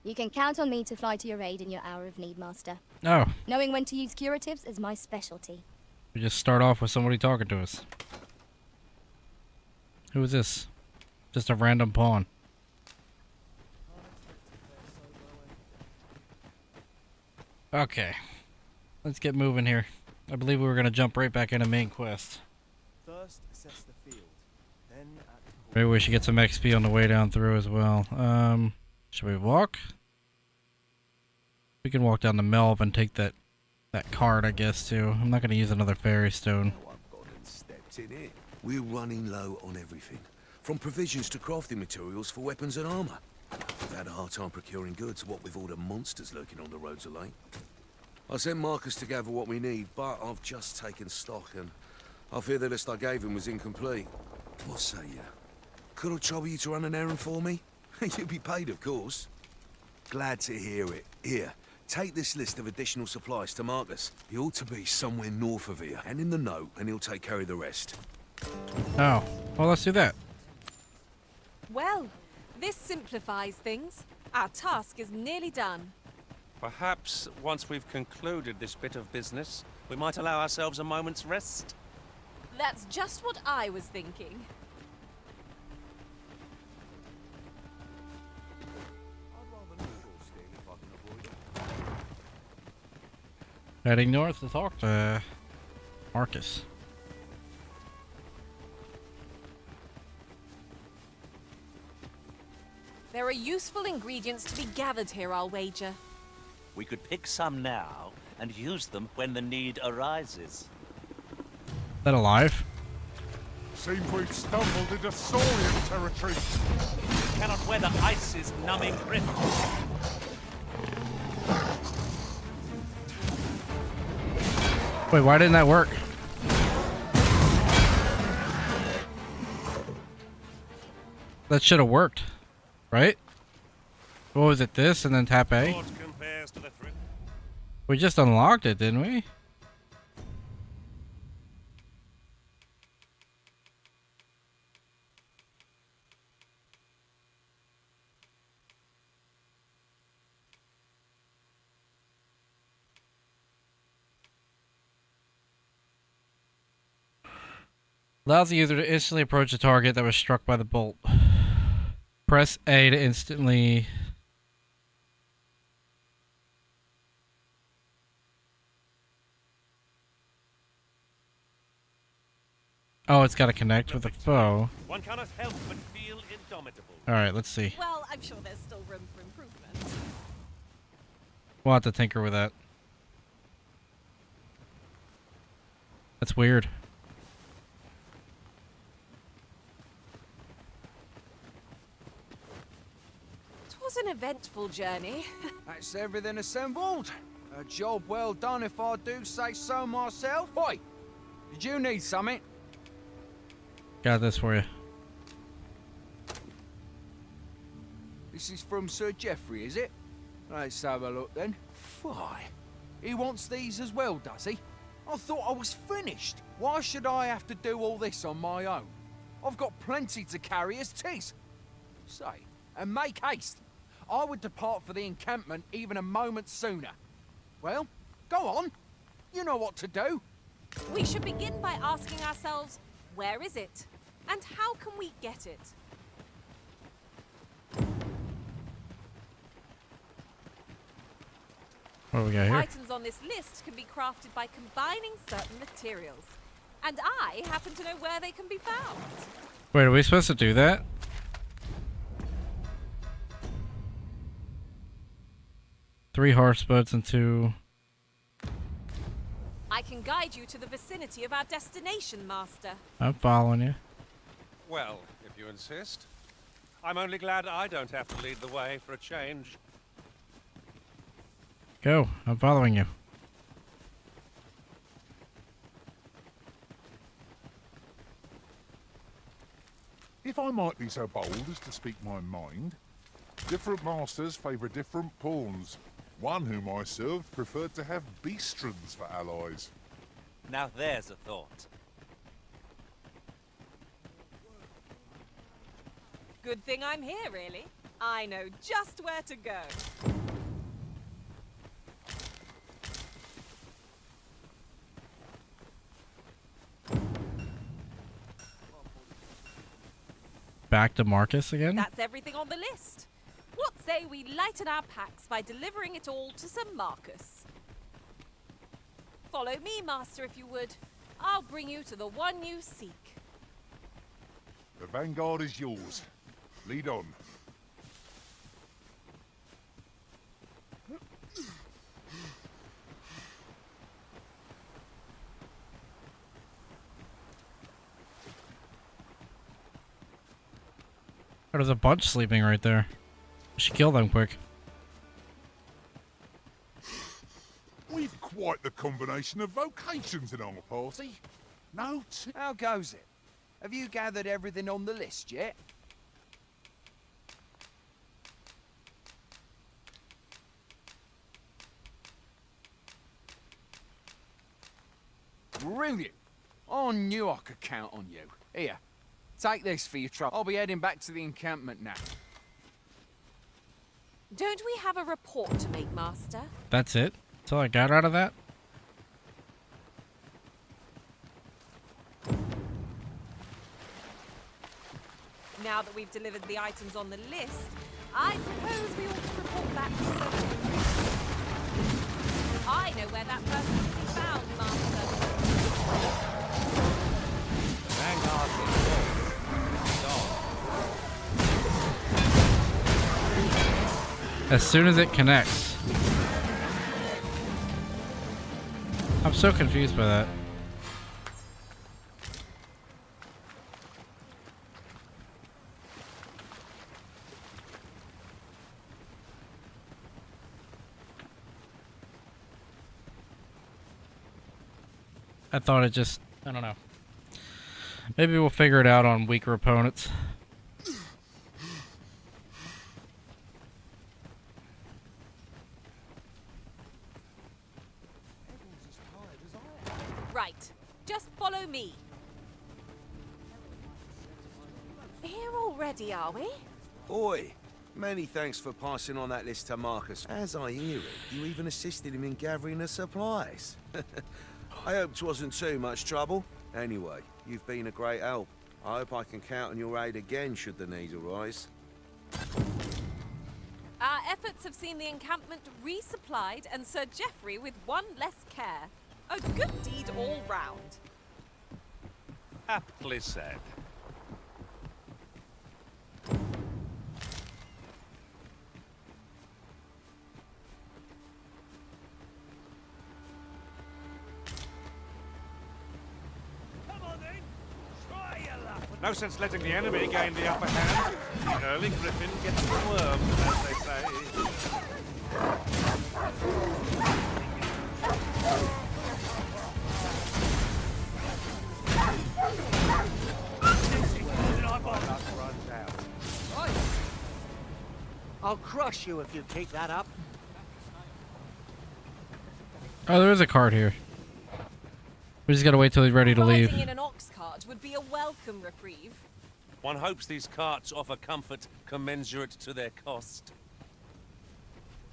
You can count on me to fly to your aid in your hour of need, Master. Oh. Knowing when to use curatives is my specialty. We just start off with somebody talking to us. Who is this? Just a random pawn. Okay. Let's get moving here. I believe we were going to jump right back into main quest. First, assess the field. Then Maybe we should get some XP on the way down through as well. Should we walk? We can walk down to Melv and take that card, I guess, too. I'm not going to use another fairy stone. We're running low on everything, from provisions to crafting materials for weapons and armor. We've had a hard time procuring goods, what with all the monsters lurking on the roads of late. I sent Marcus to gather what we need, but I've just taken stock and I fear the list I gave him was incomplete. What say you? Could I trouble you to run an errand for me? You'll be paid, of course. Glad to hear it. Here, take this list of additional supplies to Marcus. He ought to be somewhere north of here, and in the note, and he'll take care of the rest. Oh, well, let's do that. Well, this simplifies things. Our task is nearly done. Perhaps once we've concluded this bit of business, we might allow ourselves a moment's rest. That's just what I was thinking. Heading north to talk to Marcus. There are useful ingredients to be gathered here, I'll wager. We could pick some now and use them when the need arises. Is that alive? Seems we've stumbled into Saurian territory. We cannot weather ice's numbing grip. Wait, why didn't that work? That should have worked, right? What was it, this and then tap A? We just unlocked it, didn't we? Allows the user to instantly approach a target that was struck by the bolt. Press A to instantly... Oh, it's got to connect with the foe. One cannot help but feel indomitable. Alright, let's see. Well, I'm sure there's still room for improvement. We'll have to tinker with that. That's weird. It was an eventful journey. That's everything assembled. A job well done if I do say so myself. Oi, did you need something? Got this for you. This is from Sir Geoffrey, is it? Let's have a look then. Why? He wants these as well, does he? I thought I was finished. Why should I have to do all this on my own? I've got plenty to carry as tis. Say, and make haste. I would depart for the encampment even a moment sooner. Well, go on. You know what to do. We should begin by asking ourselves, where is it? And how can we get it? What do we got here? Items on this list can be crafted by combining certain materials. And I happen to know where they can be found. Wait, are we supposed to do that? Three horse boats and two... I can guide you to the vicinity of our destination, Master. I'm following you. Well, if you insist. I'm only glad I don't have to lead the way for a change. Go, I'm following you. If I might be so bold as to speak my mind, different masters favour different pawns. One whom I served preferred to have beastrons for allies. Now there's a thought. Good thing I'm here, really. I know just where to go. Back to Marcus again? That's everything on the list. What say we lighten our packs by delivering it all to Sir Marcus? Follow me, Master, if you would. I'll bring you to the one you seek. The vanguard is yours. Lead on. Oh, there's a bunch sleeping right there. We should kill them quick. We've quite the combination of vocations in our party. No How goes it? Have you gathered everything on the list yet? Brilliant! I knew I could count on you. Here, take this for your trouble. I'll be heading back to the encampment now. Don't we have a report to make, Master? That's it? That's all I got out of that? Now that we've delivered the items on the list, I suppose we ought to report back to Sir. I know where that person can be found, Master. The vanguard is As soon as it connects. I'm so confused by that. I thought it just, I don't know. Maybe we'll figure it out on weaker opponents. Right. Just follow me. Here already, are we? Oi, many thanks for passing on that list to Marcus. As I hear it, you even assisted him in gathering the supplies. I hope 'twasn't too much trouble. Anyway, you've been a great help. I hope I can count on your aid again should the need arise. Our efforts have seen the encampment resupplied and Sir Geoffrey with one less care. A good deed all round. aptly said. No sense letting the enemy gain the upper hand. The early griffin gets the worm, as they say. I'll crush you if you keep that up. Oh, there is a cart here. We just gotta wait till he's ready to leave. Riding in an ox cart would be a welcome reprieve. One hopes these carts offer comfort commensurate to their cost.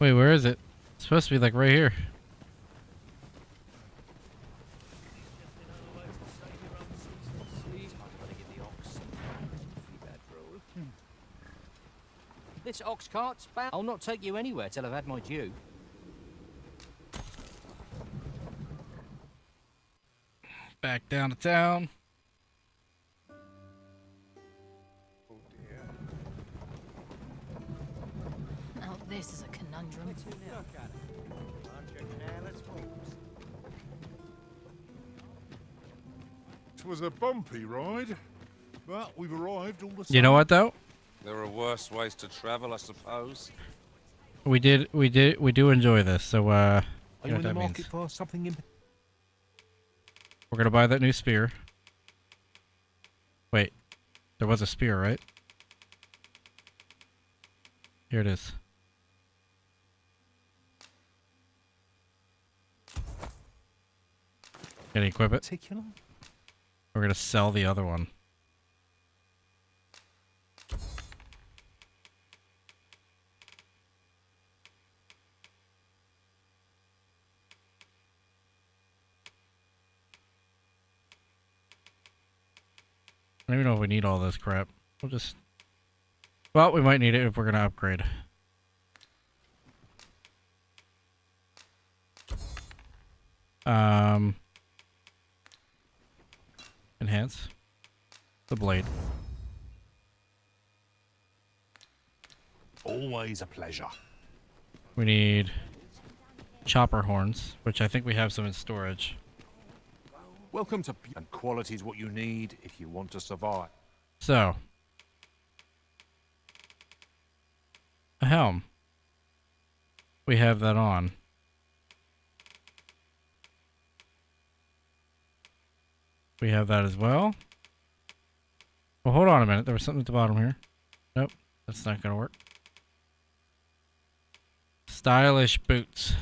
Wait, where is it? It's supposed to be like right here. This ox cart's bound. I'll not take you anywhere till I've had my due. Back down to town. Now this is a conundrum. 'Twas a bumpy ride, but we've arrived all the same. You know what though? There are worse ways to travel, I suppose. We do enjoy this, so you know what that means. for something in... We're gonna buy that new spear. Wait, there was a spear, right? Here it is. Can you equip it? Particular? We're gonna sell the other one. I don't even know if we need all this crap. We'll just... Well, we might need it if we're gonna upgrade. Enhance the blade. Always a pleasure. We need chopper horns, which I think we have some in storage. Welcome to... And quality's what you need if you want to survive. So, a helm. We have that on. We have that as well. Well, hold on a minute. There was something at the bottom here. Nope, that's not gonna work. Stylish boots.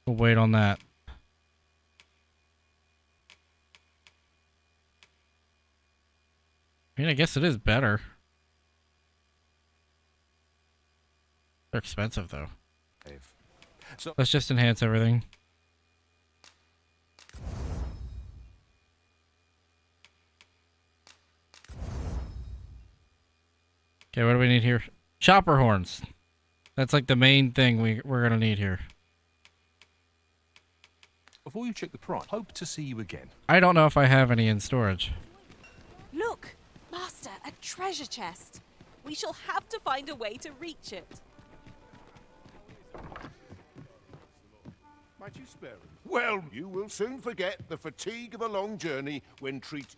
We'll wait on that. I mean, I guess it is better. They're expensive, though. So Let's just enhance everything. Okay, what do we need here? Chopper horns. That's like the main thing we're gonna need here. before you check the price, hope to see you again. I don't know if I have any in storage. Look, Master, a treasure chest. We shall have to find a way to reach it. Might you spare him? Well, you will soon forget the fatigue of a long journey when treated.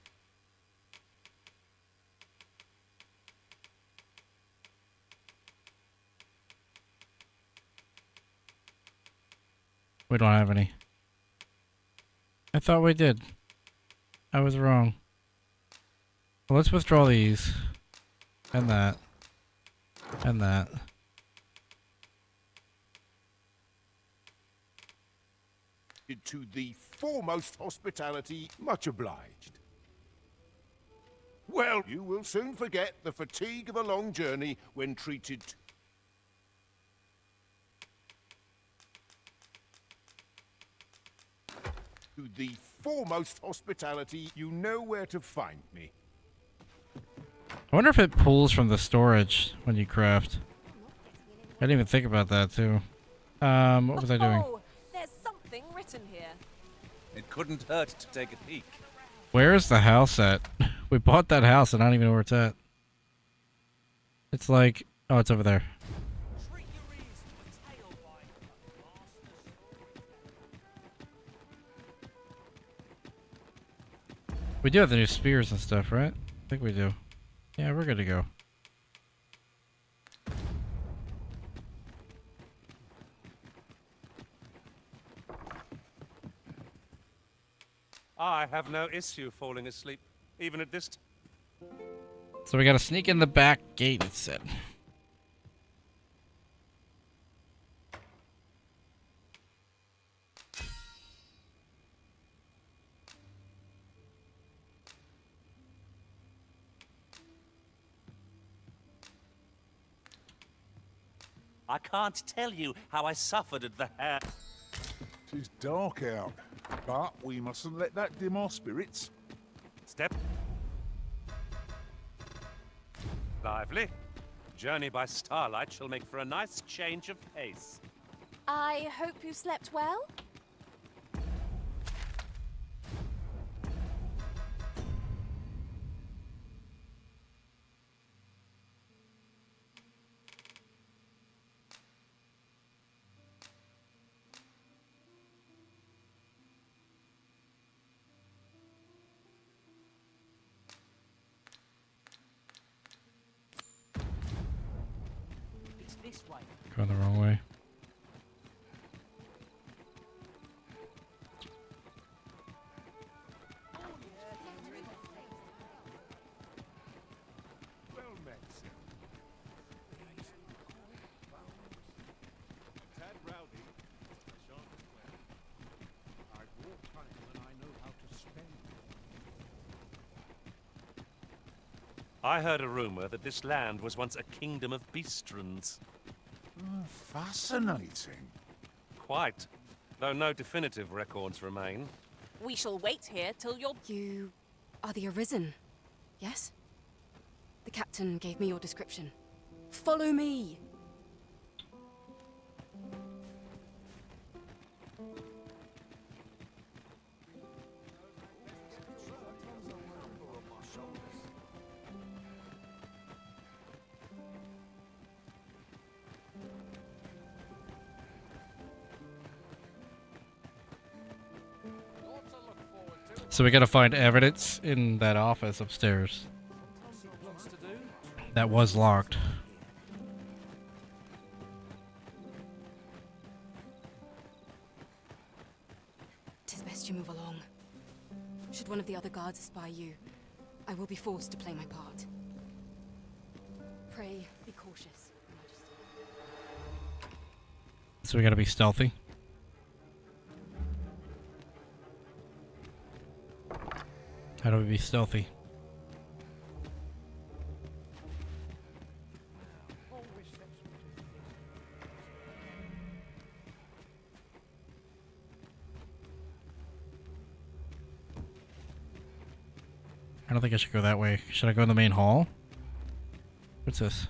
We don't have any. I thought we did. I was wrong. Well, let's withdraw these. And that. And that. To the foremost hospitality, much obliged. Well, you will soon forget the fatigue of a long journey when treated. To the foremost hospitality, you know where to find me. I wonder if it pulls from the storage when you craft. I didn't even think about that too. What was I doing? Oh, there's something written here. It couldn't hurt to take a peek. Where is the house at? We bought that house and I don't even know where it's at. It's like, oh, it's over there. We do have the new spears and stuff, right? I think we do. Yeah, we're good to go. I have no issue falling asleep, even at this So we gotta sneak in the back gate, it said. I can't tell you how I suffered at the hand. Tis dark out, but we mustn't let that dim our spirits. step. Lively. Journey by starlight shall make for a nice change of pace. I hope you slept well? It's this way. Going the wrong way. Well met, sir. Tad rowdy, sharp as well. I've more time than I know how to spend. I heard a rumor that this land was once a kingdom of beastrons. Fascinating. Quite, though no definitive records remain. We shall wait here till you're... You are the Arisen, yes? The captain gave me your description. Follow me! So we gotta find evidence in that office upstairs. That was locked. Tis best you move along. Should one of the other guards spy you, I will be forced to play my part. Pray, be cautious, Majesty. So we gotta be stealthy. How do we be stealthy? I don't think I should go that way. Should I go in the main hall? What's this?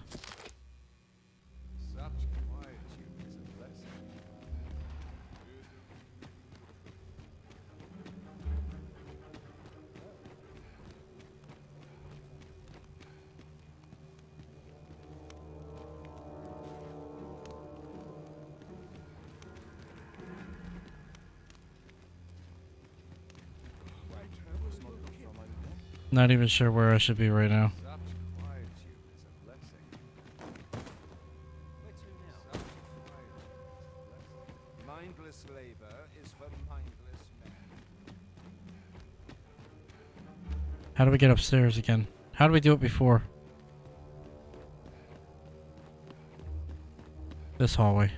Not even sure where I should be right now. Mindless labor is for mindless men. How do we get upstairs again? How did we do it before? This hallway.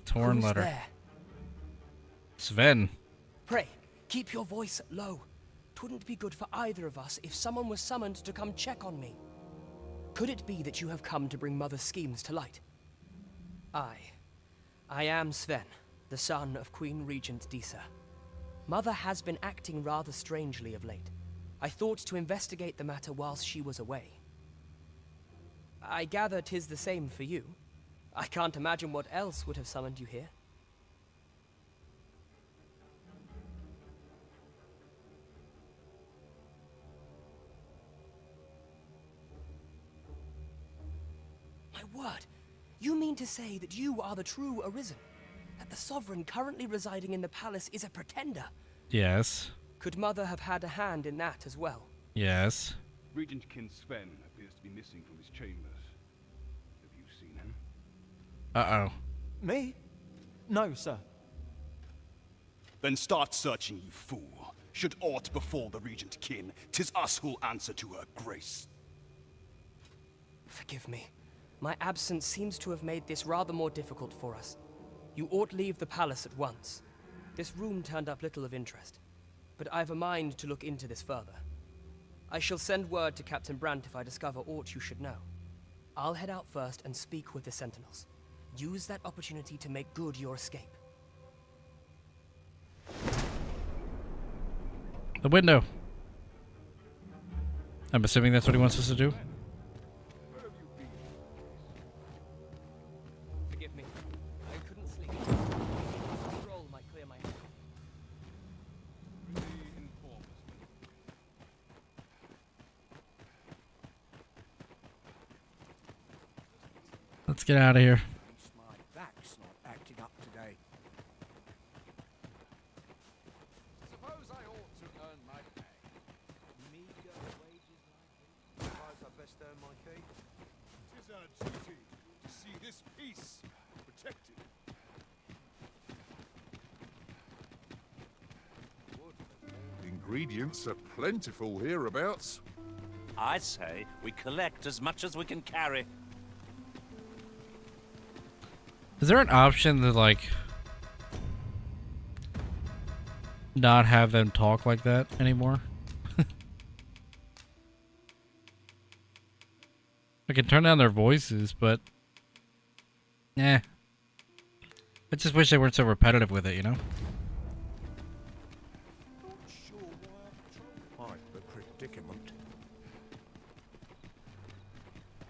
Torn Who's letter. there? Sven. Pray, keep your voice low. 'Twouldn't be good for either of us if someone was summoned to come check on me. Could it be that you have come to bring Mother's schemes to light? I am Sven, the son of Queen Regent Disa. Mother has been acting rather strangely of late. I thought to investigate the matter whilst she was away. I gather 'tis the same for you. I can't imagine what else would have summoned you here. My word! You mean to say that you are the true Arisen? That the Sovereign currently residing in the palace is a pretender? Yes. Could Mother have had a hand in that as well? Yes. Regent Kin Sven appears to be missing from his chambers. Have you seen him? Uh-oh. Me? No, sir. Then start searching, you fool. Should aught befall the Regent Kin, 'tis us who'll answer to her grace. Forgive me. My absence seems to have made this rather more difficult for us. You ought leave the palace at once. This room turned up little of interest, but I've a mind to look into this further. I shall send word to Captain Brandt if I discover aught you should know. I'll head out first and speak with the Sentinels. Use that opportunity to make good your escape. The window. I'm assuming that's what he wants us to do. Forgive me. I couldn't sleep. Roll might clear my head. Let's get out of here. My back's not acting up today. Suppose I ought to earn my pay. Meager wages like these. Suppose I best earn my keep. 'Tis our duty to see this peace protected. Ingredients are plentiful hereabouts. I'd say we collect as much as we can carry. Is there an option to, like, not have them talk like that anymore? I can turn down their voices, but... I just wish they weren't so repetitive with it, you know? Quite the predicament.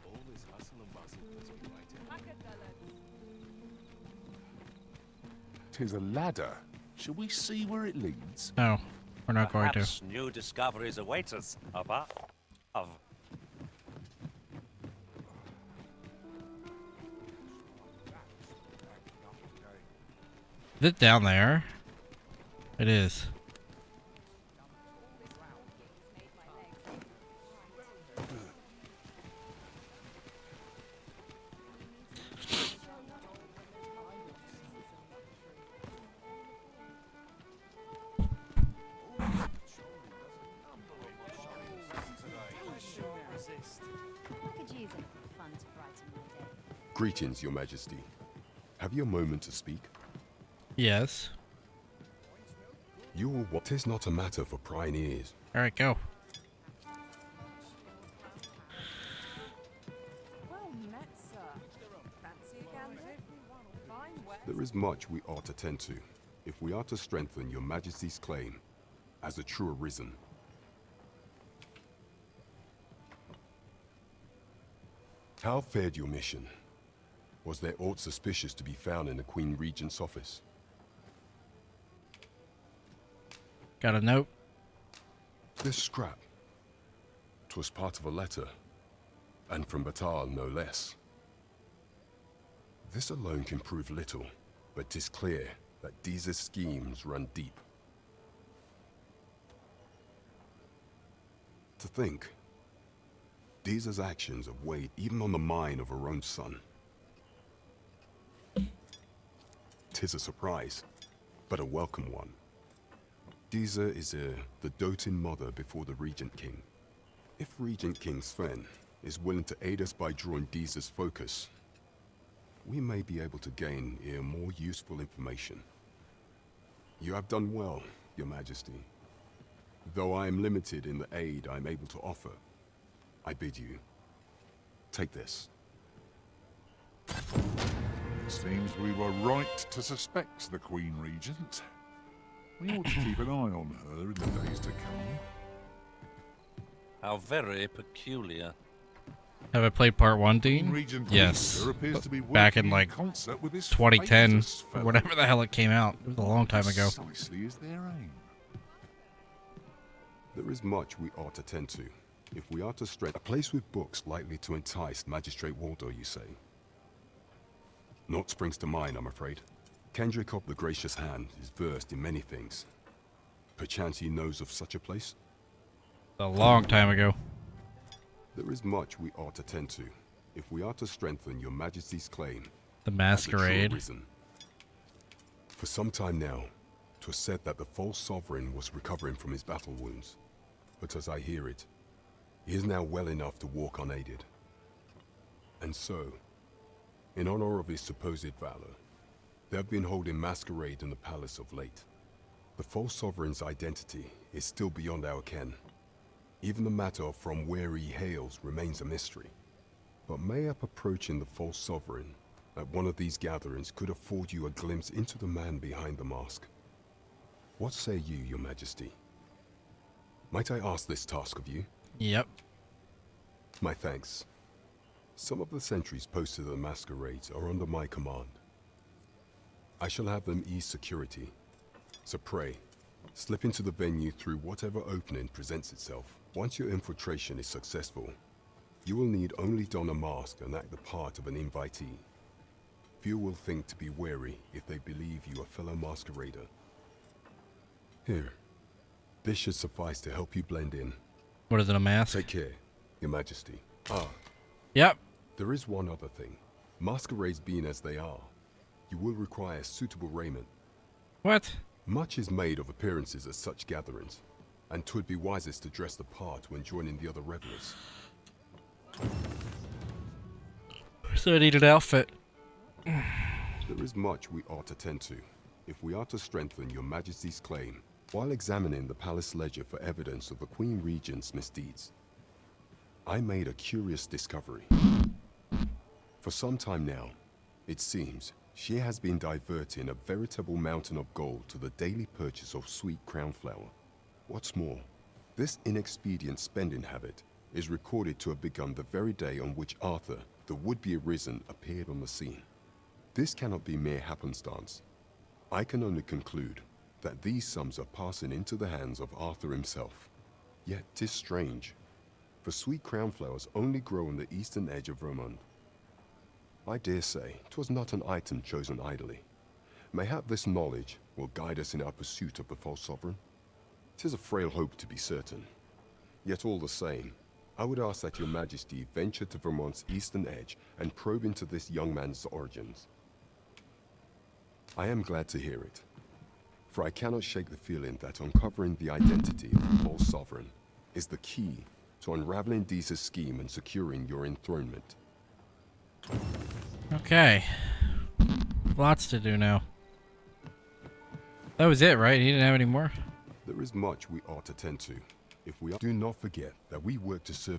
All this hustle and bustle puts me right in. 'Tis a ladder. Shall we see where it leads? No, we're not going to. Perhaps new discoveries await us above. Is it down there? It is. Greetings, Your Majesty. Have you a moment to speak? Yes. Your what is not a matter for prying ears. Alright, go. Well met, sir. Fancy a gander? Fine weather. There is much we ought to tend to, if we are to strengthen Your Majesty's claim as a true arisen. How fared your mission? Was there aught suspicious to be found in the Queen Regent's office? Got a note. This scrap. 'Twas part of a letter, and from Batal no less. This alone can prove little, but 'tis clear that Deeza's schemes run deep. To think, Deeza's actions have weighed even on the mind of her own son. 'Tis a surprise, but a welcome one. Deeza is the doting mother before the Regent King. If Regent King Sven is willing to aid us by drawing Deeza's focus, we may be able to gain here more useful information. You have done well, Your Majesty. Though I am limited in the aid I am able to offer, I bid you, take this. Seems we were right to suspect the Queen Regent. We ought to keep an eye on her in the days to come. How very peculiar. Have I played part 1, Dean? Regent Yes. Windsor appears to be Back in working like concert with this 2010, famous or fellow. whatever the hell it came out. It was a long time ago. Precisely is their aim. There is much we ought to tend to, if we are to strengthen a place with books likely to entice Magistrate Waldo, you say? Naught springs to mind, I'm afraid. Kendrick of the Gracious Hand is versed in many things. Perchance he knows of such a place? A long time ago. There is much we ought to tend to, if we are to strengthen Your Majesty's claim. The as a true Masquerade. arisen. For some time now, 'twas said that the false sovereign was recovering from his battle wounds. But as I hear it, he is now well enough to walk unaided. And so, in honor of his supposed valor, they have been holding masquerade in the palace of late. The false sovereign's identity is still beyond our ken. Even the matter of from where he hails remains a mystery. But mayhap approaching the false sovereign at one of these gatherings could afford you a glimpse into the man behind the mask. What say you, Your Majesty? Might I ask this task of you? Yep. My thanks. Some of the sentries posted at the masquerades are under my command. I shall have them ease security. So pray, slip into the venue through whatever opening presents itself. Once your infiltration is successful, you will need only don a mask and act the part of an invitee. Few will think to be wary if they believe you a fellow masquerader. Here, this should suffice to help you blend in. What is it, a mask? Take care, Your Majesty. Yep. There is one other thing. Masquerades being as they are, you will require suitable raiment. What? Much is made of appearances at such gatherings, and 'twould be wisest to dress the part when joining the other revelers. So I need an outfit. There is much we ought to tend to, if we are to strengthen your Majesty's claim, while examining the palace ledger for evidence of the Queen Regent's misdeeds. I made a curious discovery. For some time now, it seems, she has been diverting a veritable mountain of gold to the daily purchase of sweet crown flower. What's more, this inexpedient spending habit is recorded to have begun the very day on which Arthur, the would-be arisen, appeared on the scene. This cannot be mere happenstance. I can only conclude that these sums are passing into the hands of Arthur himself. Yet 'tis strange, for sweet crown flowers only grow on the eastern edge of Vermont. I dare say 'twas not an item chosen idly. Mayhap this knowledge will guide us in our pursuit of the false sovereign. 'Tis a frail hope, to be certain. Yet all the same, I would ask that your Majesty venture to Vermont's eastern edge and probe into this young man's origins. I am glad to hear it, for I cannot shake the feeling that uncovering the identity of the false sovereign is the key to unraveling Deeza's scheme and securing your enthronement. Okay. Lots to do now. That was it, right? He didn't have any more? There is much we ought to tend to. If we do not forget that we work to serve...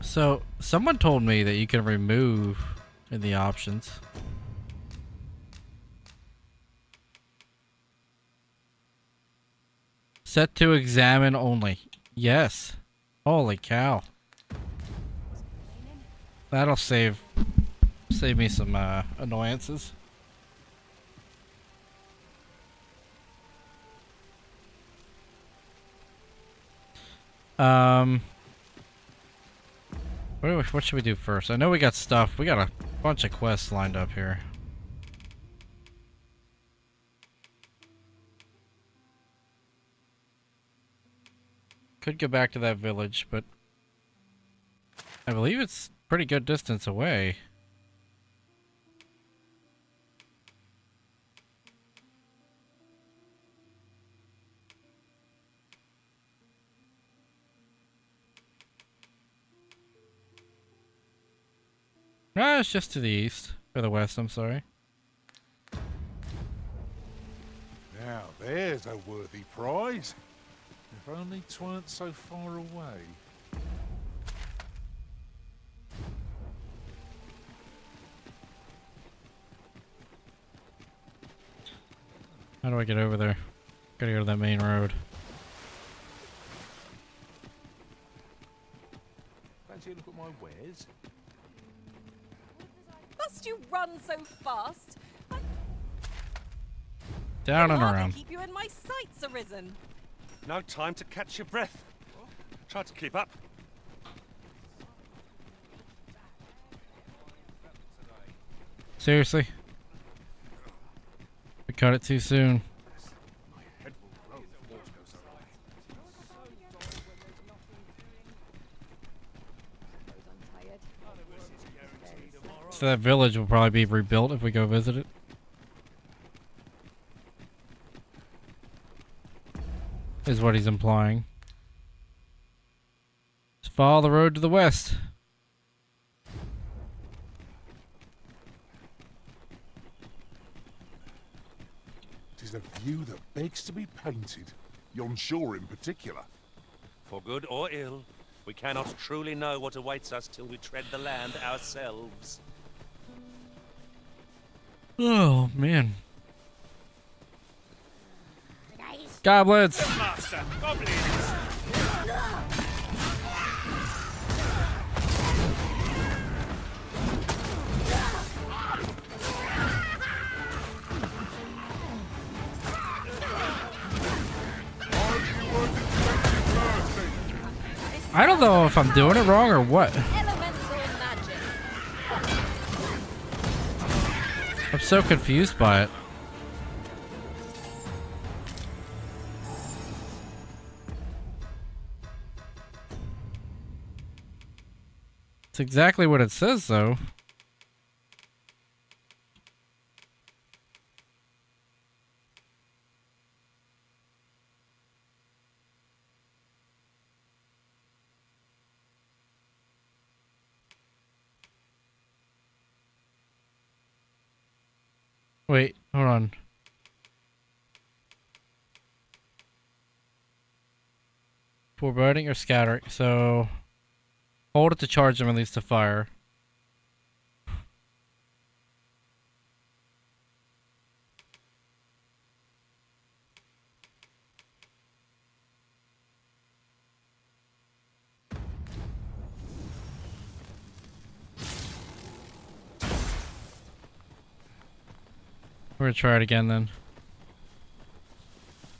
So, someone told me that you can remove in the options. Set to examine only. Yes. Holy cow. That'll save me some annoyances. What should we do first? I know we got stuff. We got a bunch of quests lined up here. Could go back to that village, but I believe it's pretty good distance away. Ah, it's just to the east. Or the west, I'm sorry. Now there's a worthy prize. If only 'tweren't so far away. How do I get over there? Gotta go to that main road. Fancy a look at my wares? Must you run so fast? Down and I'll around. keep you in my sights, Arisen. No time to catch your breath. Try to keep up. Seriously? We cut it too soon. So that village will probably be rebuilt if we go visit it. Is what he's implying. Just follow the road to the west. 'Tis a view that begs to be painted. Yon shore in particular. For good or ill, we cannot truly know what awaits us till we tread the land ourselves. Oh, man. Goblins! Master, goblins! I don't know if I'm doing it wrong or what. Elemental magic. I'm so confused by it. It's exactly what it says, though. Wait, hold on. Foreboding or scattering? So, hold it to charge and release the fire. We're gonna try it again then.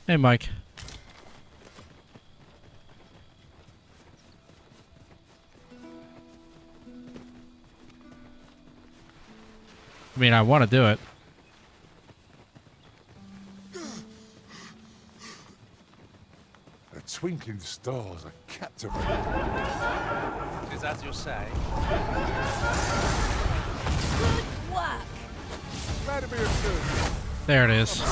Hey, Mike. I mean, I want to do it. The twinkling stars are captivating. Is as you say. Good work. Glad to be of service. There it is.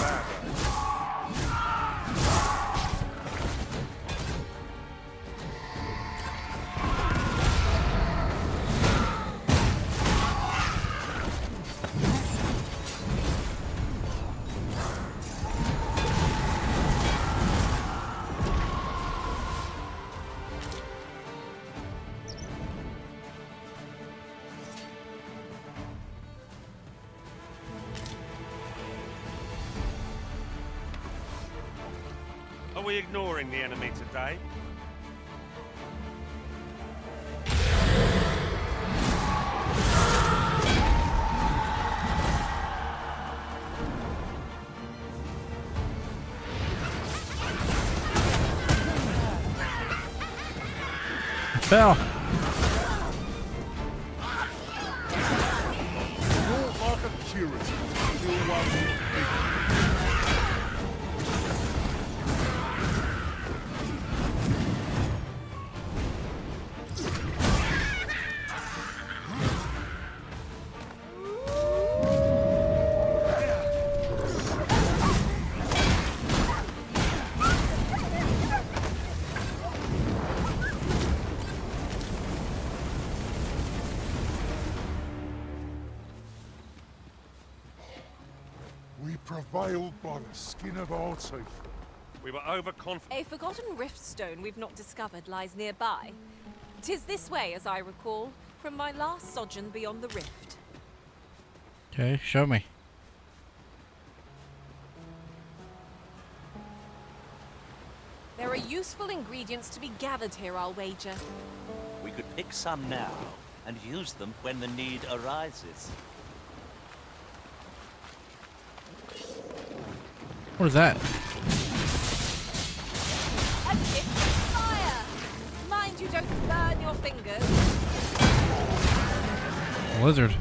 Are we ignoring the enemy today? Fell. You're like a curative. You're one prevailed by the skin of our teeth. We were overconfident. A forgotten rift stone we've not discovered lies nearby. 'Tis this way, as I recall, from my last sojourn beyond the rift. Okay, show me. There are useful ingredients to be gathered here, I'll wager. We could pick some now and use them when the need arises. What is that? A gift of fire! Mind you don't burn your fingers. A lizard.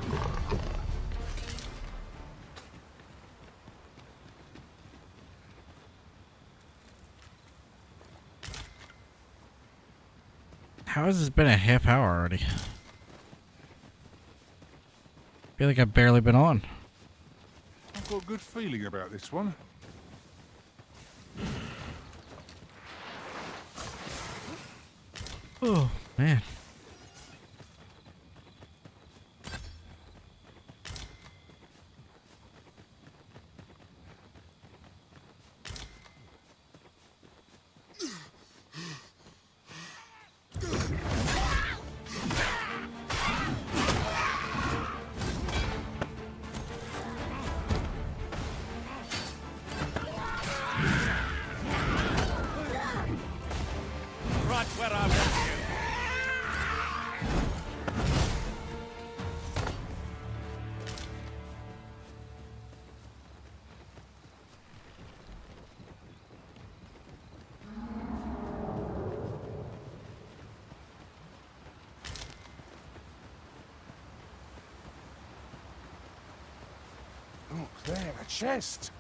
How has this been a half hour already? I feel like I've barely been on. I've got a good feeling about this one. Oh, man. Right where I want you. Look there, a chest.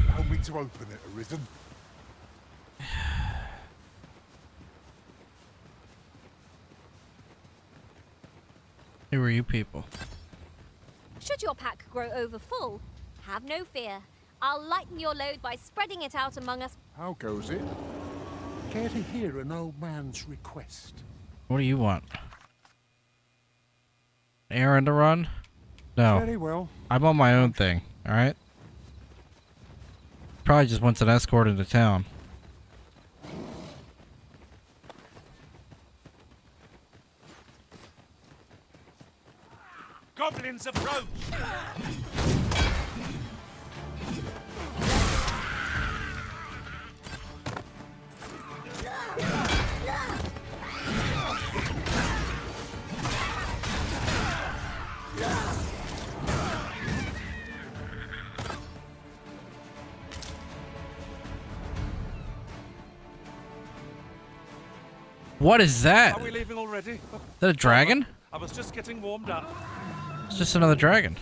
Allow me to open it, Arisen. Who are you people? Should your pack grow over full, have no fear. I'll lighten your load by spreading it out among us. How goes it? Care to hear an old man's request? What do you want? Aaron to run? No. Very well. I'm on my own thing. Alright. Probably just wants an escort into town. Goblins approach! What is that? Are we leaving already? Is that a dragon? I was just getting warmed up. It's just another dragon.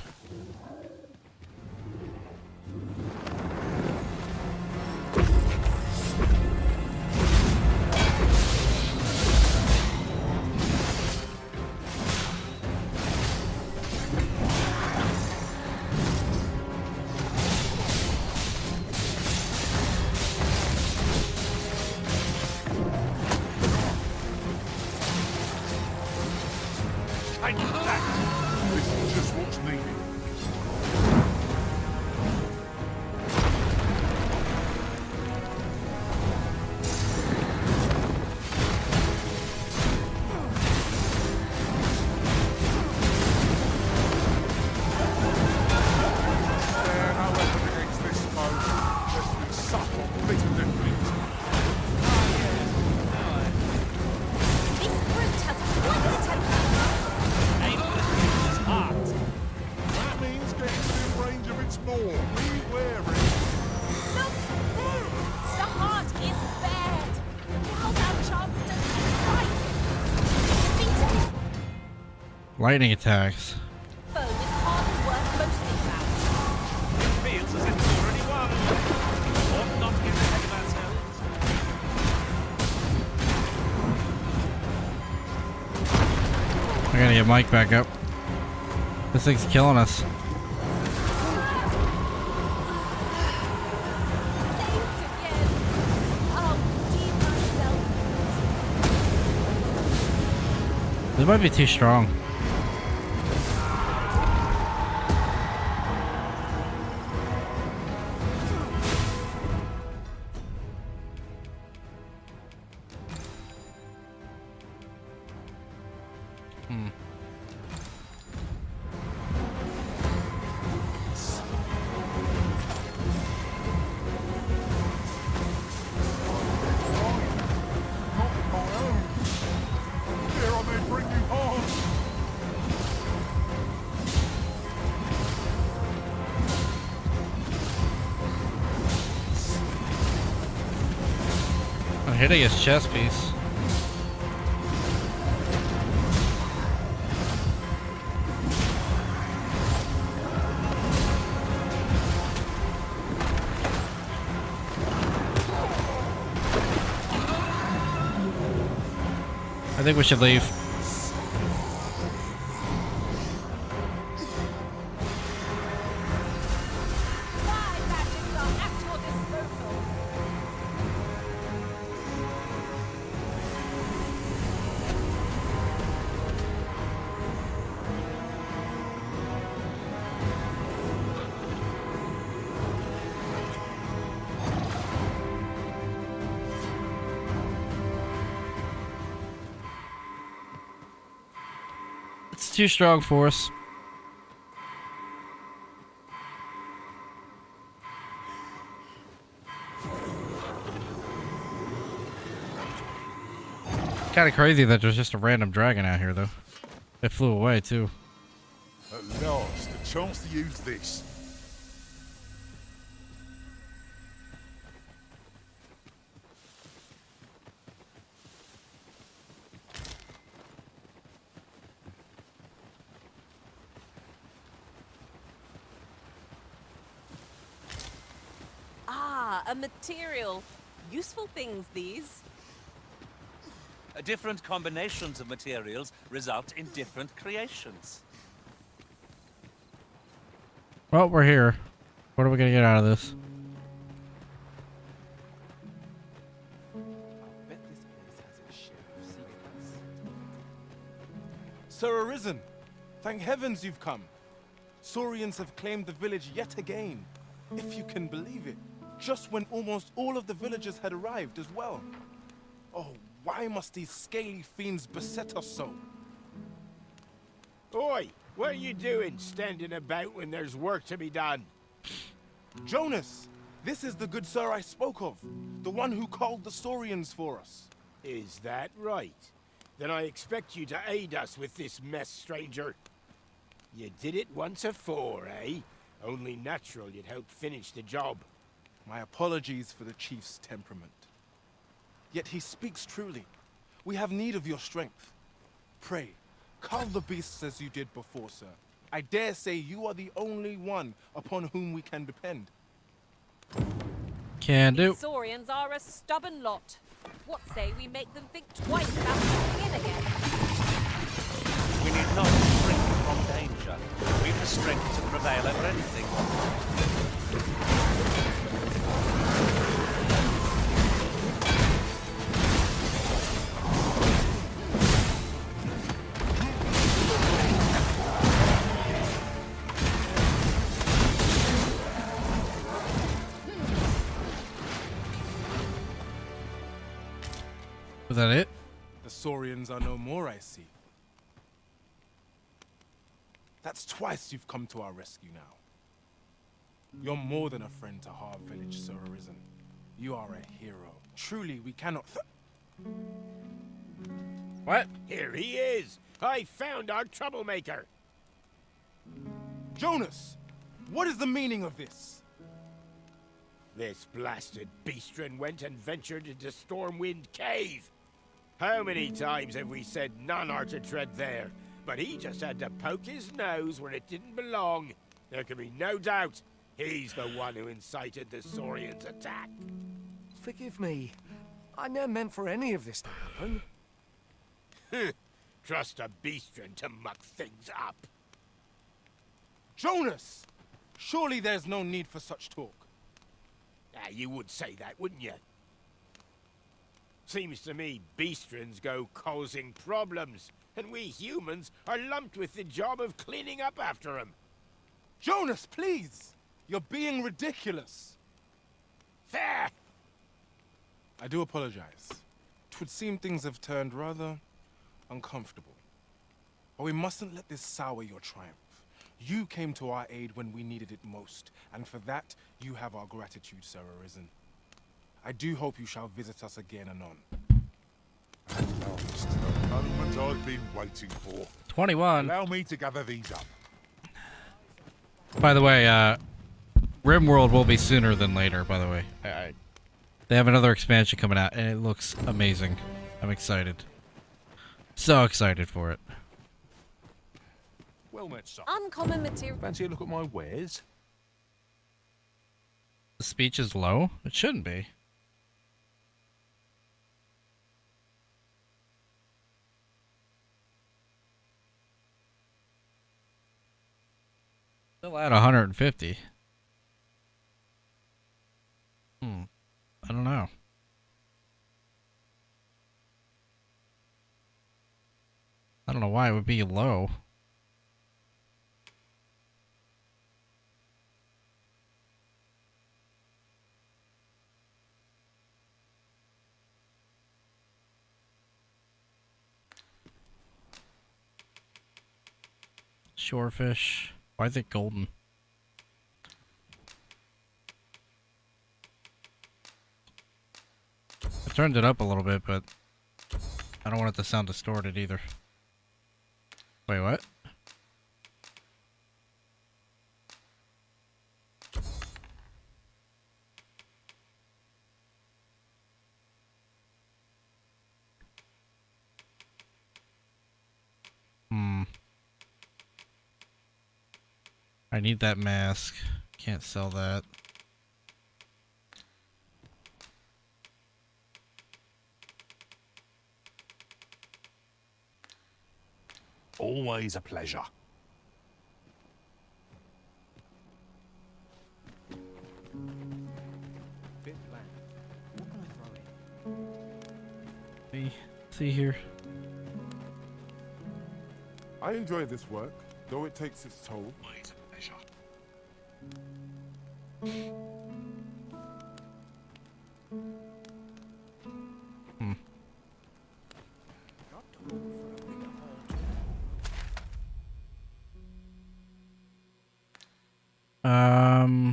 Take that! This is just what's needed. Yeah, no weapon against this foe. Just be supple, bitter defeat. This brute has quite the temper. Aim for the creature's heart. That means getting within range of its maw. Be wary. Look there! The heart is bared. Now's our chance to strike. Defeat it. Lightning attacks. Foe is hardly worth boasting about. It feels as if it's already won. Ought not to get ahead of ourselves. I gotta get Mike back up. This thing's killing us. Saved again. I'll redeem myself. This might be too strong. Not my own. Here I may bring you harm. I'm hitting his chest piece. I think we should leave. My magics are at your disposal. It's too strong for us. Kind of crazy that there's just a random dragon out here, though. It flew away, too. At last, a chance to use this. Ah, a material. Useful things, these. Different combinations of materials result in different creations. Well, we're here. What are we gonna get out of this? Bet this place has its share of secrets. Sir Arisen, thank heavens you've come. Saurians have claimed the village yet again. If you can believe it. Just when almost all of the villagers had arrived as well. Oh, why must these scaly fiends beset us so? Oi! What are you doing, standing about when there's work to be done? Jonas! This is the good sir I spoke of. The one who called the Saurians for us. Is that right? Then I expect you to aid us with this mess, stranger. You did it once afore, eh? Only natural you'd help finish the job. My apologies for the chief's temperament. Yet he speaks truly. We have need of your strength. Pray, carve the beasts as you did before, sir. I dare say you are the only one upon whom we can depend. Can do. Saurians are a stubborn lot. What say we make them think twice about coming in again? We need not shrink from danger. We've the strength to prevail over anything. Was that it? The Saurians are no more, I see. That's twice you've come to our rescue now. You're more than a friend to Harv Village, Sir Arisen. You are a hero. Truly, we cannot What? Here he is! I found our troublemaker! Jonas! What is the meaning of this? This blasted beastren went and ventured into Stormwind Cave. How many times have we said none are to tread there? But he just had to poke his nose where it didn't belong. There can be no doubt he's the one who incited the Saurians' attack. Forgive me. I never meant for any of this to happen. Trust a beastren to muck things up. Jonas! Surely there's no need for such talk. You would say that, wouldn't you? Seems to me beastrens go causing problems, and we humans are lumped with the job of cleaning up after them. Jonas, please! You're being ridiculous. There! I do apologize. It would seem things have turned rather uncomfortable. But we mustn't let this sour your triumph. You came to our aid when we needed it most, and for that, you have our gratitude, Sir Arisen. I do hope you shall visit us again anon. And now it's the moment I've been waiting for. 21. Allow me to gather these up. By the way, RimWorld will be sooner than later, by the way. They have another expansion coming out, and it looks amazing. I'm excited. So excited for it. Well met, sir. Uncommon material. Fancy a look at my wares? The speech is low? It shouldn't be. Still at 150. I don't know. I don't know why it would be low. Shorefish. Why is it golden? I turned it up a little bit, but I don't want it to sound distorted either. Wait, what? I need that mask. Can't sell that. Always a pleasure. Bit bland. What can I throw in? See here. I enjoy this work, though it takes its toll. Hmm.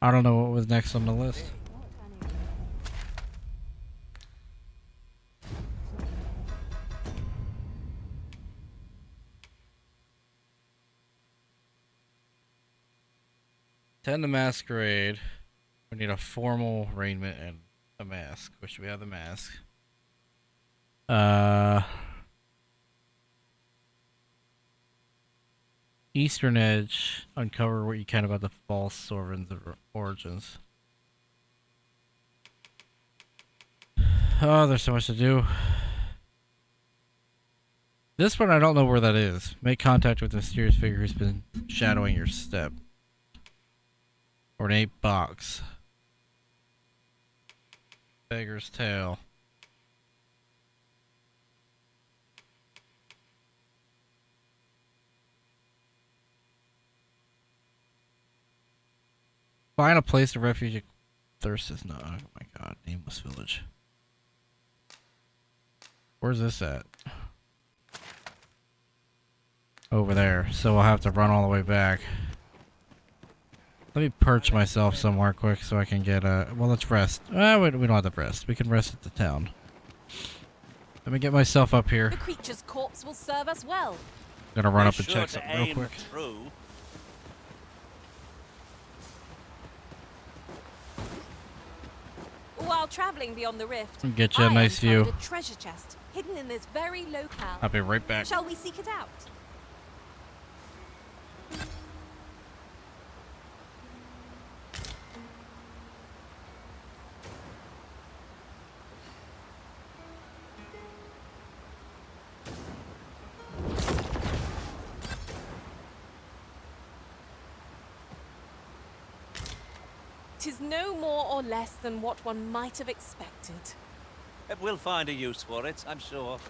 I don't know what was next on the list. Attend the masquerade. We need a formal raiment and a mask. Which we have the mask. Eastern Edge. Uncover what you can about the false sovereign's origins. Oh, there's so much to do. This one, I don't know where that is. Make contact with the mysterious figure who's been shadowing your step. Ornate box. Beggar's tale. Find a place of refuge. Thirst is not. Oh my god. Nameless village. Where's this at? Over there. So I'll have to run all the way back. Let me perch myself somewhere quick so I can get well, let's rest. We don't have to rest. We can rest at the town. Let me get myself up here. The creature's corpse will serve us well. Gonna run up and check something real quick. True. While traveling beyond the rift, Get you a nice view. A treasure chest hidden in this very locale. I'll be right back. Shall we seek it out? Tis no more or less than what one might have expected. We'll find a use for it, I'm sure.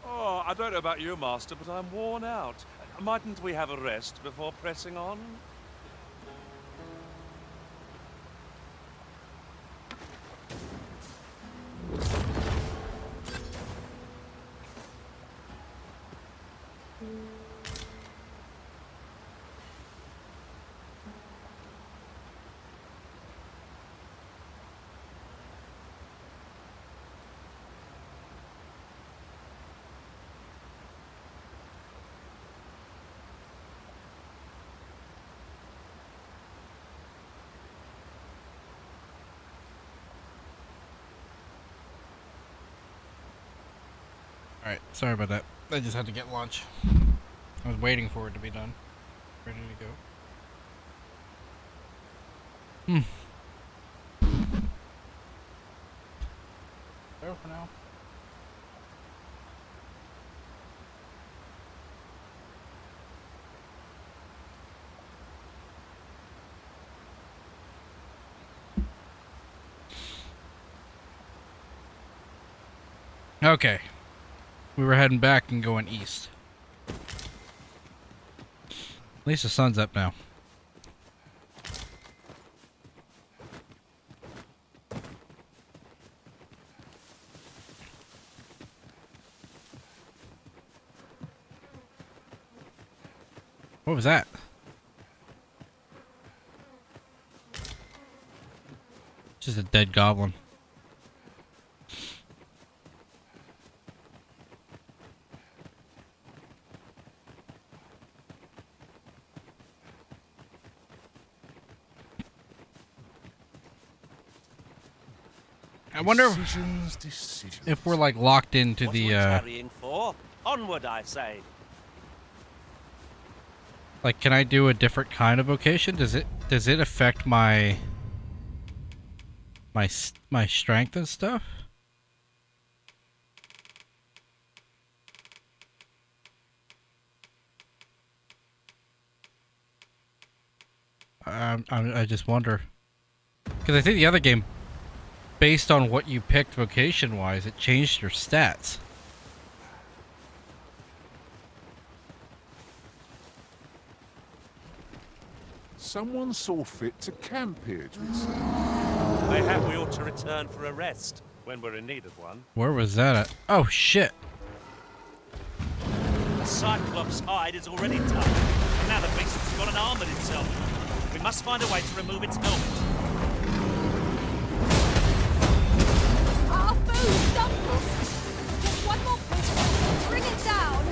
Oh, I don't know about you, Master, but I'm worn out. Mightn't we have a rest before pressing on? Alright, sorry about that. I just had to get lunch. I was waiting for it to be done. Ready to go. There for now. Okay. We were heading back and going east. At least the sun's up now. What was that? Just a dead goblin. I wonder if we're like locked into What the are we tarrying for? Onward, I say. like, can I do a different kind of vocation? Does it affect my strength and stuff? I just wonder, because I think the other game, based on what you picked vocation wise, it changed your stats. Someone saw fit to camp here, it would seem. Mayhap we ought to return for a rest when we're in need of one. Where was that at? Oh shit! The Cyclops' hide is already tough, and now the beast's got an armoured itself. We must find a way to remove its helmet. Our foe stumbles. Just one more push. Bring it down.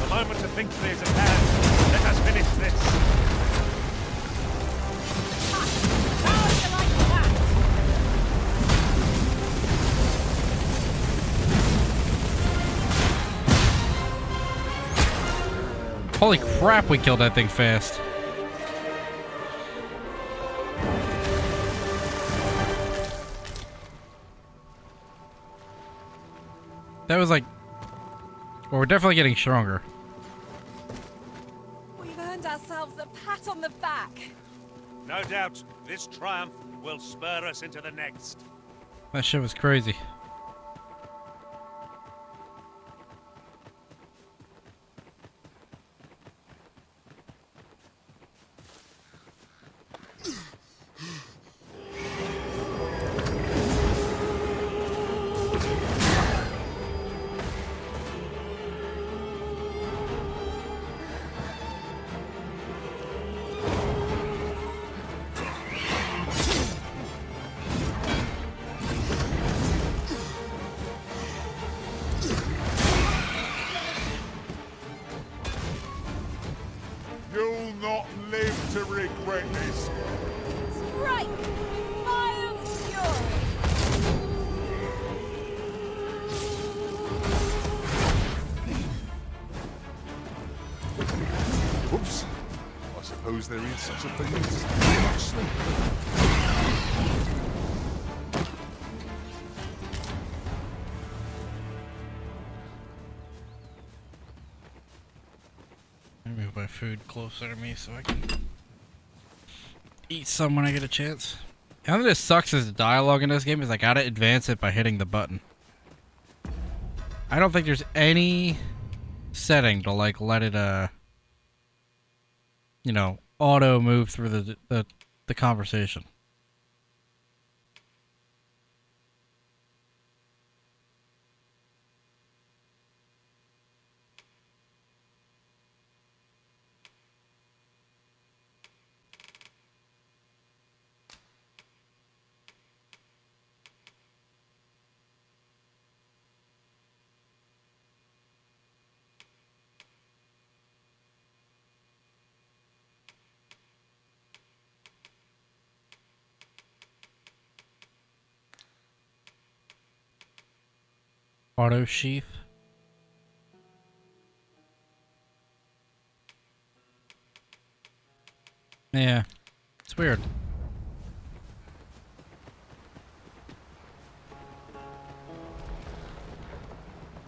The moment of victory is at hand. Let us finish this. How do you like that? Holy crap, we killed that thing fast. That was like... Well, we're definitely getting stronger. We've earned ourselves a pat on the back. No doubt, this triumph will spur us into the next. That shit was crazy. You'll not live to regret this. Strike! Miles fury! Whoops. I suppose there is such a thing as too much sleep. Let me move my food closer to me so I can eat some when I get a chance. The other thing that sucks is the dialogue in this game is I gotta advance it by hitting the button. I don't think there's any setting to like let it you know, auto move through the conversation. Auto sheath. Yeah, it's weird.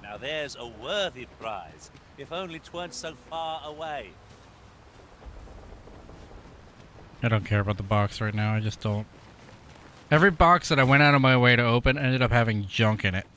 Now there's a worthy prize, if only 'tweren't so far away. I don't care about the box right now. I just don't. Every box that I went out of my way to open ended up having junk in it.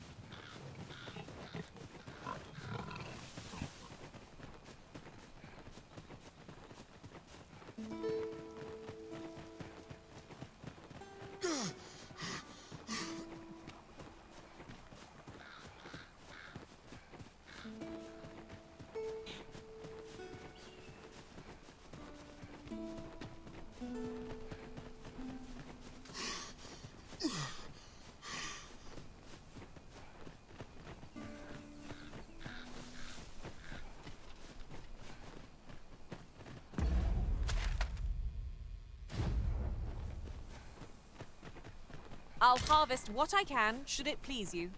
I'll harvest what I can, should it please you.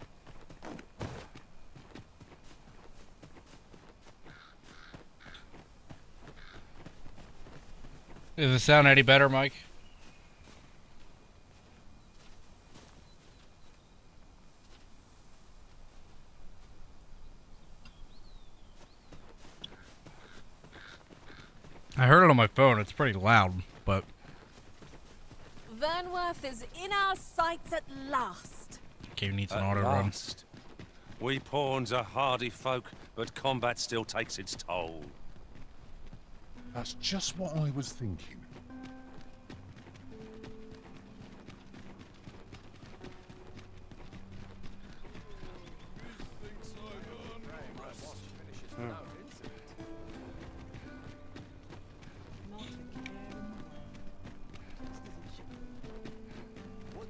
Does it sound any better, Mike? I heard it on my phone. It's pretty loud, but... Vernworth is in our sights at last. Game needs an At auto run. last. We pawns are hardy folk, but combat still takes its toll. That's just what I was thinking.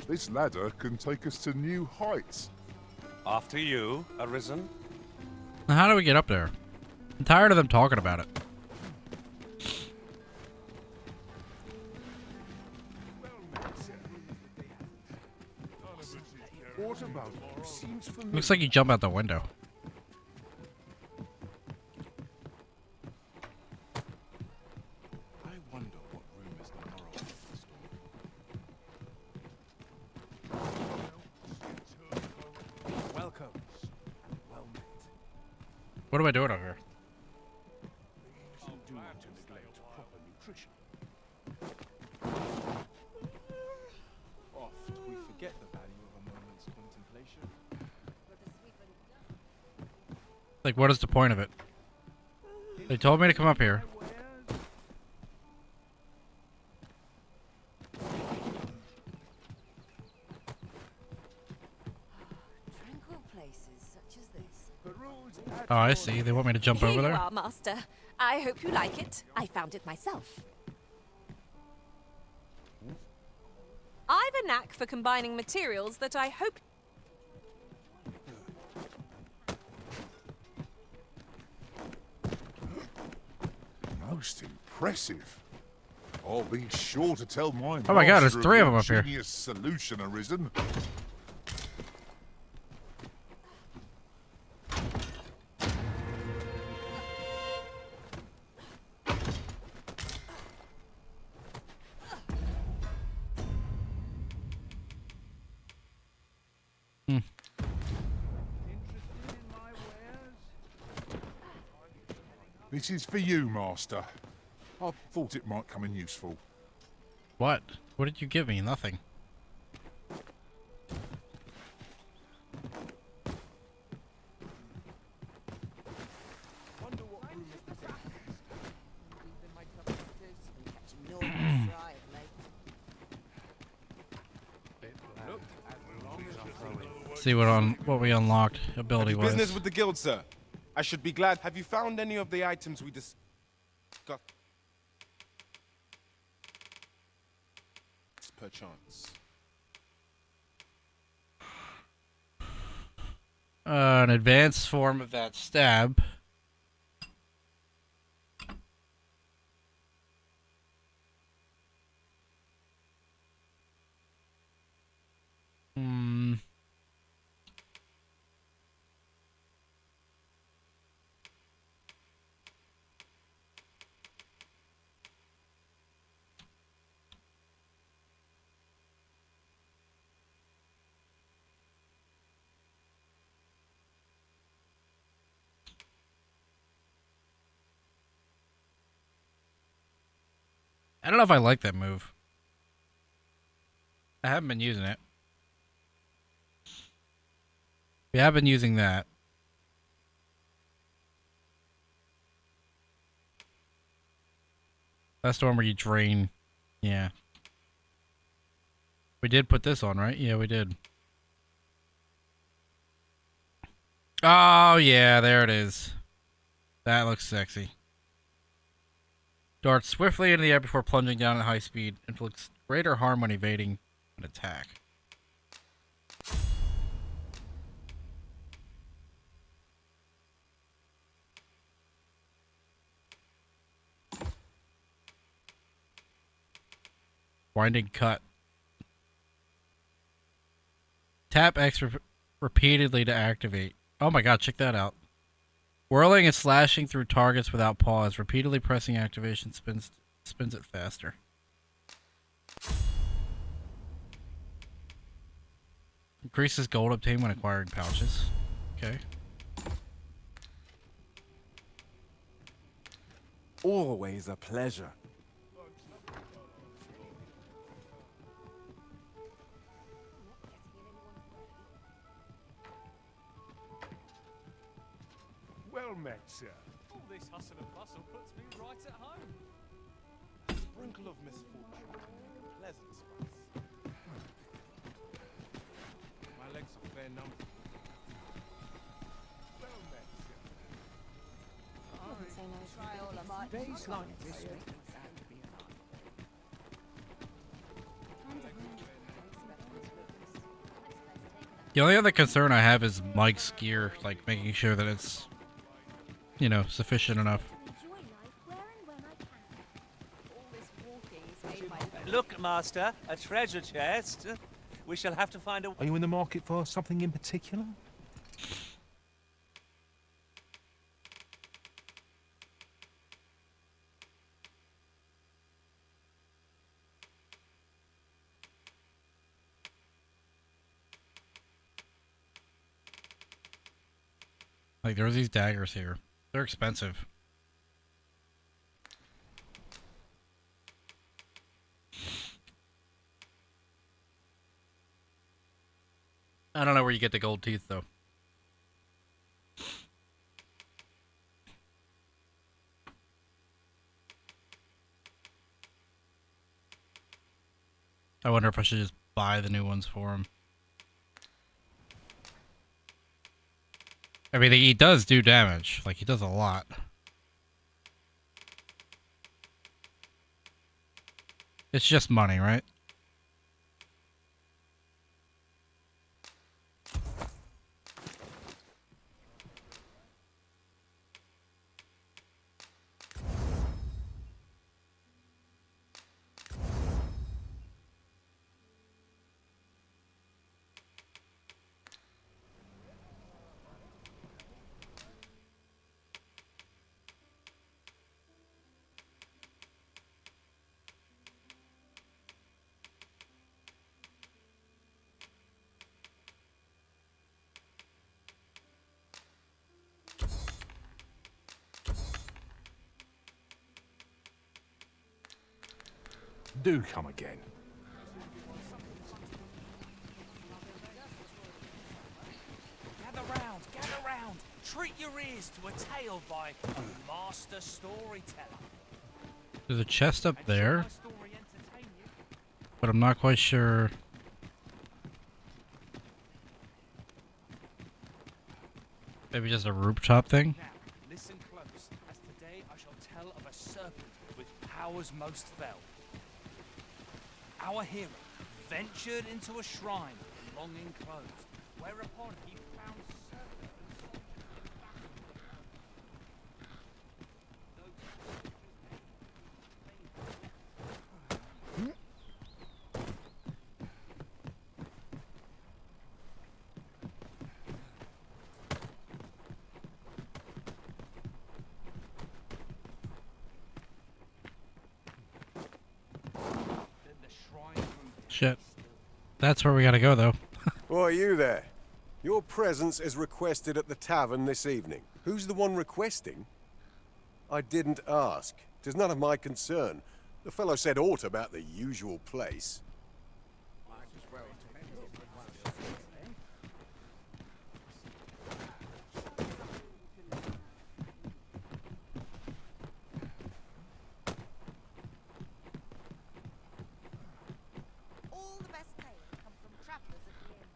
This ladder can take us to new heights. After you, Arisen. Now, how do we get up there? I'm tired of them talking about it. What about it? Seems familiar. Looks like you jump out the window. I wonder what room is the moral of the story. Welcome and well met. What am I doing over here? Do not to neglect proper nutrition. Oft we forget the value of a moment's contemplation. Like, what is the point of it? They told me to come up here. Tranquil places such as this. Oh, I see. They want me to jump Here over you there? are, Master. I hope you like it. I found it myself. I've a knack for combining materials that I hope... Most impressive. I'll be sure to tell my Oh my God, there's master three of your them up here. genius solution, Arisen. This is for you, Master. I thought it might come in useful. What? What did you give me? Nothing. See what we unlocked ability Have you wise. business with the guild, sir? I should be glad. Have you found any of the items we discussed? Perchance. An advanced form of that stab. Hmm. I don't know if I like that move. I haven't been using it. We have been using that. That's the one where you drain. Yeah. We did put this on, right? Yeah, we did. Oh, yeah, there it is. That looks sexy. Darts swiftly into the air before plunging down at high speed. Inflicts greater harm when evading an attack. Winding cut. Tap X repeatedly to activate. Oh my god, check that out. Whirling and slashing through targets without pause. Repeatedly pressing activation spins it faster. Increases gold obtained when acquiring pouches. Okay. Always a pleasure. Well met, sir. All this hustle and bustle puts me right at home. A sprinkle of misfortune, pleasant spice. My legs are fair numb. Well met, sir. Days like this make me sad to be alive. The only other concern I have is Mike's gear, like making sure that it's, you know, sufficient enough. Look, Master, a treasure chest. We shall have to find a... Are you in the market for something in particular? Like, there's these daggers here. They're expensive. I don't know where you get the gold teeth, though. I wonder if I should just buy the new ones for him. I mean, he does do damage. Like, he does a lot. It's just money, right? Do come again. Gather round. Treat your ears to a tale by a master storyteller. There's a chest up there, but I'm not quite sure. Maybe just a rooftop thing? Now, listen close, as today I shall tell of a serpent with powers most fell. Our hero ventured into a shrine long enclosed, whereupon he found serpent Shit. That's where we gotta go, though. Why, you there? Your presence is requested at the tavern this evening. Who's the one requesting? I didn't ask. 'Tis none of my concern. The fellow said aught about the usual place. All the best tales come from travellers at the inn.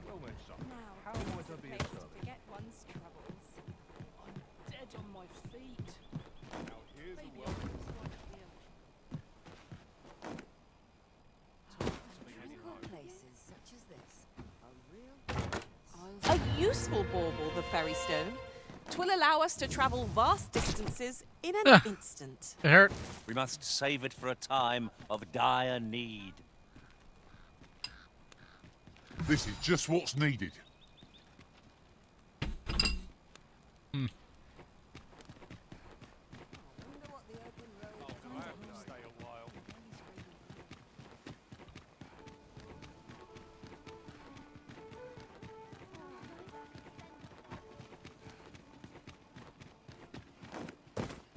Well then, son. Now, How this might is I a be of place to service? forget one's troubles. I'm dead on my feet. Now here's a Maybe welcome. Tranquil places such as this are real. A useful bauble, the ferry stone. 'Twill allow us to travel vast distances in an instant. It hurt. We must save it for a time of dire need. This is just what's needed.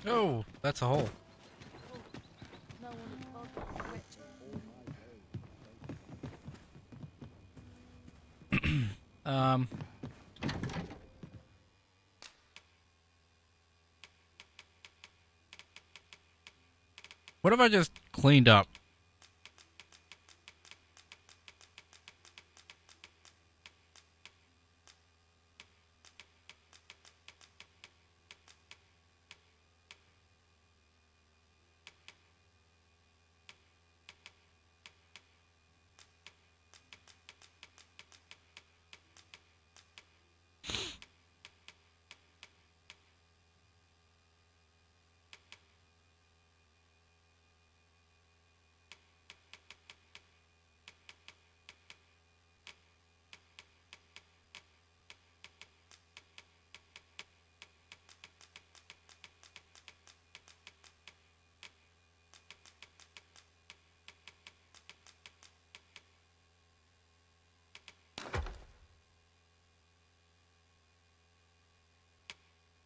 Oh, that's a hole. um. What if I just cleaned up?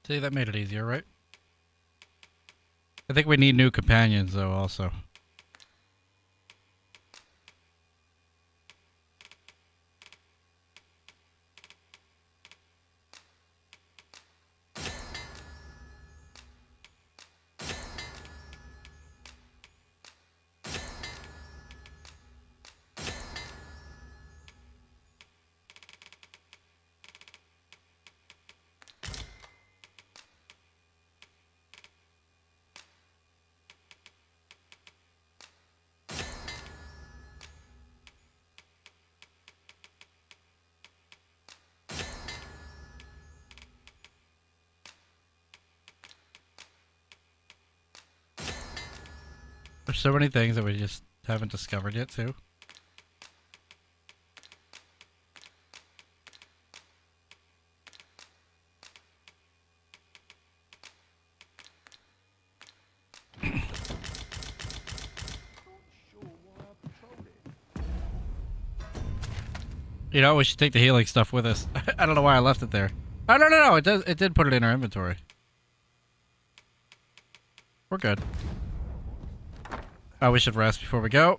See, that made it easier, right? I think we need new companions, though, also. There's so many things that we just haven't discovered yet, too. You know, we should take the healing stuff with us. I don't know why I left it there. Oh, no. It did put it in our inventory. We're good. Oh, we should rest before we go.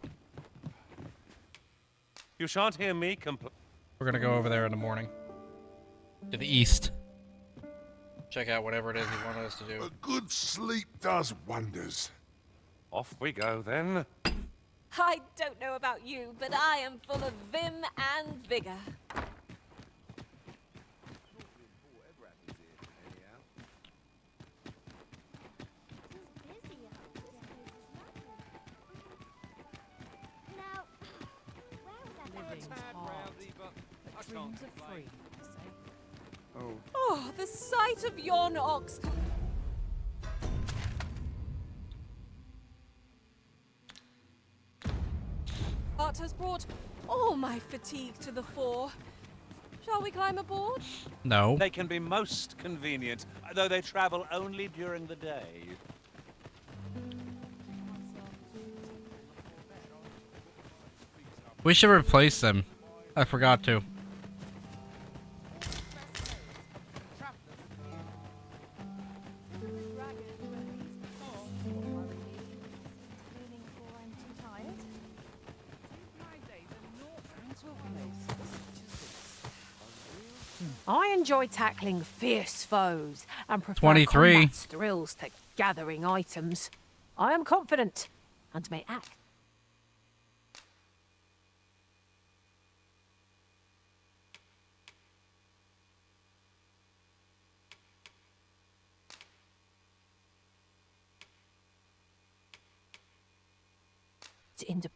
You shan't hear me complain. We're gonna go over there in the morning. To the east. Check out whatever it is you wanted us to do. A good sleep does wonders. Off we go, then. I don't know about you, but I am full of vim and vigor. Dreams of freedom, I say. Oh, the sight of yon ox. Art has brought all my fatigue to the fore. Shall we climb aboard? No. They can be most convenient, though they travel only during the day. We should replace them. I forgot to. I enjoy tackling fierce foes and prefer 23. combat's thrills to gathering items. I am confident and may act. Into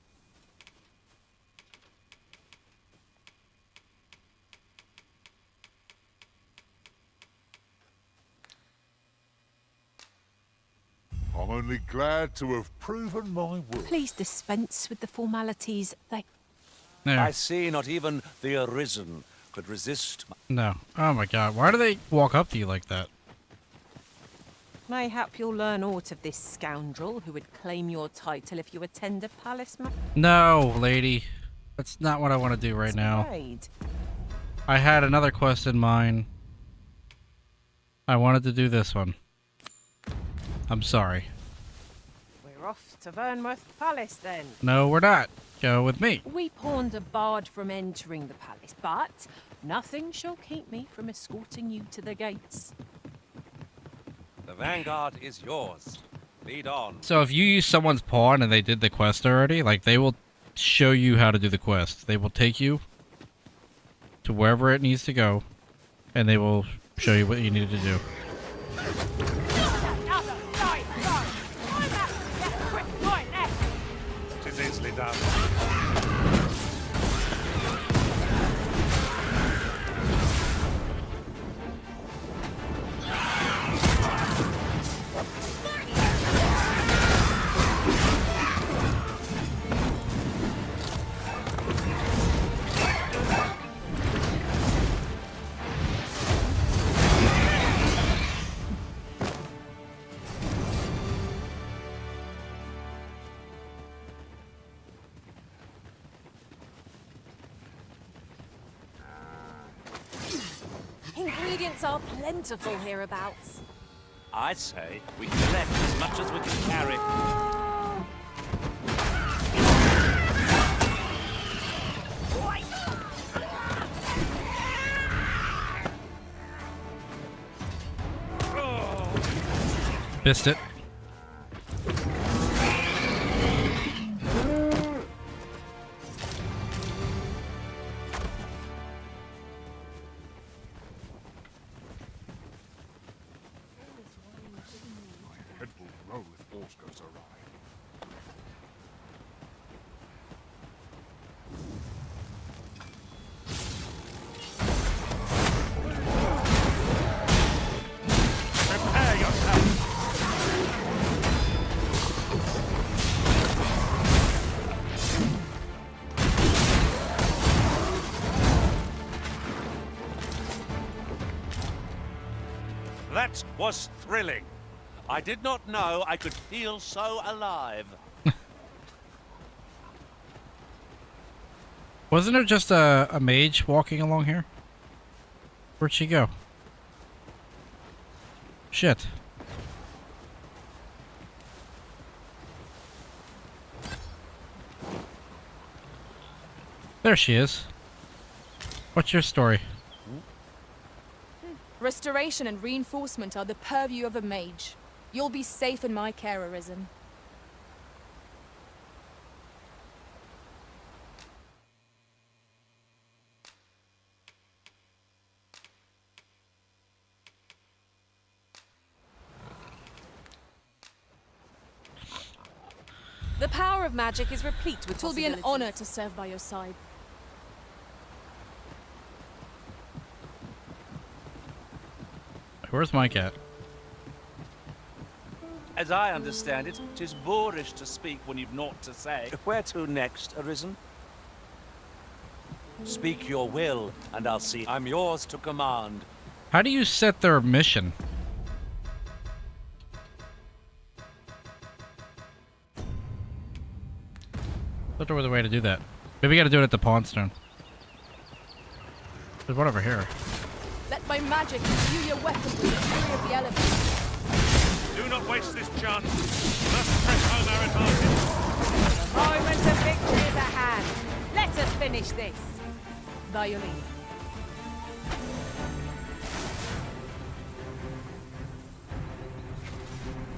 I'm only glad to have proven my worth. Please dispense with the formalities. There. I see not even the Arisen could resist No. Oh my god. Why do they walk up to you like that? Mayhap you'll learn aught of this scoundrel who would claim your title if you attend a palace No, lady. That's not what I want to do right now. masquerade. I had another quest in mind. I wanted to do this one. I'm sorry. We're off to Vernworth Palace then. No, we're not. Go with me. We pawned a bard from entering the palace, but nothing shall keep me from escorting you to the gates. The vanguard is yours. Lead on. So if you use someone's pawn and they did the quest already, like they will show you how to do the quest. They will take you to wherever it needs to go, and they will show you what you need to do. It is easily done. Ingredients are plentiful hereabouts. I say we collect as much as we can carry. Missed it. Head will roll if horse goes awry. Prepare yourself. That was thrilling. I did not know I could feel so alive. Wasn't there just a mage walking along here? Where'd she go? Shit. There she is. What's your story? Restoration and reinforcement are the purview of a mage. You'll be safe in my care, Arisen. The power of magic is replete with It will be an possibilities. honor to serve by your side. Where's my cat? As I understand it, 'tis boorish to speak when you've naught to say. Where to next, Arisen? Speak your will, and I'll see. I'm yours to command. How do you set their mission? Thought there was a way to do that. Maybe we gotta do it at the Pawn Stone. There's one over here. Let my magic imbue your weapon with the fury of the elements. Do not waste this chance. Let's press home our advantage. The moment of victory is at hand. Let us finish this. By your leave.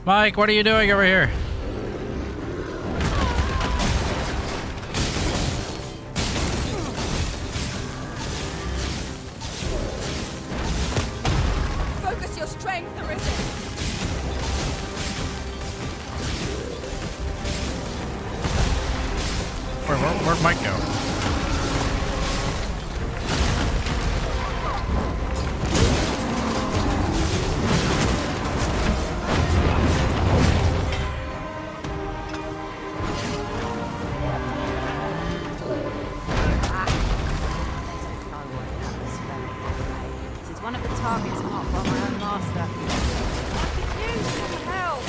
Mike, what are you doing over here? Focus your strength, Arisen. Where'd Mike go? This is one of the targets marked by my own master. I could use some help.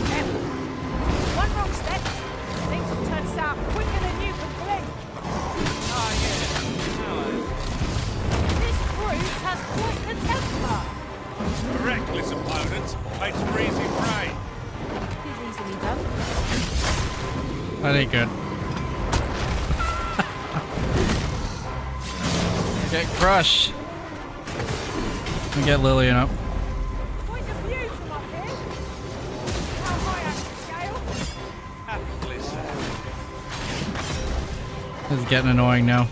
Careful. One wrong step, things will turn sour quicker than you can blink. Oh, yeah. This brute has quite the temper. Reckless opponent makes for easy prey. He's easily done. That ain't good. Get crushed. And get Lillian up. Point of view from up here. How high up the scale? Aptly said. This is getting annoying now.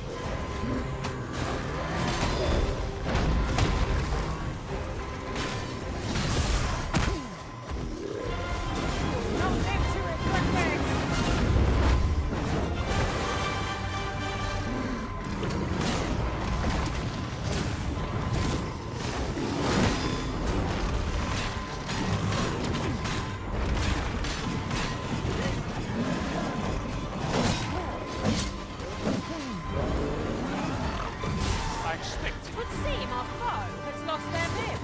Not live to regret this. I expected. Would seem our foe has lost their men.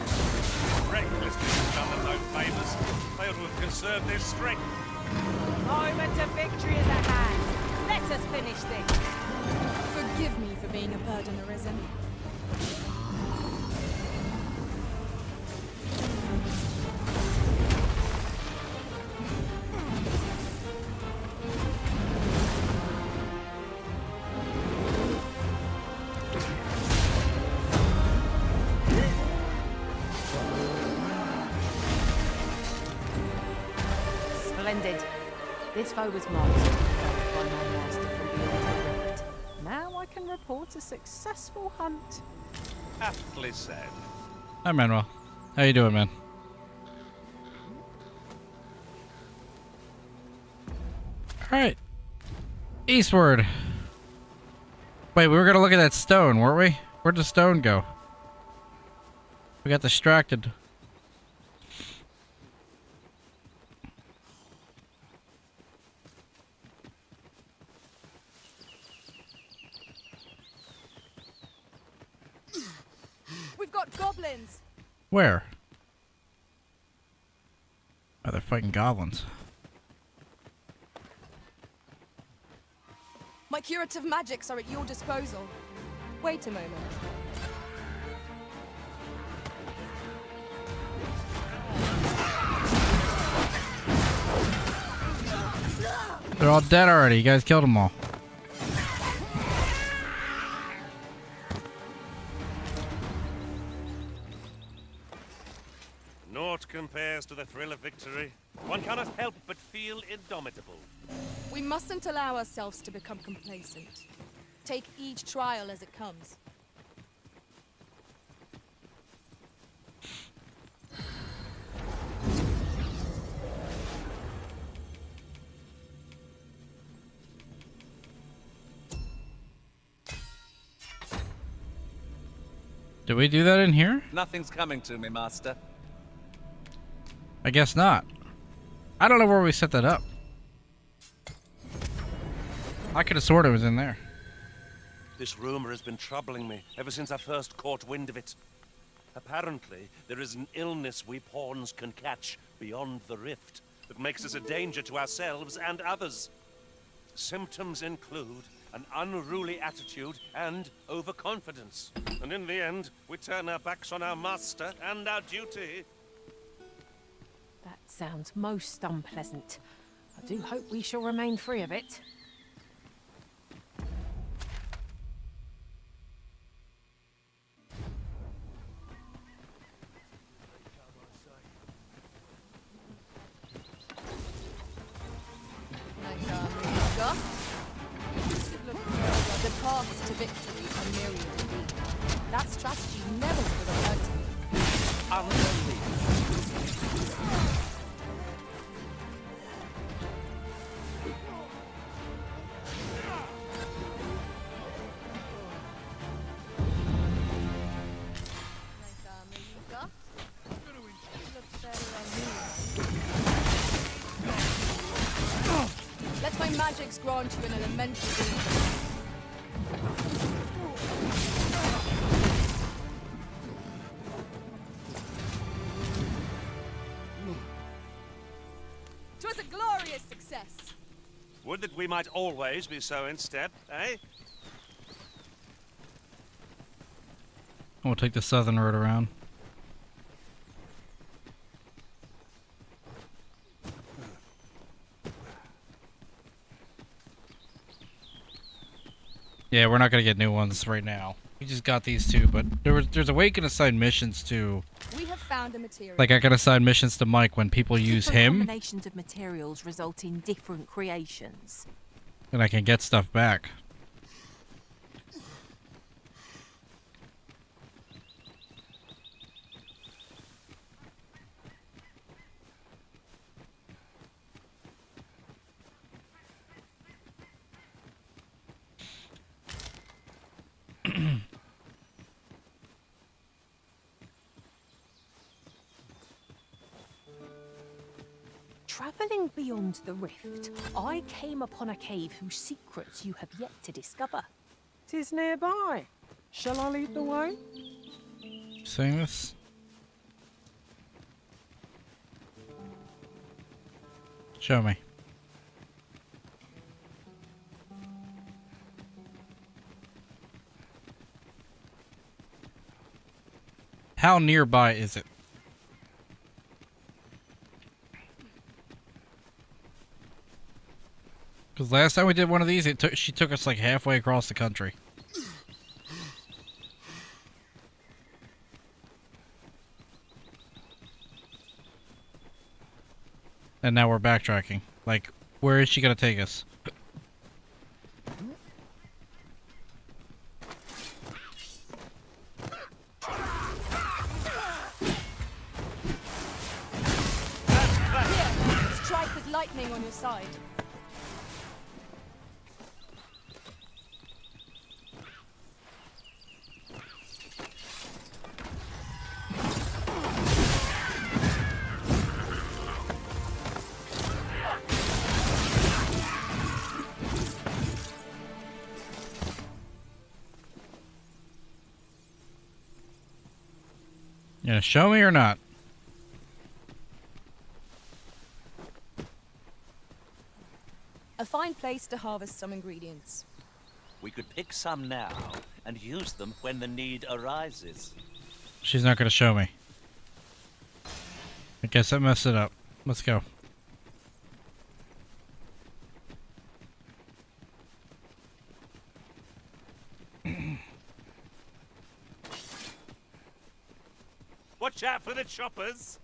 Recklessness has done them no favours. They ought to have conserved their strength. Moment of victory is at hand. Let us finish this. Forgive me for being a burden, Arisen. Splendid. This foe was marked by my master from beyond the rift. Now I can report a successful hunt. Aptly said. Hi, Manuel. How you doing, man? All right. Eastward. Wait, we were gonna look at that stone, weren't we? Where'd the stone go? We got distracted. We've got goblins. Where? Oh, they're fighting goblins. My curative magics are at your disposal. Wait a moment. They're all dead already. You guys killed them all. Naught compares to the thrill of victory. One cannot help but feel indomitable. We mustn't allow ourselves to become complacent. Take each trial as it comes. Did we do that in here? Nothing's coming to me, Master. I guess not. I don't know where we set that up. I could have sworn it was in there. This rumor has been troubling me ever since I first caught wind of it. Apparently, there is an illness we pawns can catch beyond the rift that makes us a danger to ourselves and others. Symptoms include an unruly attitude and overconfidence. And in the end, we turn our backs on our master and our duty. That sounds most unpleasant. I do hope we shall remain free of it. strategy never would have occurred to me. Let my magics grant you an elemental ability. 'Twas a glorious success. Would that we might always be so in step, eh? We'll take the southern road around. Yeah, we're not gonna get new ones right now. We just got these two, but there's a way you can assign missions to. We have found a material. Like I can assign missions to Mike when people use Different him, combinations of materials result in different creations. and I can get stuff back. Travelling beyond the rift, I came upon a cave whose secrets you have yet to discover. 'Tis nearby. Shall I lead the way? Saying this? Show me. How nearby is it? Because last time we did one of these, she took us like halfway across the country. And now we're backtracking. Like, where is she gonna take us? Here, strike with lightning on your side. You gonna show me or not? A fine place to harvest some ingredients. We could pick some now and use them when the need arises. She's not gonna show me. I guess I messed it up. Let's go. Watch out for the choppers.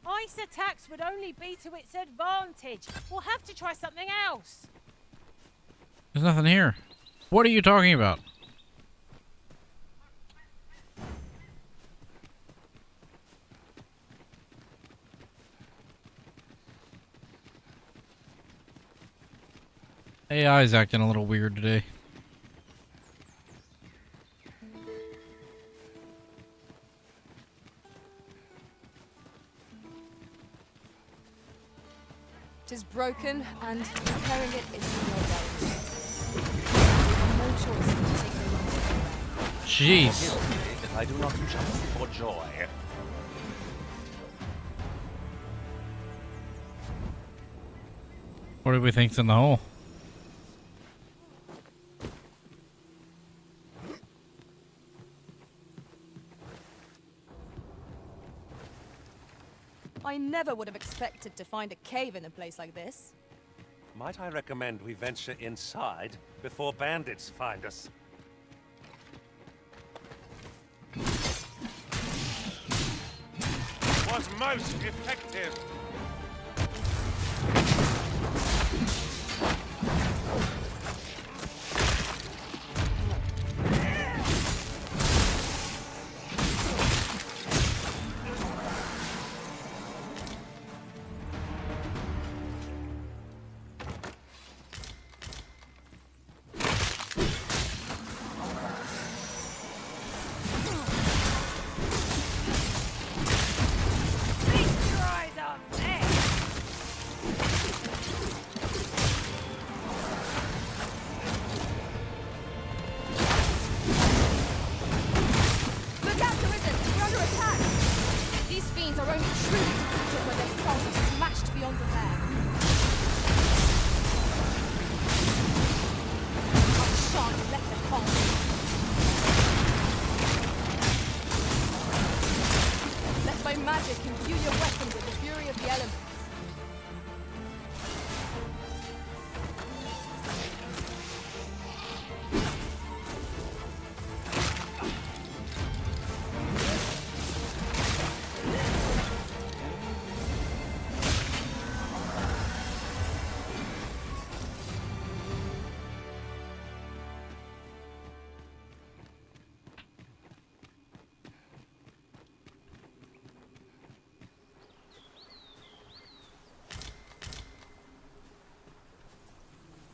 Ice attacks would only be to its advantage. We'll have to try something else. There's nothing here. What are you talking about? AI is acting a little weird today. It is broken, and repairing it is no doubt. No choice but to take the long way. Jeez. Forgive me if I do not jump for joy. What do we think's in the hole? I never would have expected to find a cave in a place like this. Might I recommend we venture inside before bandits find us? Was most effective.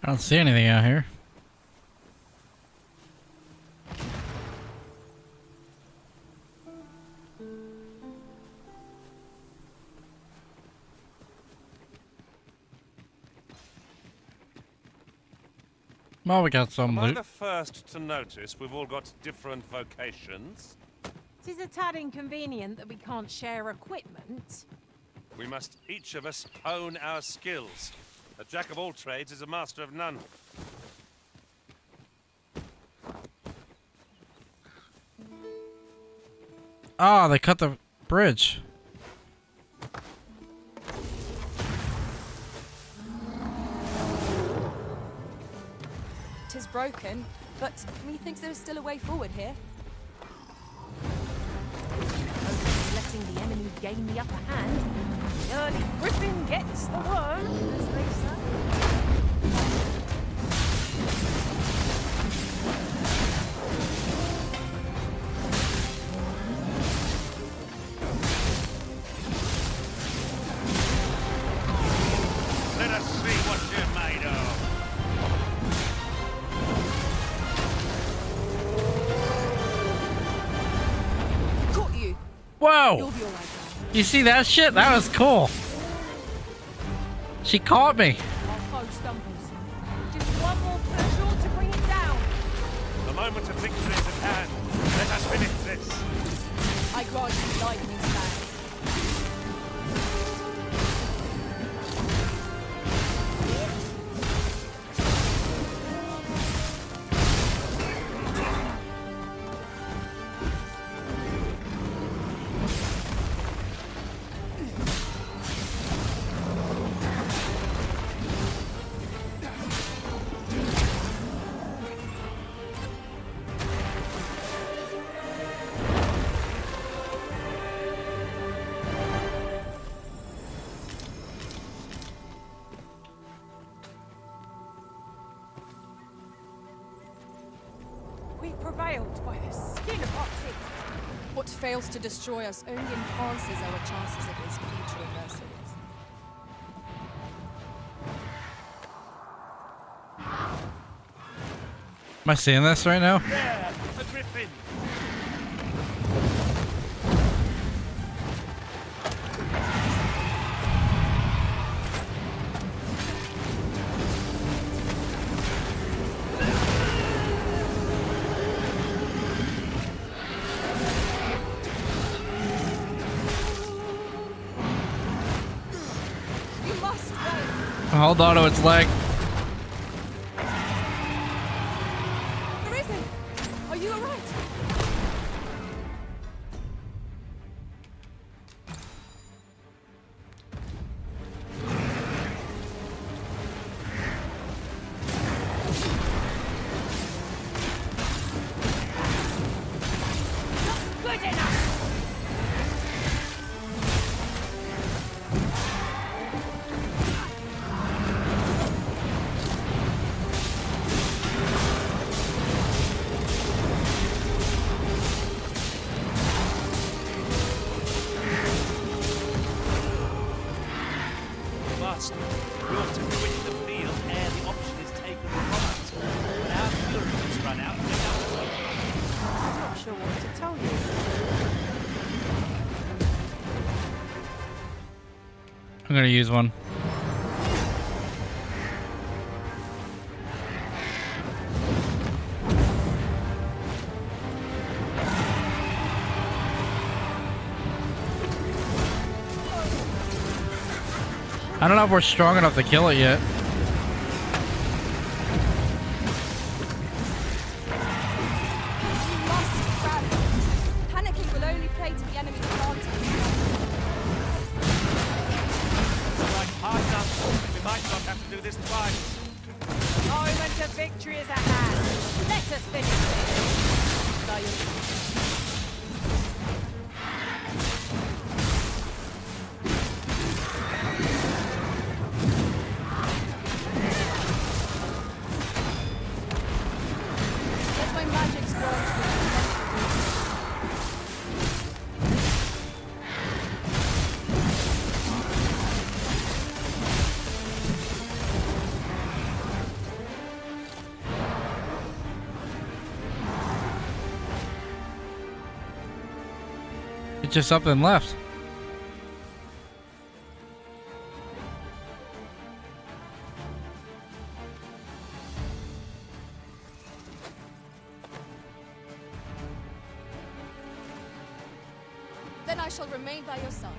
I don't see anything out here. Well, we got some Am I loot. the first to notice we've all got different vocations? It is a tad inconvenient that we can't share equipment. We must each of us hone our skills. A jack of all trades is a master of none. Ah, they cut the bridge. Tis broken, but methinks there is still a way forward here. Letting the enemy gain the upper hand. The early griffin gets the worm, as they say. Let us see what you're made of. Caught you! Whoa! You'll be alright now. You see that shit? That was cool. She caught me. Our foe stumbles. Just one more push short to bring it down. The moment of victory is at hand. Let us finish this. I grant you lightning stand. We prevailed by the skin of our teeth. What fails to destroy us only enhances our chances against future adversaries. Am I seeing this right now? There, a griffin. You must wait! Hold on to its leg. Arisen! Are you alright? Good enough. Master, we ought to quit the field ere the option is taken from us. When our fury has run out, we I'm not sure what to tell you. I'm gonna use one. I don't know if we're strong enough to kill it yet. You must rally. Panicking will only play to the enemy's advantage. strike hard enough. We might not have to do this twice. The moment of victory is at hand. Let us finish this. Lion. Let my magic grant It's just something left. Then I shall remain by your side.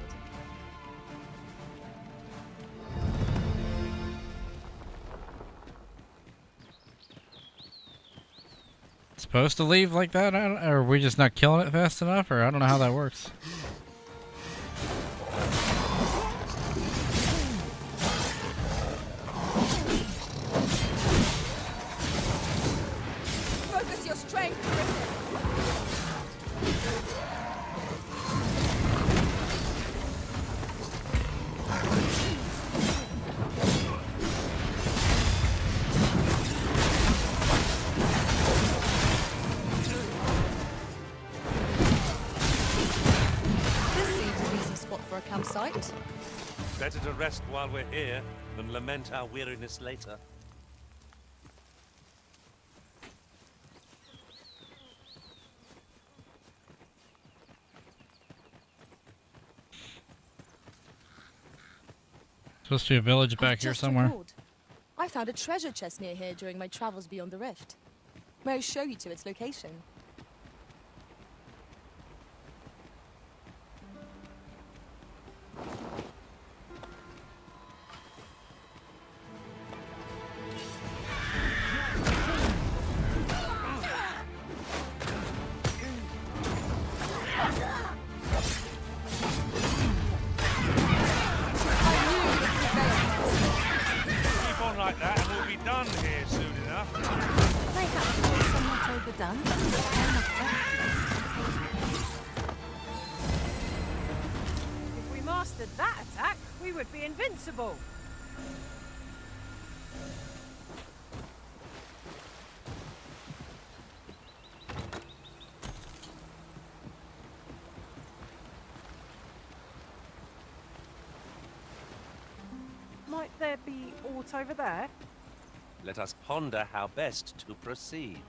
Supposed to leave like that? Or are we just not killing it fast enough? Or I don't know how that works. Focus your strength, Griffin. This seems a decent spot for a campsite. Better to rest while we're here than lament our weariness later. Supposed to be a village back here Just somewhere. recalled. I found a treasure chest near here during my travels beyond the rift. May I show you to its location? Keep on like that and we'll be done here soon enough. Perhaps you're somewhat overdone. If we mastered that attack, we would be invincible. Might there be aught over there? Let us ponder how best to proceed.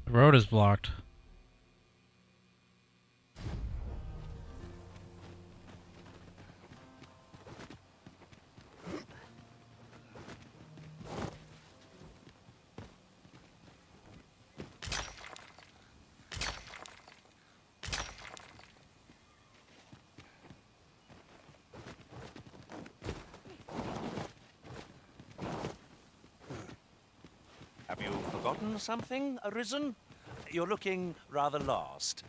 The road is blocked. Have you forgotten something, Arisen? You're looking rather lost.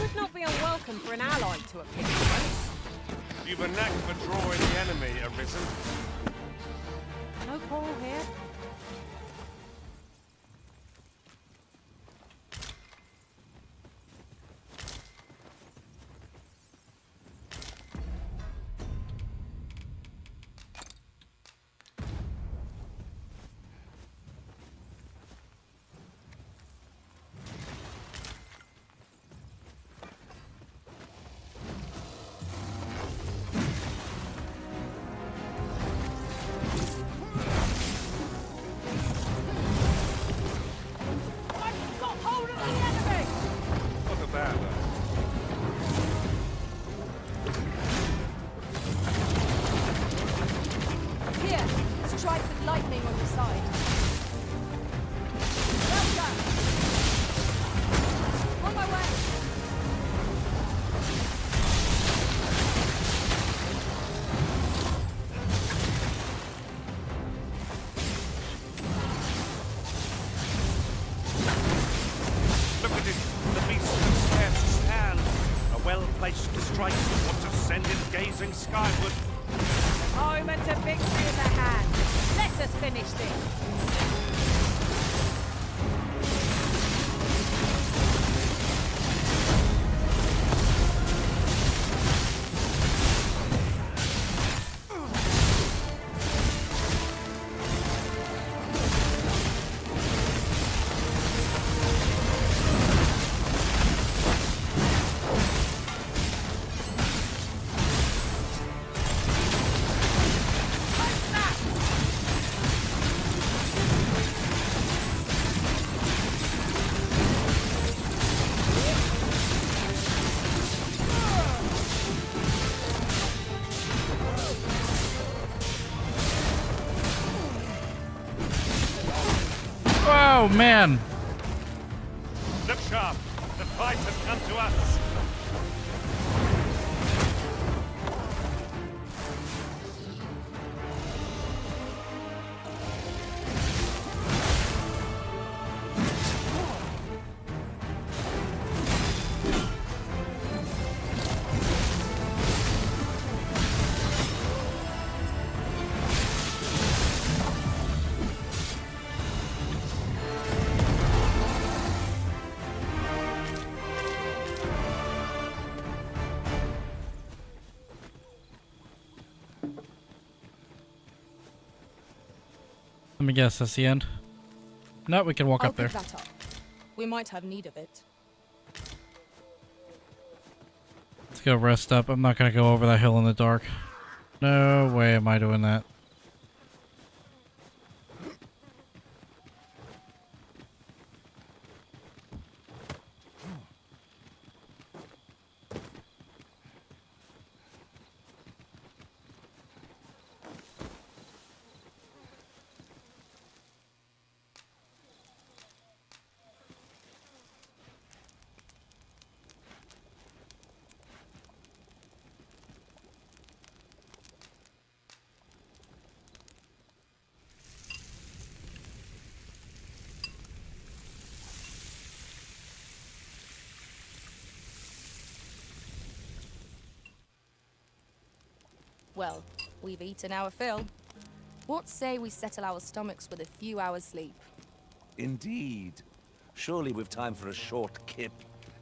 Would not be unwelcome for an ally to appear once. You've a knack for drawing the enemy, Arisen. No quarrel here. descended gazing skyward. Moment of victory in the hand. Let us finish this. Oh man! Look sharp. The fight has come to us. Let me guess, that's the end? No, we can walk I'll up there. pick that up. We might have need of it. Let's go rest up. I'm not gonna go over that hill in the dark. No way am I doing that. Well, we've eaten our fill. What say we settle our stomachs with a few hours sleep? Indeed. Surely we've time for a short kip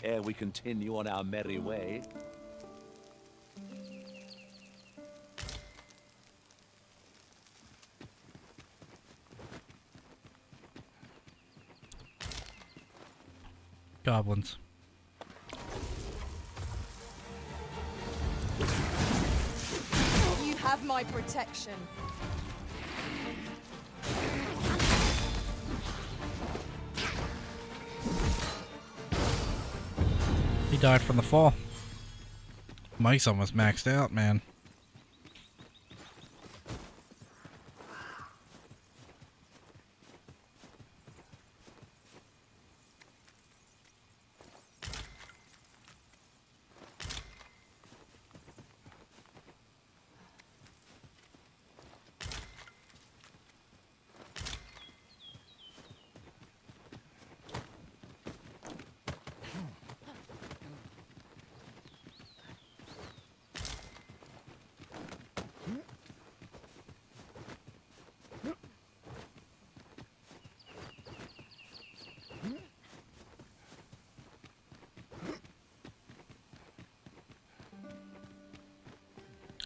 ere we continue on our merry way. Goblins. You have my protection. He died from the fall. Mike's almost maxed out, man.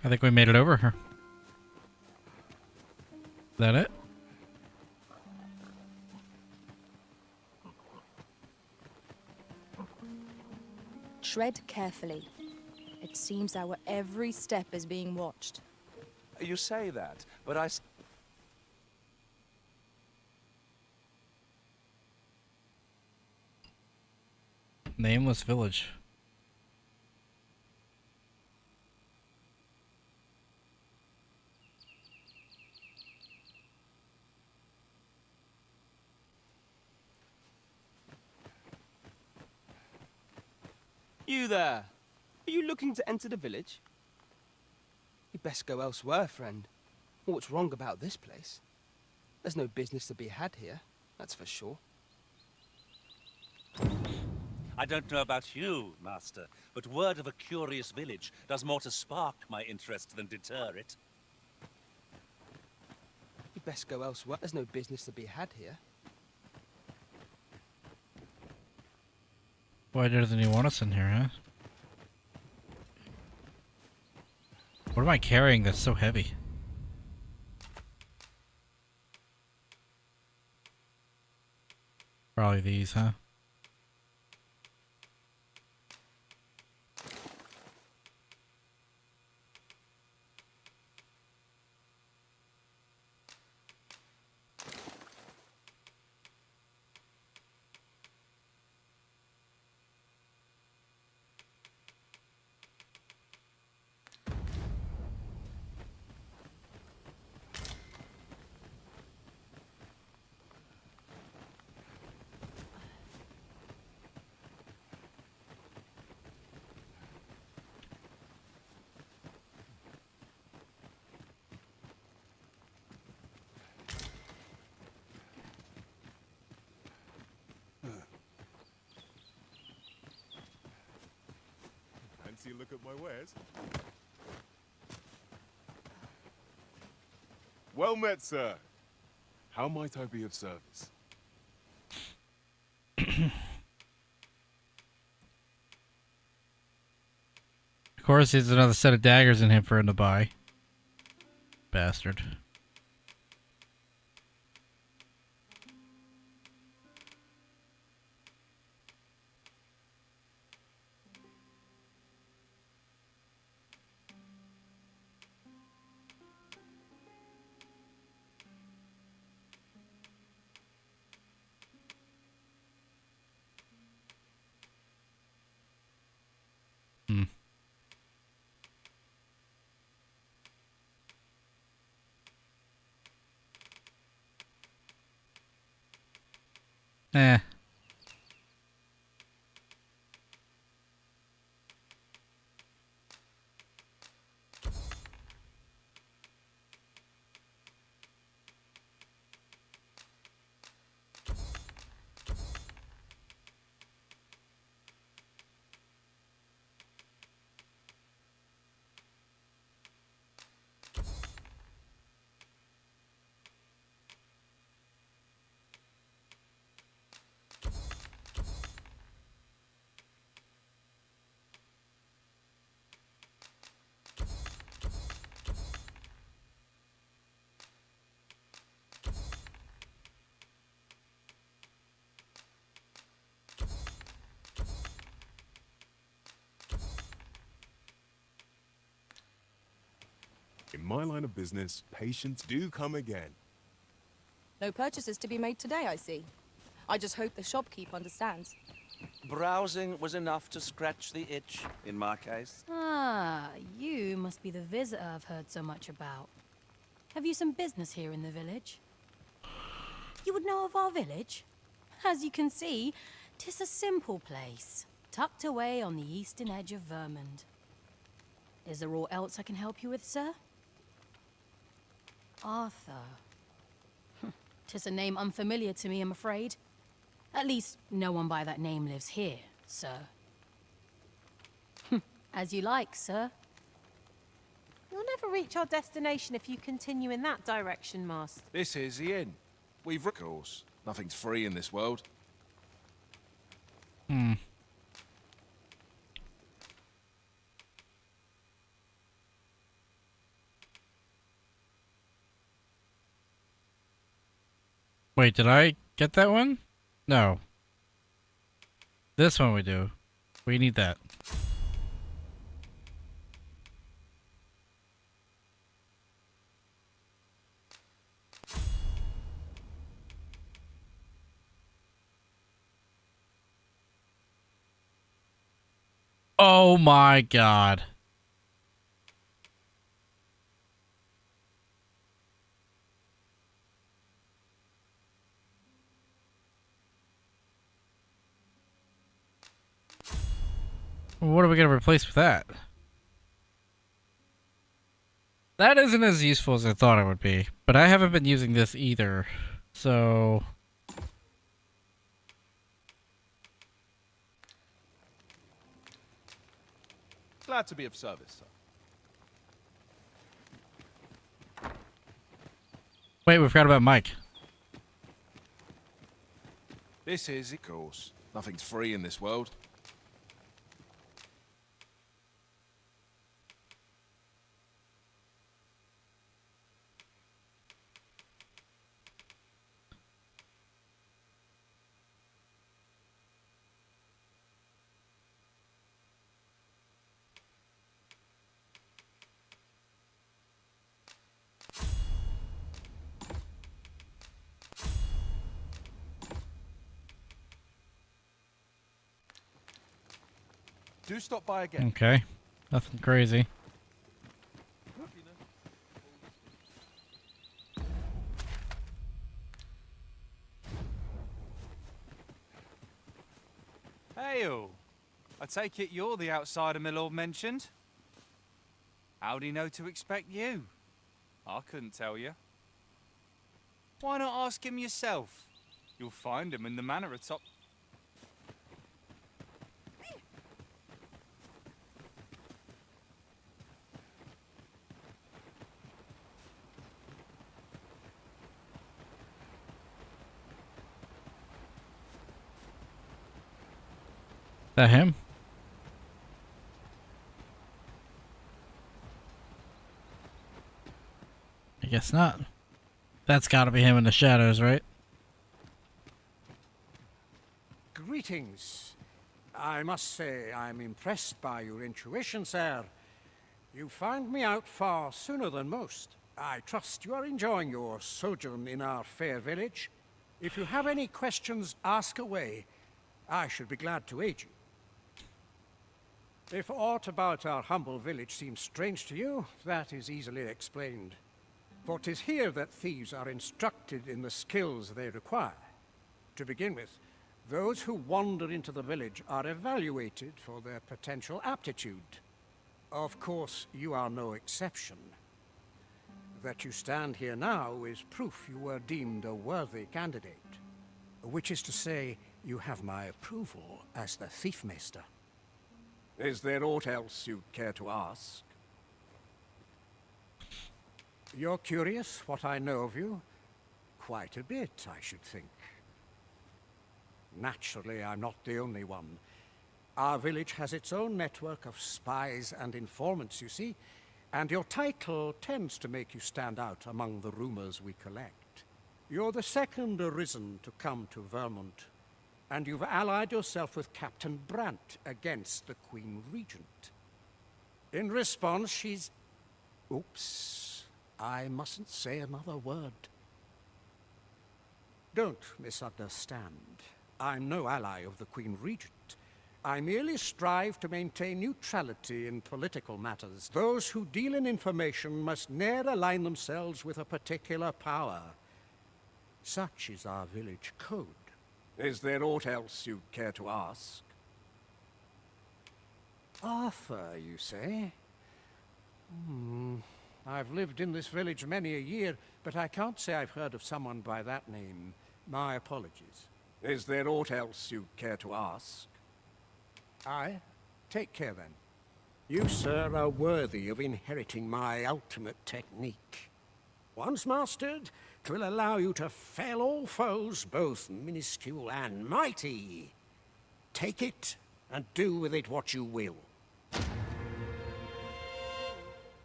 I think we made it over here. Is that it? Tread carefully. It seems our every step is being watched. You say that, but I... Nameless village. You there! Are you looking to enter the village? You'd best go elsewhere, friend. What's wrong about this place? There's no business to be had here, that's for sure. I don't know about you, Master, but word of a curious village does more to spark my interest than deter it. You'd best go elsewhere. There's no business to be had here. Why doesn't he want us in here, huh? What am I carrying that's so heavy? Probably these, huh? Fancy a look at my wares? Well met, sir. How might I be of service? Of course, there's another set of daggers in him for him to buy. Bastard. Hmm. Eh. In my line of business, patients do come again. No purchases to be made today, I see. I just hope the shopkeep understands. Browsing was enough to scratch the itch, in my case. Ah, you must be the visitor I've heard so much about. Have you some business here in the village? You would know of our village? As you can see, 'tis a simple place, tucked away on the eastern edge of Vermund. Is there aught else I can help you with, sir? Arthur. 'Tis a name unfamiliar to me, I'm afraid. At least, no one by that name lives here, sir. As you like, sir. You'll never reach our destination if you continue in that direction, Master. This is the inn. We've of course. Nothing's free in this world. Hmm. Wait, did I get that one? No. This one we do. We need that. Oh my god. What are we gonna replace with that? That isn't as useful as I thought it would be, but I haven't been using this either, so... Glad to be of service, sir. Wait, we forgot about Mike. This is, of course. Nothing's free in this world. Do stop by again. Okay. Nothing crazy. Hail! I take it you're the outsider my lord mentioned? How'd he know to expect you? I couldn't tell you. Why not ask him yourself? You'll find him in the manor atop... That him? I guess not. That's gotta be him in the shadows, right? Greetings. I must say I'm impressed by your intuition, sir. You found me out far sooner than most. I trust you are enjoying your sojourn in our fair village. If you have any questions, ask away. I should be glad to aid you. If aught about our humble village seems strange to you, that is easily explained. For 'tis here that thieves are instructed in the skills they require. To begin with, those who wander into the village are evaluated for their potential aptitude. Of course, you are no exception. That you stand here now is proof you were deemed a worthy candidate. Which is to say, you have my approval as the Thiefmeister. Is there aught else you'd care to ask? You're curious what I know of you? Quite a bit, I should think. Naturally, I'm not the only one. Our village has its own network of spies and informants, you see, and your title tends to make you stand out among the rumors we collect. You're the second arisen to come to Vermont, and you've allied yourself with Captain Brant against the Queen Regent. In response, she's... Oops, I mustn't say another word. Don't misunderstand. I'm no ally of the Queen Regent. I merely strive to maintain neutrality in political matters. Those who deal in information must ne'er align themselves with a particular power. Such is our village code. Is there aught else you'd care to ask? Arthur, you say? I've lived in this village many a year, but I can't say I've heard of someone by that name. My apologies. Is there aught else you'd care to ask? Aye. Take care, then. You, sir, are worthy of inheriting my ultimate technique. Once mastered, 'twill allow you to fell all foes, both minuscule and mighty. Take it, and do with it what you will.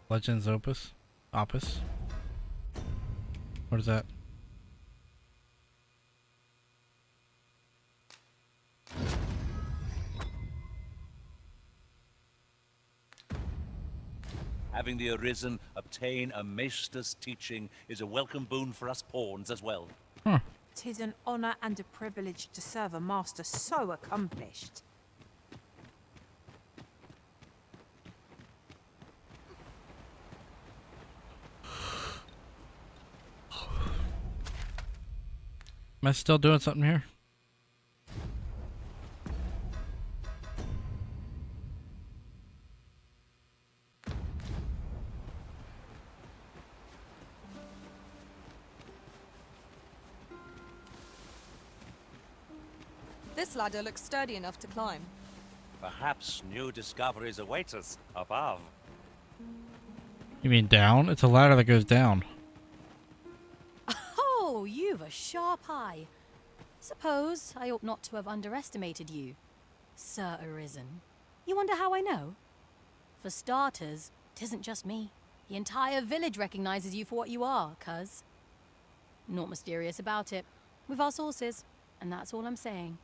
Legends Opus? Opus? What is that? Having the Arisen obtain a Maester's teaching is a welcome boon for us pawns as well. 'Tis an honor and a privilege to serve a master so accomplished. Am I still doing something here? This ladder looks sturdy enough to climb. Perhaps new discoveries await us above. You mean down? It's a ladder that goes down. Oh, you've a sharp eye. Suppose I ought not to have underestimated you, Sir Arisen. You wonder how I know? For starters, it isn't just me. The entire village recognizes you for what you are, cuz. Not mysterious about it. We've our sources, and that's all I'm saying.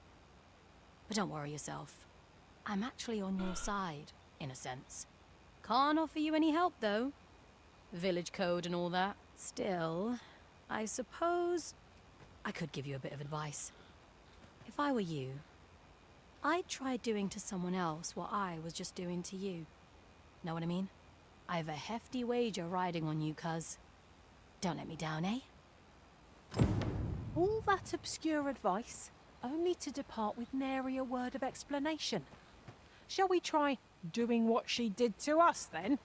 But don't worry yourself. I'm actually on your side, in a sense. Can't offer you any help, though. Village code and all that. Still, I suppose I could give you a bit of advice. If I were you, I'd try doing to someone else what I was just doing to you. Know what I mean? I've a hefty wager riding on you, cuz. Don't let me down, eh? All that obscure advice, only to depart with nary a word of explanation. Shall we try doing what she did to us, then?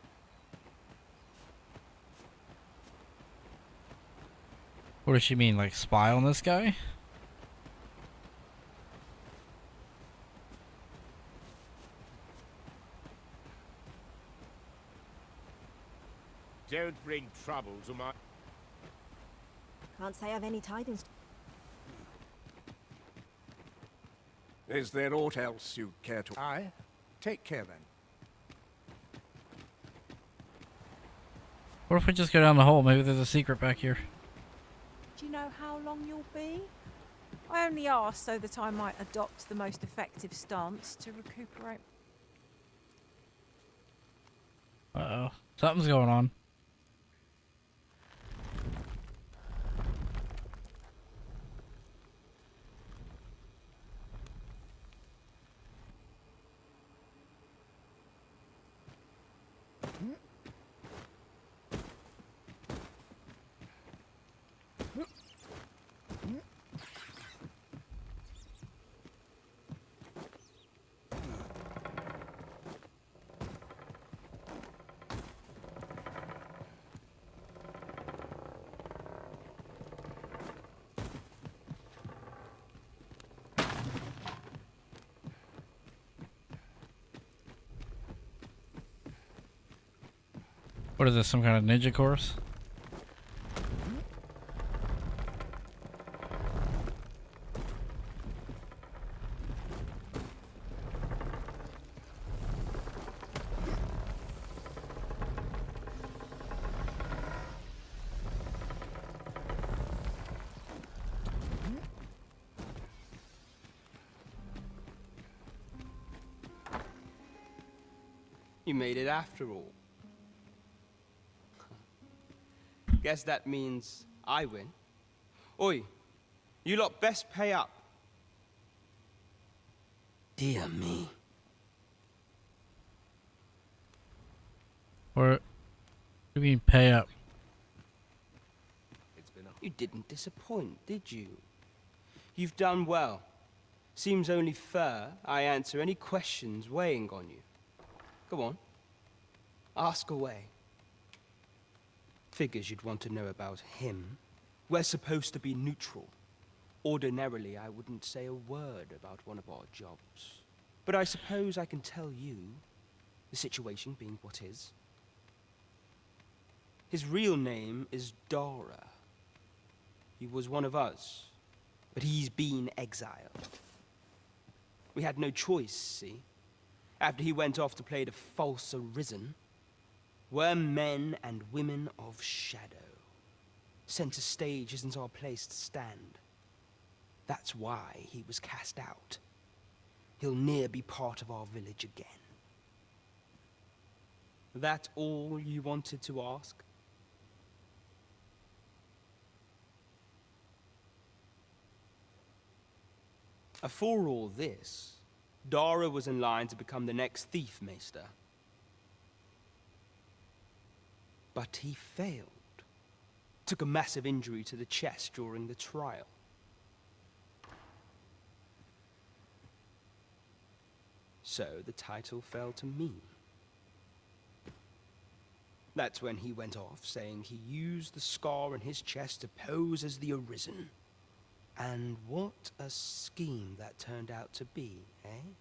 What does she mean, like spy on this guy? Don't bring trouble to my... Can't say I've any tidings. Is there aught else you care to... Aye. Take care, then. What if we just go down the hole? Maybe there's a secret back here. Do you know how long you'll be? I only asked so that I might adopt the most effective stance to recuperate. Uh-oh. Something's going on. What is this, some kind of ninja course? You made it after all. Guess that means I win. Oi, you lot best pay up. Dear me. What do you mean pay up? You didn't disappoint, did you? You've done well. Seems only fair I answer any questions weighing on you. Go on. Ask away. Figures you'd want to know about him. We're supposed to be neutral. Ordinarily, I wouldn't say a word about one of our jobs. But I suppose I can tell you, the situation being what is. His real name is Dara. He was one of us, but he's been exiled. We had no choice, see? After he went off to play the false Arisen, we're men and women of shadow. Center stage isn't our place to stand. That's why he was cast out. He'll ne'er be part of our village again. That all you wanted to ask? For all this, Dara was in line to become the next thief maester. But he failed. Took a massive injury to the chest during the trial. So the title fell to me. That's when he went off, saying he used the scar on his chest to pose as the Arisen. And what a scheme that turned out to be, eh?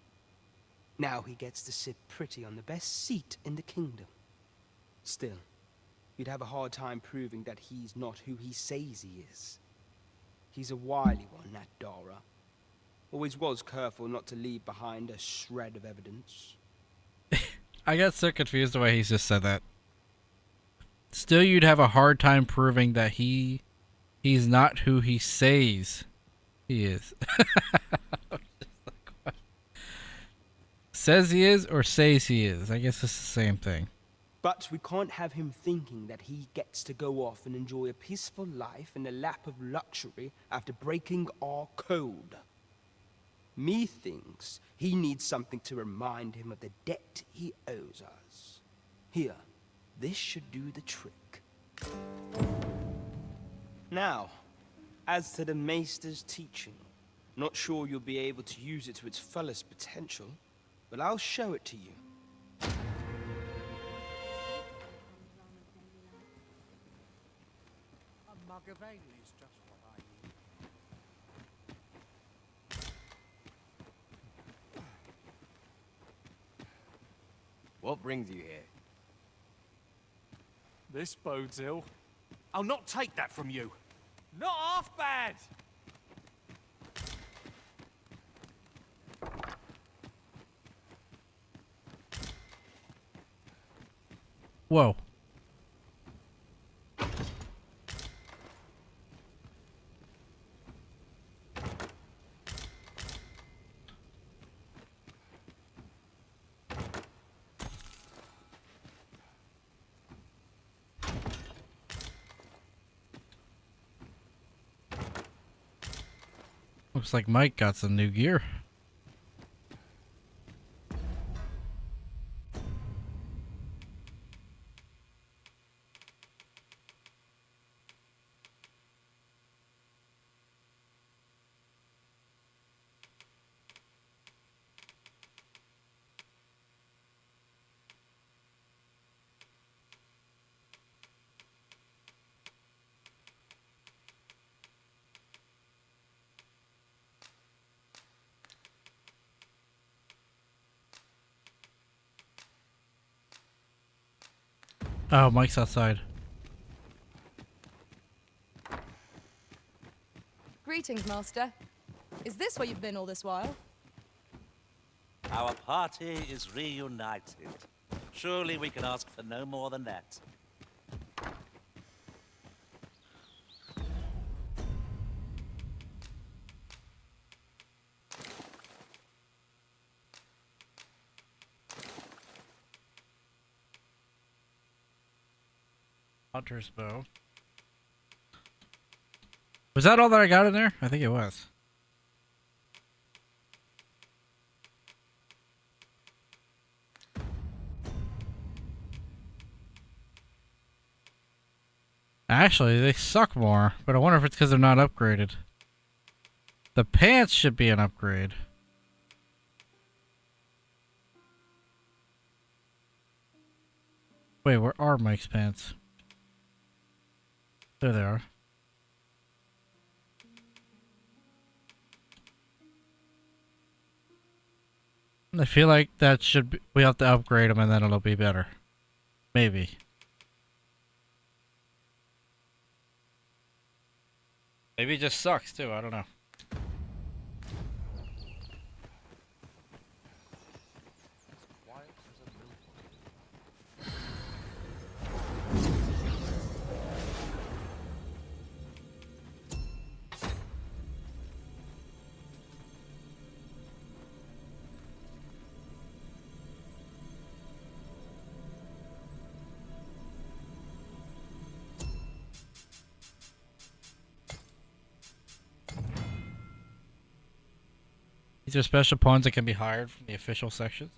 Now he gets to sit pretty on the best seat in the kingdom. Still, you'd have a hard time proving that he's not who he says he is. He's a wily one, that Dara. Always was careful not to leave behind a shred of evidence. I got so confused the way he's just said that. Still, you'd have a hard time proving that he's not who he says he is. Says he is or says he is. I guess it's the same thing. But we can't have him thinking that he gets to go off and enjoy a peaceful life in a lap of luxury after breaking our code. Methinks he needs something to remind him of the debt he owes us. Here, this should do the trick. Now, as to the Maester's teaching, not sure you'll be able to use it to its fullest potential, but I'll show it to you. A mug of ale is just what I need. What brings you here? This bodes ill. I'll not take that from you. Not half bad! Whoa. Looks like Mike got some new gear. Oh, Mike's outside. Greetings, Master. Is this where you've been all this while? Our party is reunited. Surely we can ask for no more than that. Hunter's bow. Was that all that I got in there? I think it was. Actually, they suck more, but I wonder if it's because they're not upgraded. The pants should be an upgrade. Wait, where are Mike's pants? There they are. I feel like that should be, we have to upgrade them and then it'll be better. Maybe. Maybe it just sucks too, I don't know. These are special pawns that can be hired from the official sections.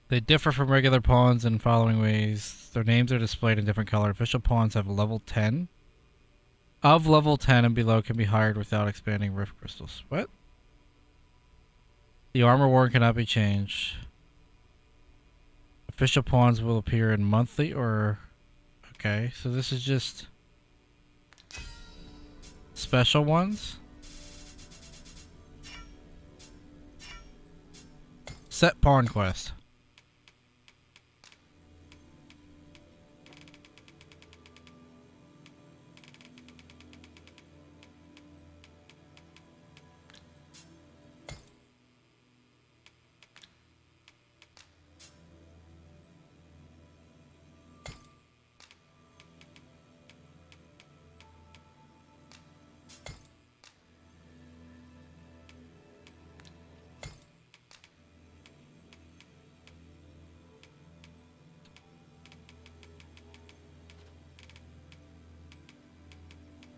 They differ from regular pawns in following ways. Their names are displayed in different color. Official pawns have level 10. Of level 10 and below can be hired without expanding rift crystals. What? The armor worn cannot be changed. Official pawns will appear in monthly or... Okay, so this is just... special ones? Set pawn quest.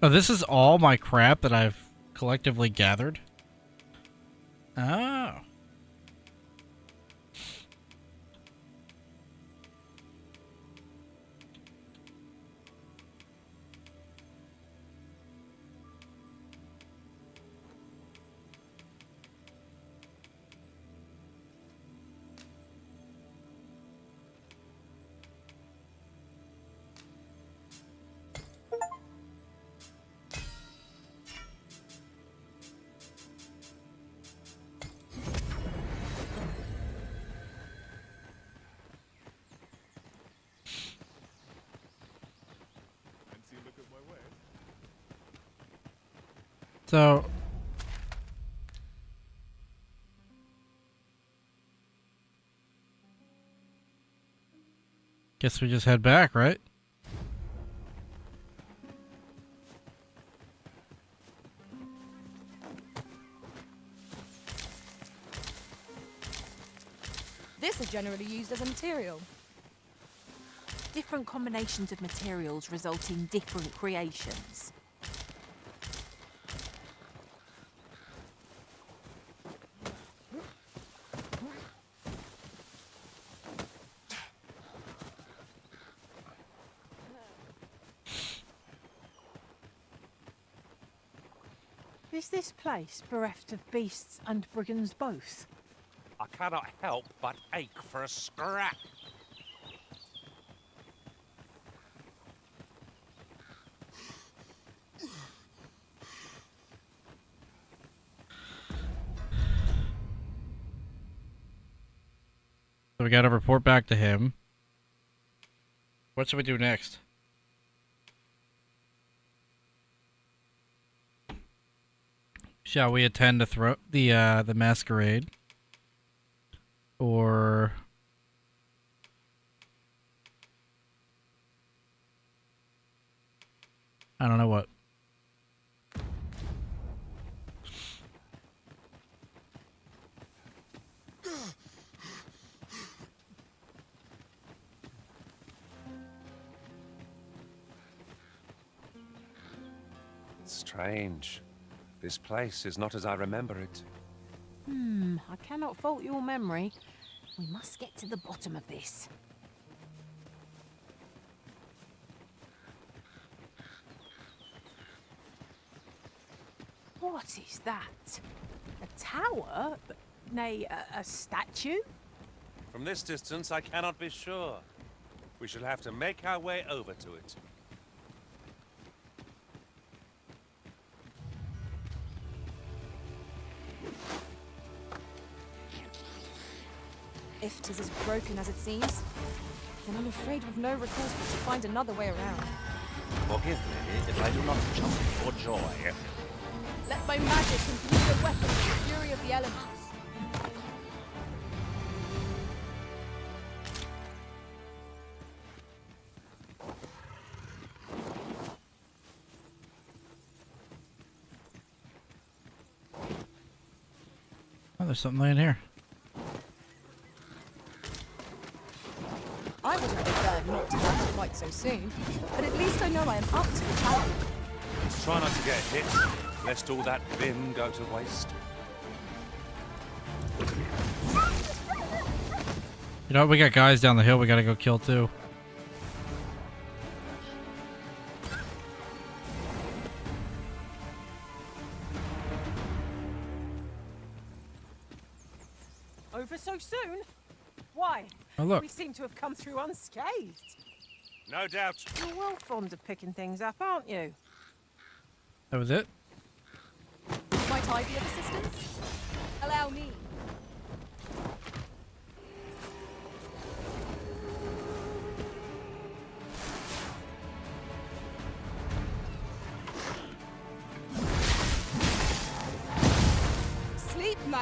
Oh, this is all my crap that I've collectively gathered? Oh. So, guess we just head back, right? This is generally used as a material. Different combinations of materials result in different creations. Is this place bereft of beasts and brigands both? I cannot help but ache for a scrap. So we gotta report back to him. What should we do next? Shall we attend to the masquerade? Or I don't know what. Strange. This place is not as I remember it. I cannot fault your memory. We must get to the bottom of this. What is that? A tower? Nay, a statue? From this distance, I cannot be sure. We shall have to make our way over to it. If 'tis as broken as it seems, then I'm afraid we've no recourse but to find another way around. Forgive me if I do not jump for joy. Let my magic imbue the weapon with the fury of the elements. Oh, there's something laying here. I would have preferred not to happen quite so soon, but at least I know I am up to the challenge. Try not to get hit, lest all that vim go to waste. You know, we got guys down the hill we gotta go kill too. Over so soon? Why? Oh, look. We seem to have come through unscathed. No doubt. You're well fond of picking things up, aren't you? That was it? Might I be of assistance? Allow me.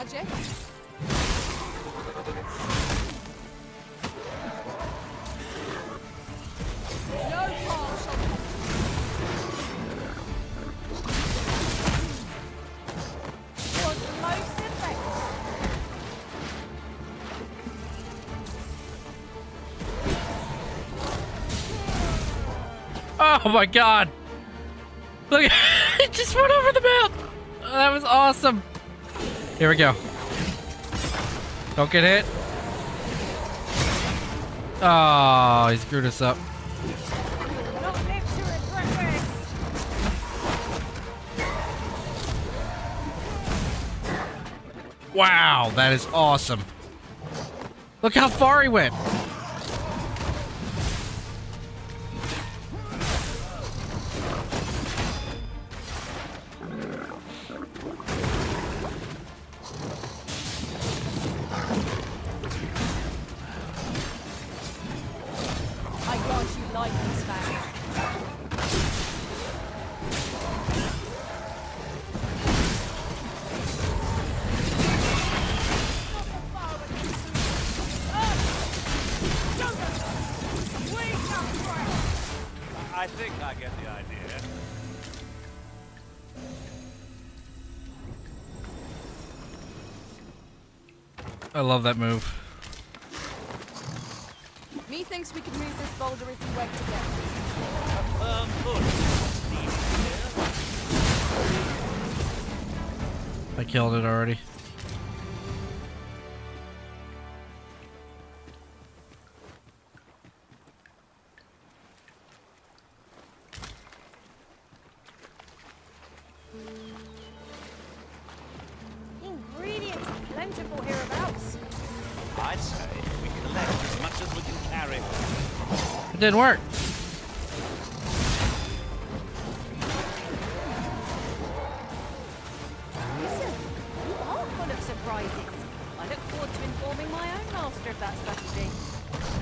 magic. No harm shall come. Was most effective. Oh my god! Look, it just went over the map! That was awesome! Here we go. Don't get hit. Oh, he screwed us up. Not live to regret this. Wow, that is awesome. Look how far he went. I grant you life is found. I think I get the idea. I love that move. Methinks we can move this boulder if we work together. I killed it already. Ingredients plentiful hereabouts. I'd say we collect as much as we can carry. It didn't work. Listen, you are full of surprises. I look forward to informing my own master of that strategy.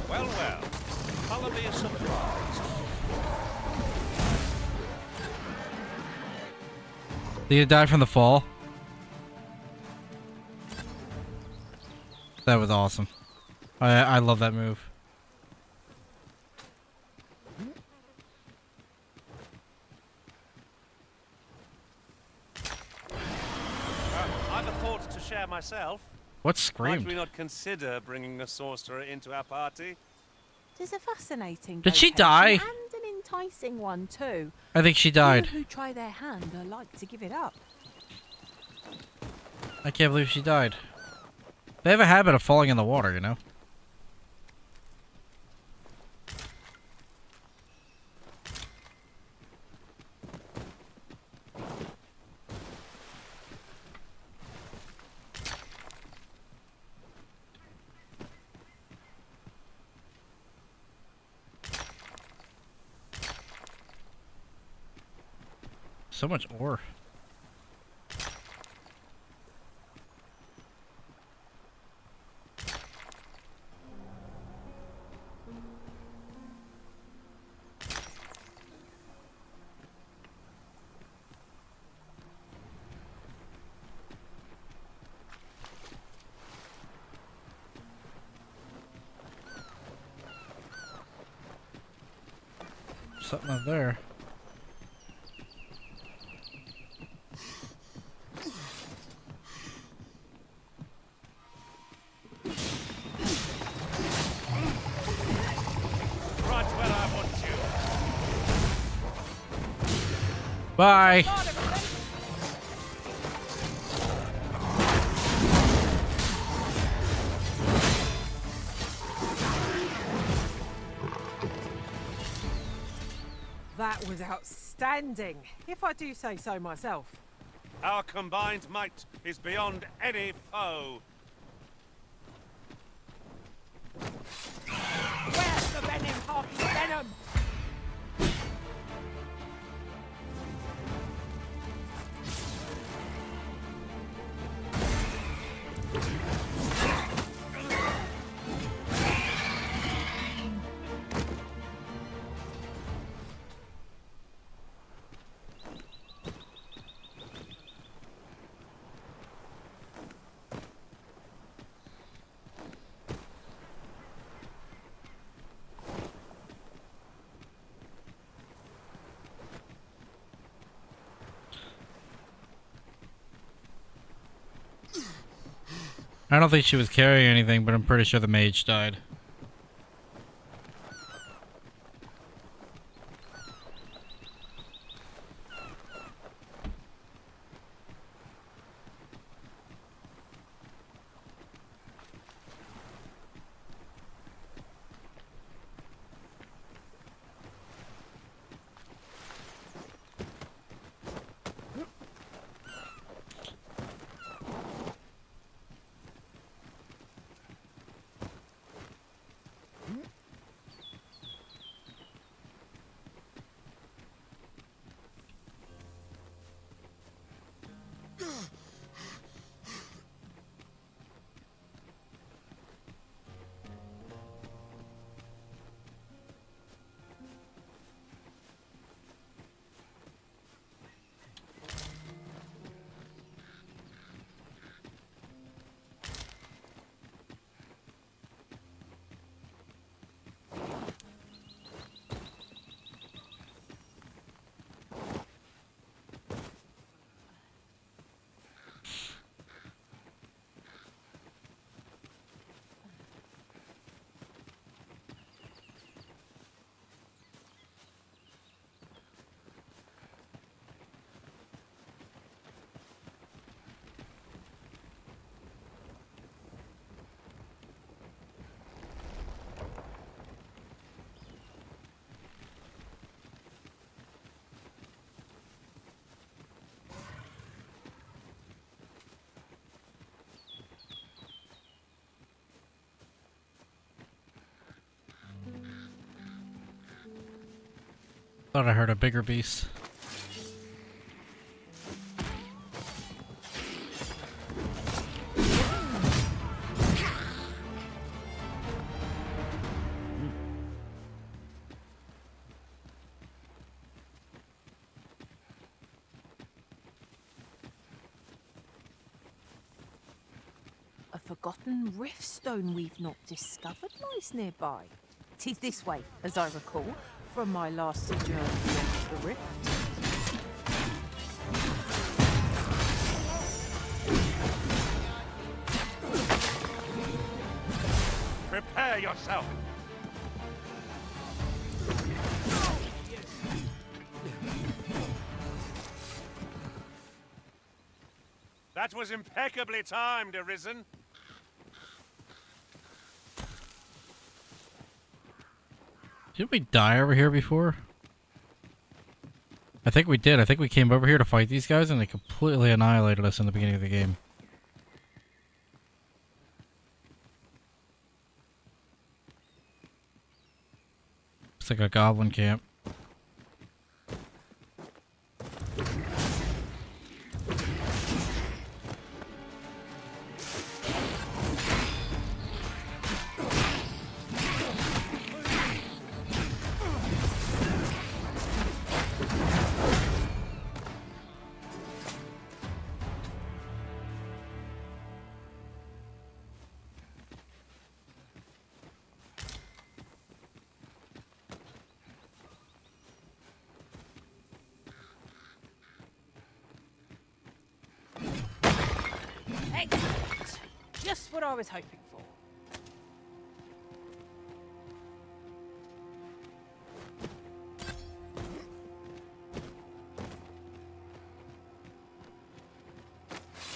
Well, well. Follow me a surprise. Did you die from the fall? That was awesome. I love that move. I've a thought to share myself. What Might screamed? we not consider bringing a sorcerer into our party? It is a fascinating Did she vocation die? and an enticing one too. I think she died. Few who try their hand are like to give it up. I can't believe she died. They have a habit of falling in the water, you know? So much ore. Something up there. Right where I want you. Bye. That was outstanding, if I do say so myself. Our combined might is beyond any foe. Where's the venom, Harky Venom? I don't think she was carrying anything, but I'm pretty sure the mage died. Thought I heard a bigger beast. A forgotten rift stone we've not discovered lies nearby. 'Tis this way, as I recall, from my last sojourn beyond the rift. Prepare yourself! That was impeccably timed, Arisen. Did we die over here before? I think we did. I think we came over here to fight these guys and they completely annihilated us in the beginning of the game. It's like a goblin camp. Excellent. Just what I was hoping for.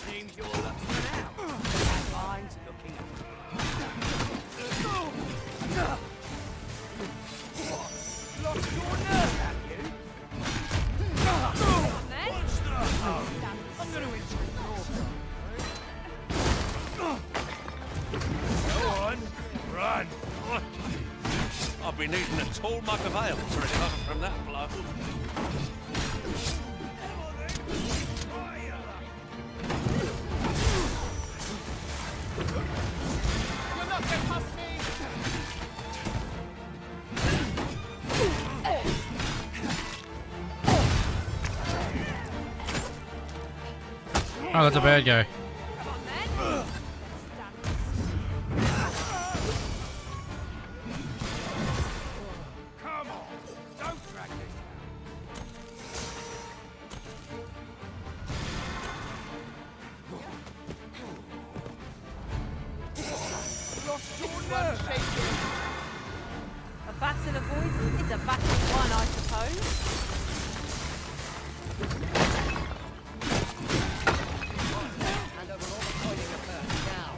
Seems you're looking out. That line's looking up. Lost your nerve, have you? Come on, then. I'm going to intrude. Go on, run! I'll be needing a tall mug of ale to recover from that blow. You're not going past me! Oh, that's a bad guy. It's a battle one, I suppose. Hand over all the coining of her now.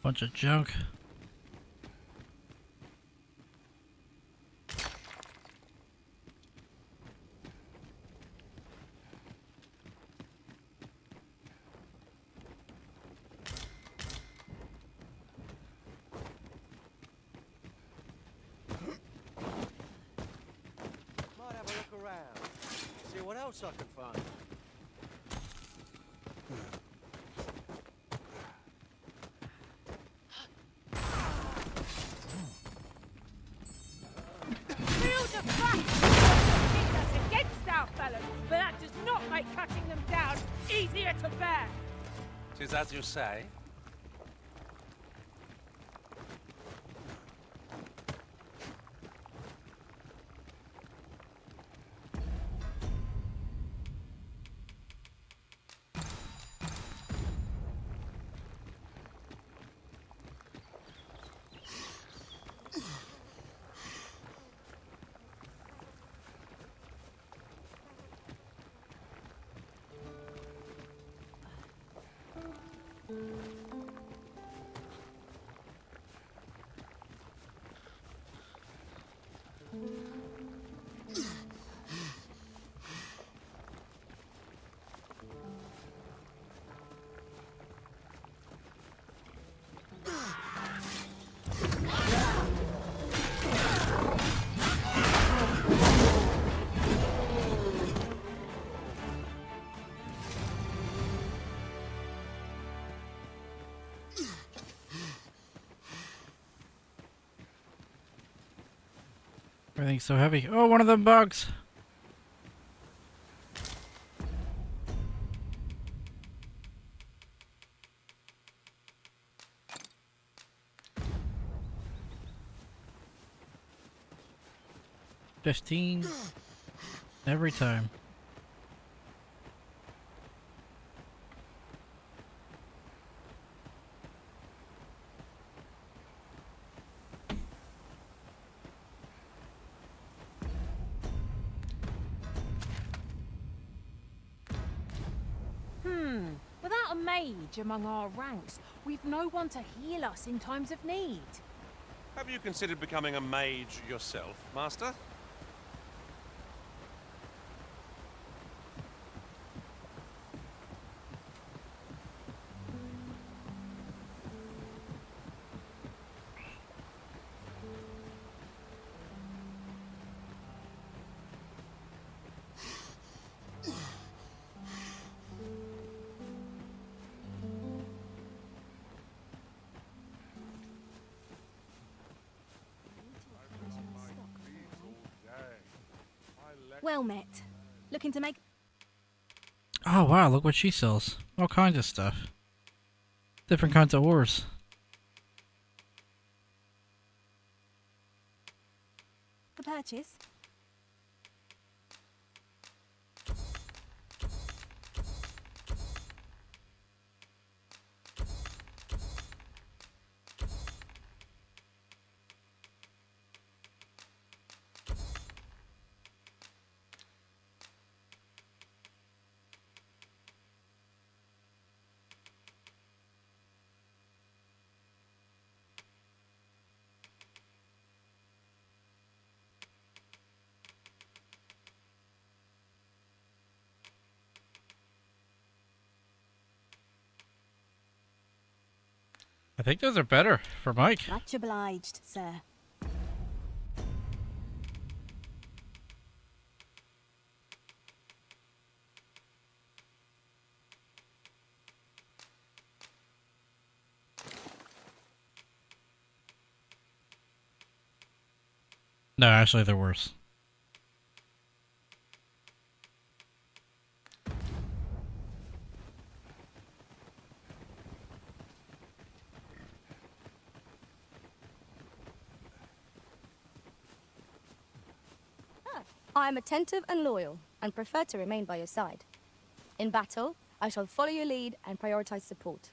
Bunch of junk. Might have a look around. See what else I can find. Feel the fact us against our fellows, but that does not make cutting them down easier to bear. 'Tis as you say. Everything's so heavy. Oh, one of them bugs. $15 every time. Without a mage among our ranks, we've no one to heal us in times of need. Have you considered becoming a mage yourself, Master? Well met. Looking to make... Oh wow, look what she sells. All kinds of stuff. Different kinds of ores. The purchase? I think those are better for Mike. Much obliged, sir. No, actually they're worse. I am attentive and loyal, and prefer to remain by your side. In battle, I shall follow your lead and prioritize support.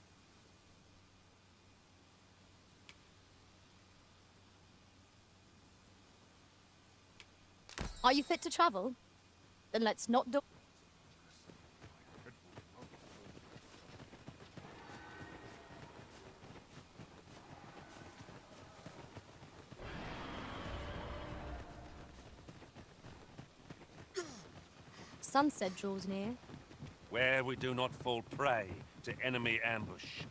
Are you fit to travel? Then let's not do... Sunset draws near. Where we do not fall prey to enemy ambush.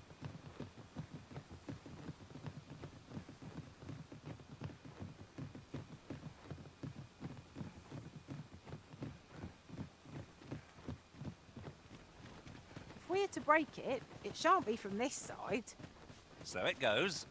If we're to break it, it shan't be from this side. So it goes.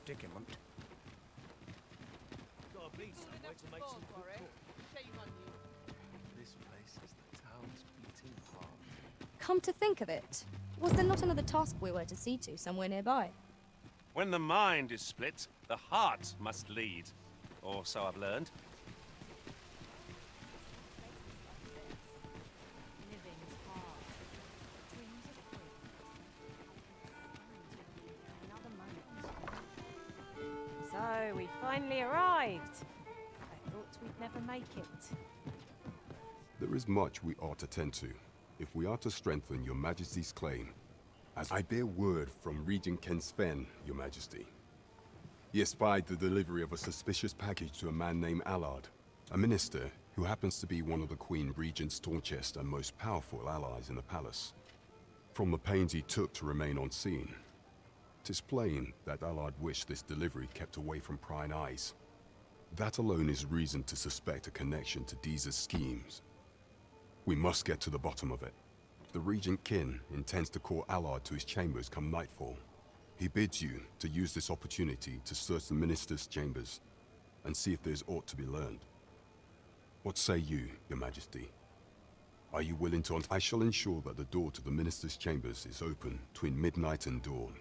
Predicament. Gotta be some way to make some quick talk. This place is the town's beating heart. Come to think of it, was there not another task we were to see to somewhere nearby? When the mind is split, the heart must lead. Or so I've learned. So, we finally arrived. I thought we'd never make it. There is much we ought to tend to, if we are to strengthen your Majesty's claim. As I bear word from Regent Ken Sven, your Majesty. He espied the delivery of a suspicious package to a man named Allard, a minister who happens to be one of the Queen Regent's staunchest and most powerful allies in the palace. From the pains he took to remain on scene, 'tis plain that Allard wished this delivery kept away from prying eyes. That alone is reason to suspect a connection to Deeza's schemes. We must get to the bottom of it. The Regent Kin intends to call Allard to his chambers come nightfall. He bids you to use this opportunity to search the minister's chambers and see if there's aught to be learned. What say you, your Majesty? Are you willing to... I shall ensure that the door to the minister's chambers is open between midnight and dawn.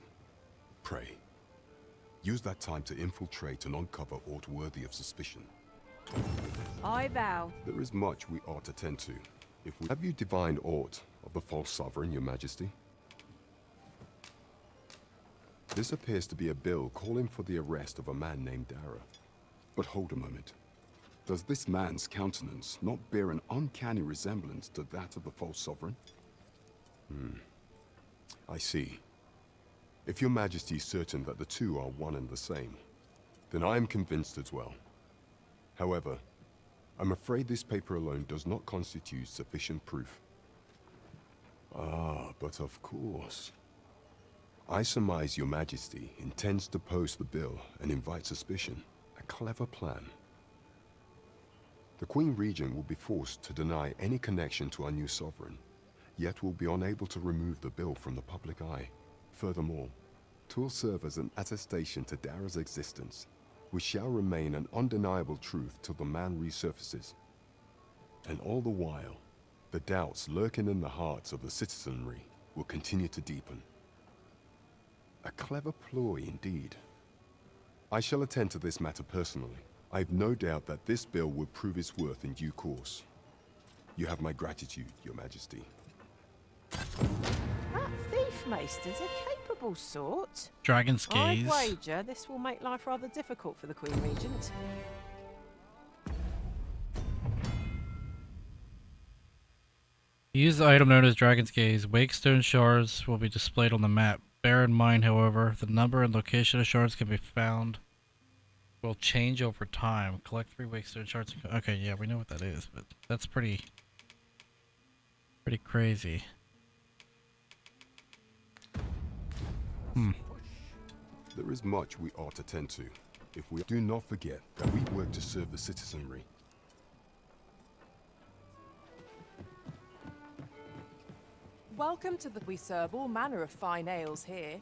Pray, use that time to infiltrate and uncover aught worthy of suspicion. I vow. There is much we ought to tend to. Have you divined aught of the false sovereign, your Majesty? This appears to be a bill calling for the arrest of a man named Dara. But hold a moment. Does this man's countenance not bear an uncanny resemblance to that of the false sovereign? I see. If your Majesty is certain that the two are one and the same, then I am convinced as well. However, I'm afraid this paper alone does not constitute sufficient proof. Ah, but of course. I surmise your Majesty intends to post the bill and invite suspicion. A clever plan. The Queen Regent will be forced to deny any connection to our new sovereign, yet will be unable to remove the bill from the public eye. Furthermore, 'twill serve as an attestation to Dara's existence, which shall remain an undeniable truth till the man resurfaces. And all the while, the doubts lurking in the hearts of the citizenry will continue to deepen. A clever ploy indeed. I shall attend to this matter personally. I've no doubt that this bill will prove its worth in due course. You have my gratitude, your Majesty. That thief maester's a capable sort. Dragon's Gaze. I'd wager this will make life rather difficult for the Queen Regent. Use the item known as Dragon's Gaze. Wakestone shards will be displayed on the map. Bear in mind, however, the number and location of shards can be found will change over time. Collect 3 Wakestone shards. Okay, yeah, we know what that is, but that's pretty There is much we ought to tend to. If we do not forget that we work to serve the citizenry. Welcome to the... We serve all manner of fine ales here.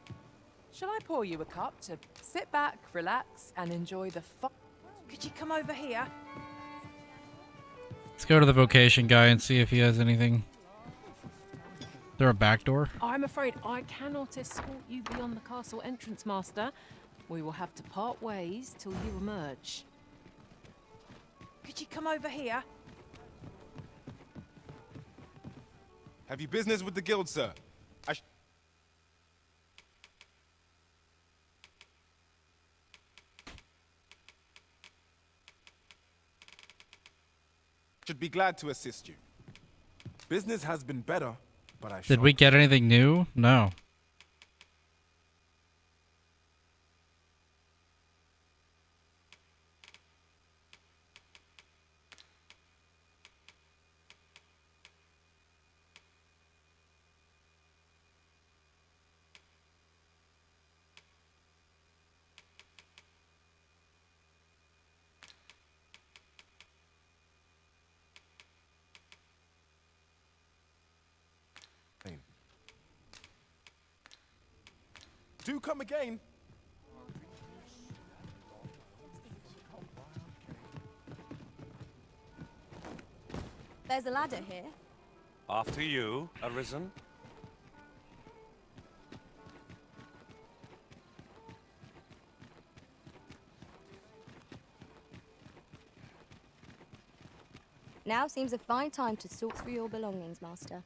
Shall I pour you a cup to sit back, relax, and enjoy the fun? Could you come over here? Let's go to the vocation guy and see if he has anything. Is there a back door? I'm afraid I cannot escort you beyond the castle entrance, Master. We will have to part ways till you emerge. Could you come over here? Have you business with the guild, sir? Should be glad to assist you. Business has been better, but I Did we get anything new? No. Do come again. There's a ladder here. After you, Arisen. Now seems a fine time to sort through your belongings, Master.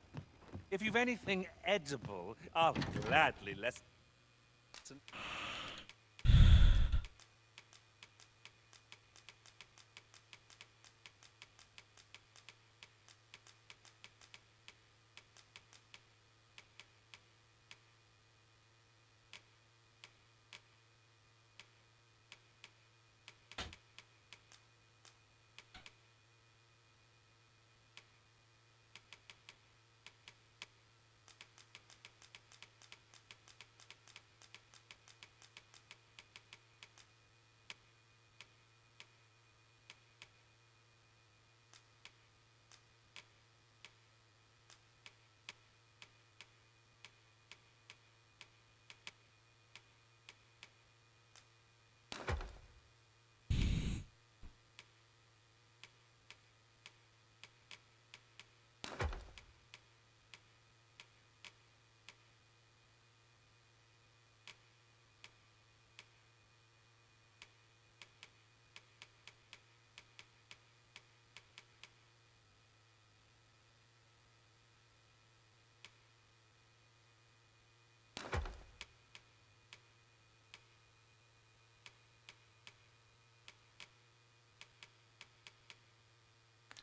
If you've anything edible, I'll gladly listen.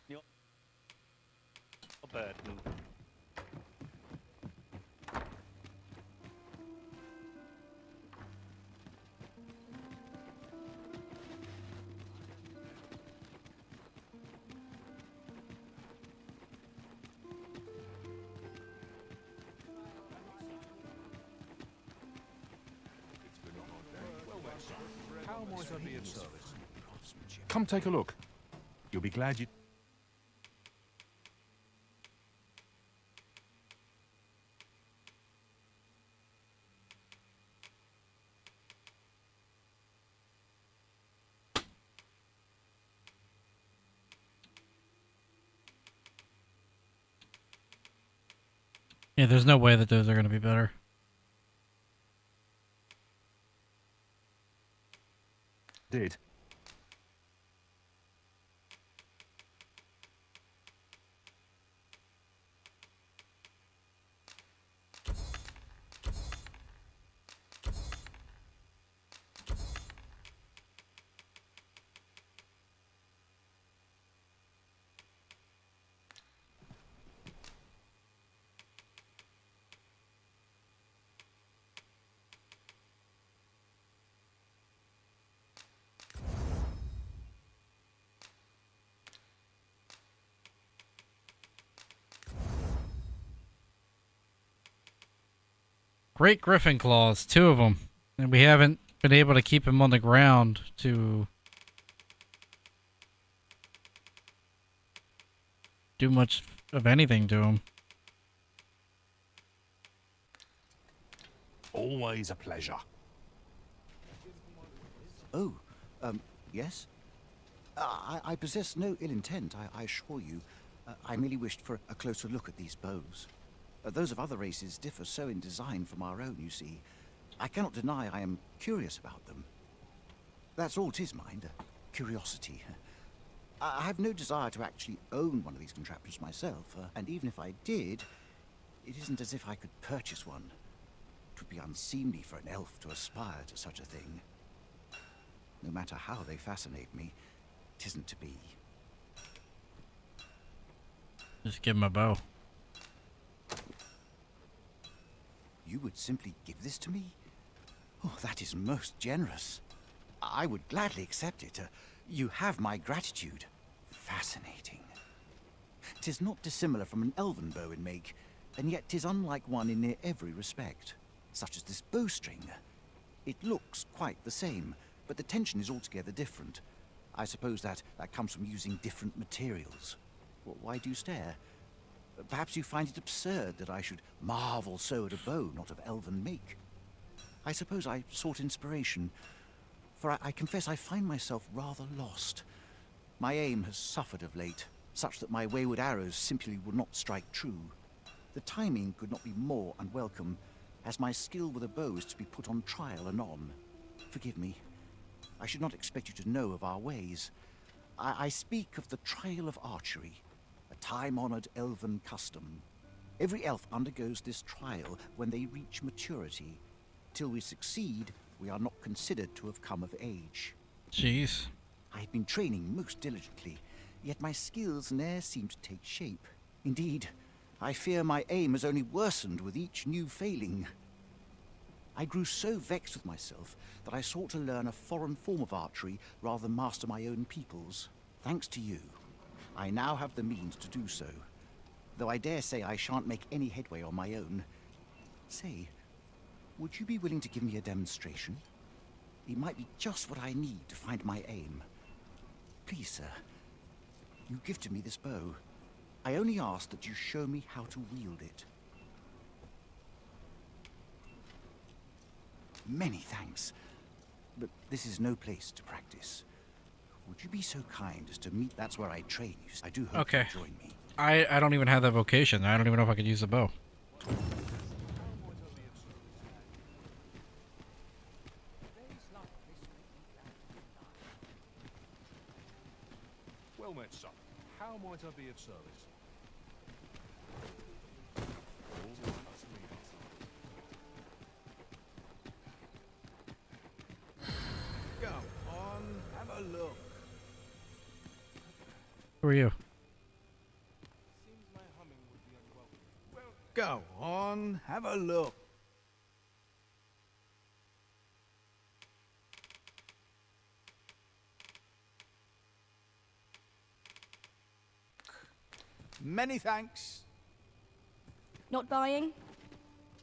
Your burden. How might I be of service? Come take a look. You'll be glad you... Yeah, there's no way that those are going to be better. Did. Great griffin claws, 2 of them. And we haven't been able to keep him on the ground to do much of anything to him. Always a pleasure. Oh, yes? I possess no ill intent, I assure you. I merely wished for a closer look at these bows. Those of other races differ so in design from our own, you see. I cannot deny I am curious about them. That's all 'tis, mind, curiosity. I have no desire to actually own one of these contraptions myself, and even if I did, it isn't as if I could purchase one. It would be unseemly for an elf to aspire to such a thing. No matter how they fascinate me, it isn't to be. Just give him a bow. You would simply give this to me? Oh, that is most generous. I would gladly accept it. You have my gratitude. Fascinating. 'Tis not dissimilar from an elven bow in make, and yet 'tis unlike one in near every respect, such as this bowstring. It looks quite the same, but the tension is altogether different. I suppose that comes from using different materials. Why do you stare? Perhaps you find it absurd that I should marvel so at a bow not of elven make. I suppose I sought inspiration, for I confess I find myself rather lost. My aim has suffered of late, such that my wayward arrows simply would not strike true. The timing could not be more unwelcome, as my skill with a bow is to be put on trial anon. Forgive me. I should not expect you to know of our ways. I speak of the trial of archery, a time-honored elven custom. Every elf undergoes this trial when they reach maturity. Till we succeed, we are not considered to have come of age. Jeez. I have been training most diligently, yet my skills ne'er seem to take shape. Indeed, I fear my aim has only worsened with each new failing. I grew so vexed with myself that I sought to learn a foreign form of archery rather than master my own people's. Thanks to you, I now have the means to do so, though I dare say I shan't make any headway on my own. Say, would you be willing to give me a demonstration? It might be just what I need to find my aim. Please, sir, you gifted me this bow. I only ask that you show me how to wield it. Many thanks, but this is no place to practice. Would you be so kind as to meet? That's where I train you. I do hope Okay. you'll join me. I don't even have that vocation. I don't even know if I could use the bow. Well met, son. How might I be of service? Go on, have a look. Who are you? Go on, have a look. Many thanks. Not buying?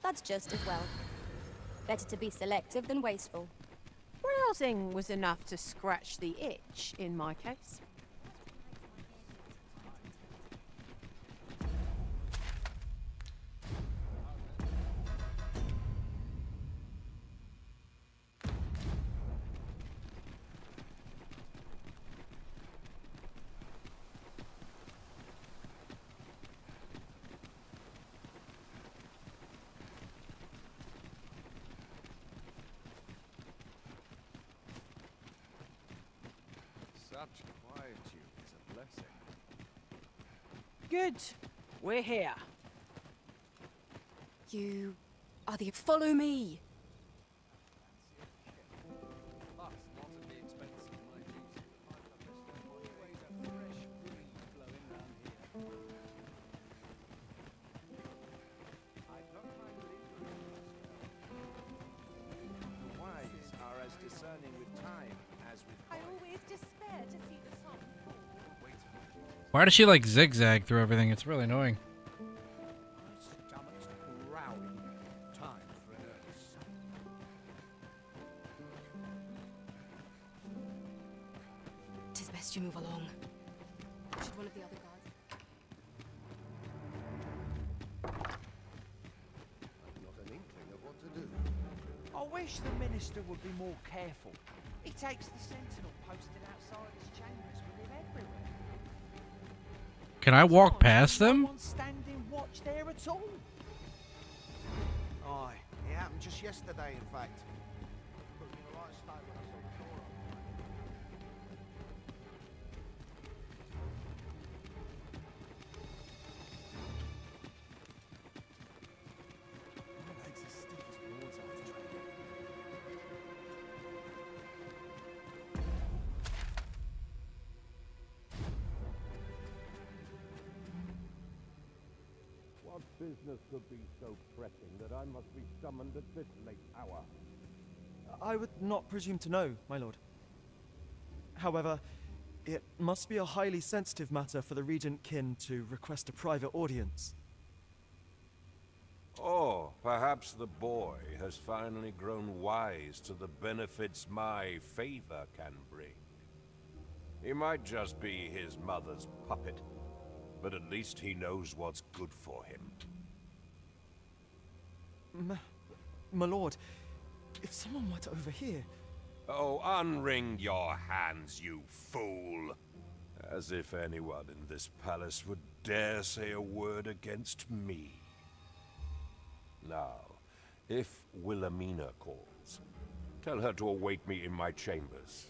That's just as well. Better to be selective than wasteful. Browsing was enough to scratch the itch in my case. Such quietude is a blessing. Good. We're here. You are the... Follow me! The wise are as discerning with time as with I always despair to see the sun fall. Why does she like zigzag through everything? It's really annoying. My stomach's growling. Time for an suggest you move along. Should one of the other guards... Not an inkling of what to do. I wish the minister would be more careful. He takes the sentinel posted outside his chambers with him everywhere. Can I walk past them? No one's standing watch there at all. Aye, it happened just yesterday, in fact. Put me in the right state when I saw the door open. My legs are stiff as boards after training. What business could be so pressing that I must be summoned at this late hour? I would not presume to know, my lord. However, it must be a highly sensitive matter for the regent kin to request a private audience. Oh, perhaps the boy has finally grown wise to the benefits my favor can bring. He might just be his mother's puppet, but at least he knows what's good for him. My lord, if someone were to overhear... Oh, unwring your hands, you fool! As if anyone in this palace would dare say a word against me. Now, if Wilhelmina calls, tell her to await me in my chambers.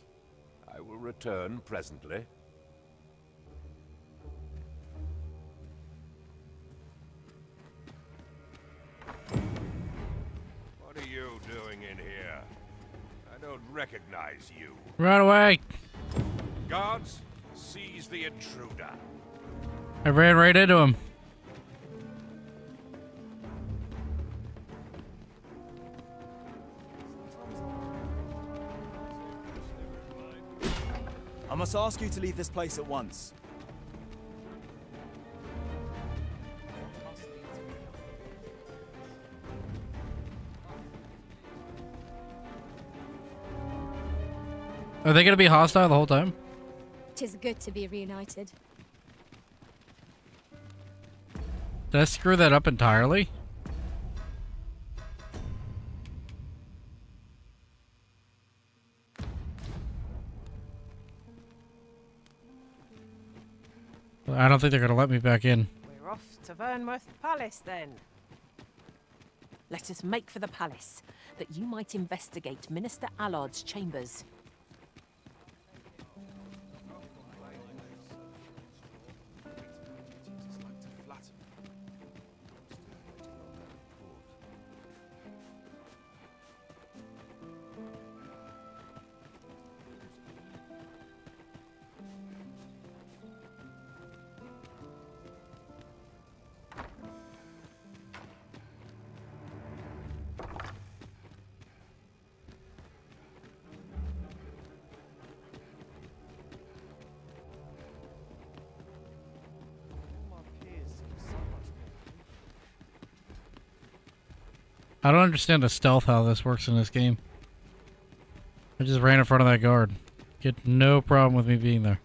I will return presently. What are you doing in here? I don't recognize you. Run away! Guards, seize the intruder. I ran right into him. I must ask you to leave this place at once. Are they gonna be hostile the whole time? 'Tis good to be reunited. Did I screw that up entirely? I don't think they're gonna let me back in. We're off to Vernworth Palace then. Let us make for the palace, that you might investigate Minister Allard's chambers. I don't understand the stealth how this works in this game. I just ran in front of that guard. Get no problem with me being there.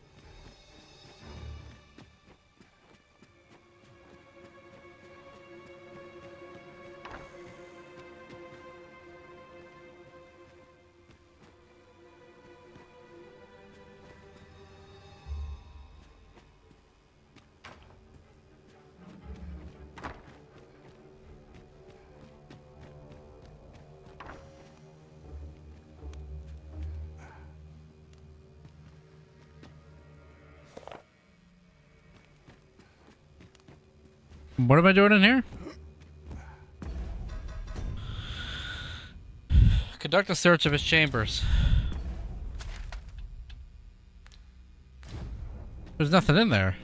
What am I doing in here? Conduct a search of his chambers. There's nothing in there.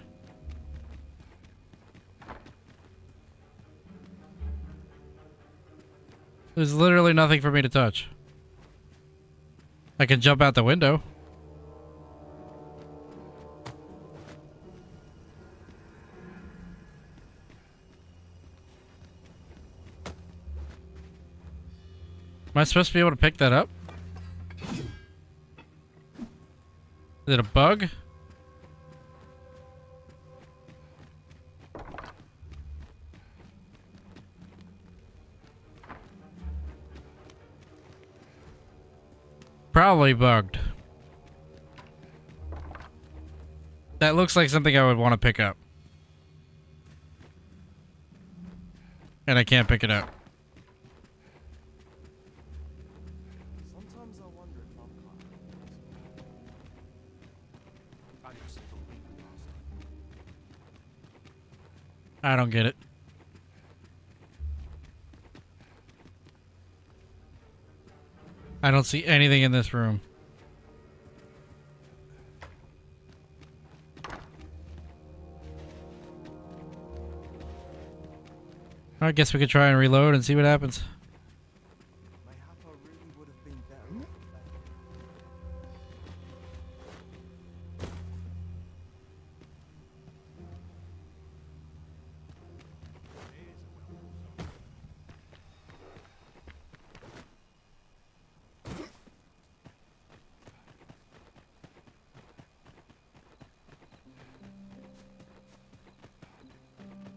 There's literally nothing for me to touch. I can jump out the window. Am I supposed to be able to pick that up? Is it a bug? Probably bugged. That looks like something I would want to pick up. And I can't pick it up. Sometimes I wonder if I'm I don't get it. I don't see anything in this room. I guess we could try and reload and see what happens.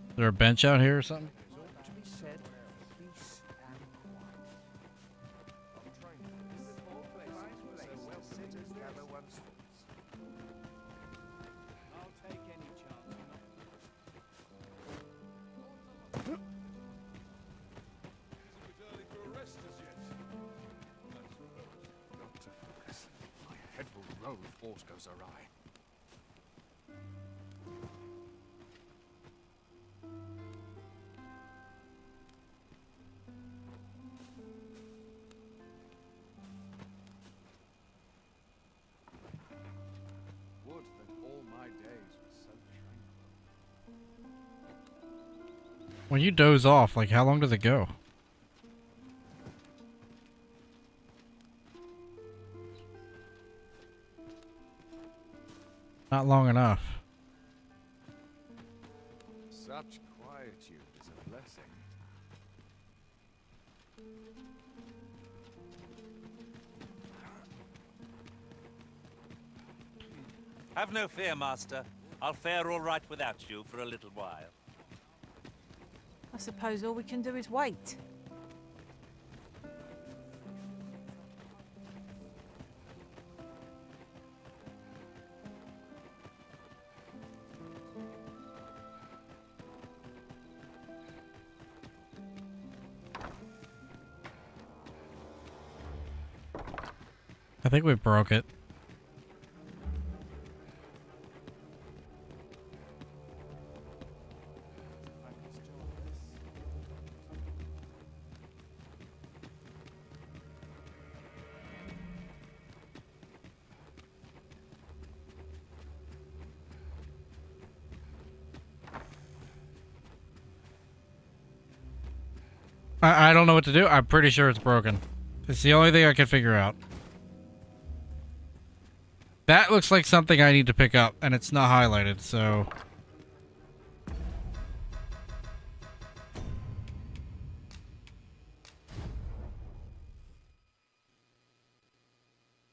Is there a bench out here or something? To be said, peace and quiet. I'll take any chance. Early to arrest us yet. Not to focus. My head will roll if aught goes awry. Would that all my days were so tranquil. When you doze off, like how long does it go? Not long enough. Such quietude is a blessing. Have no fear, Master. I'll fare all right without you for a little while. I suppose all we can do is wait. I think we broke it. I don't know what to do. I'm pretty sure it's broken. It's the only thing I can figure out. That looks like something I need to pick up, and it's not highlighted, so...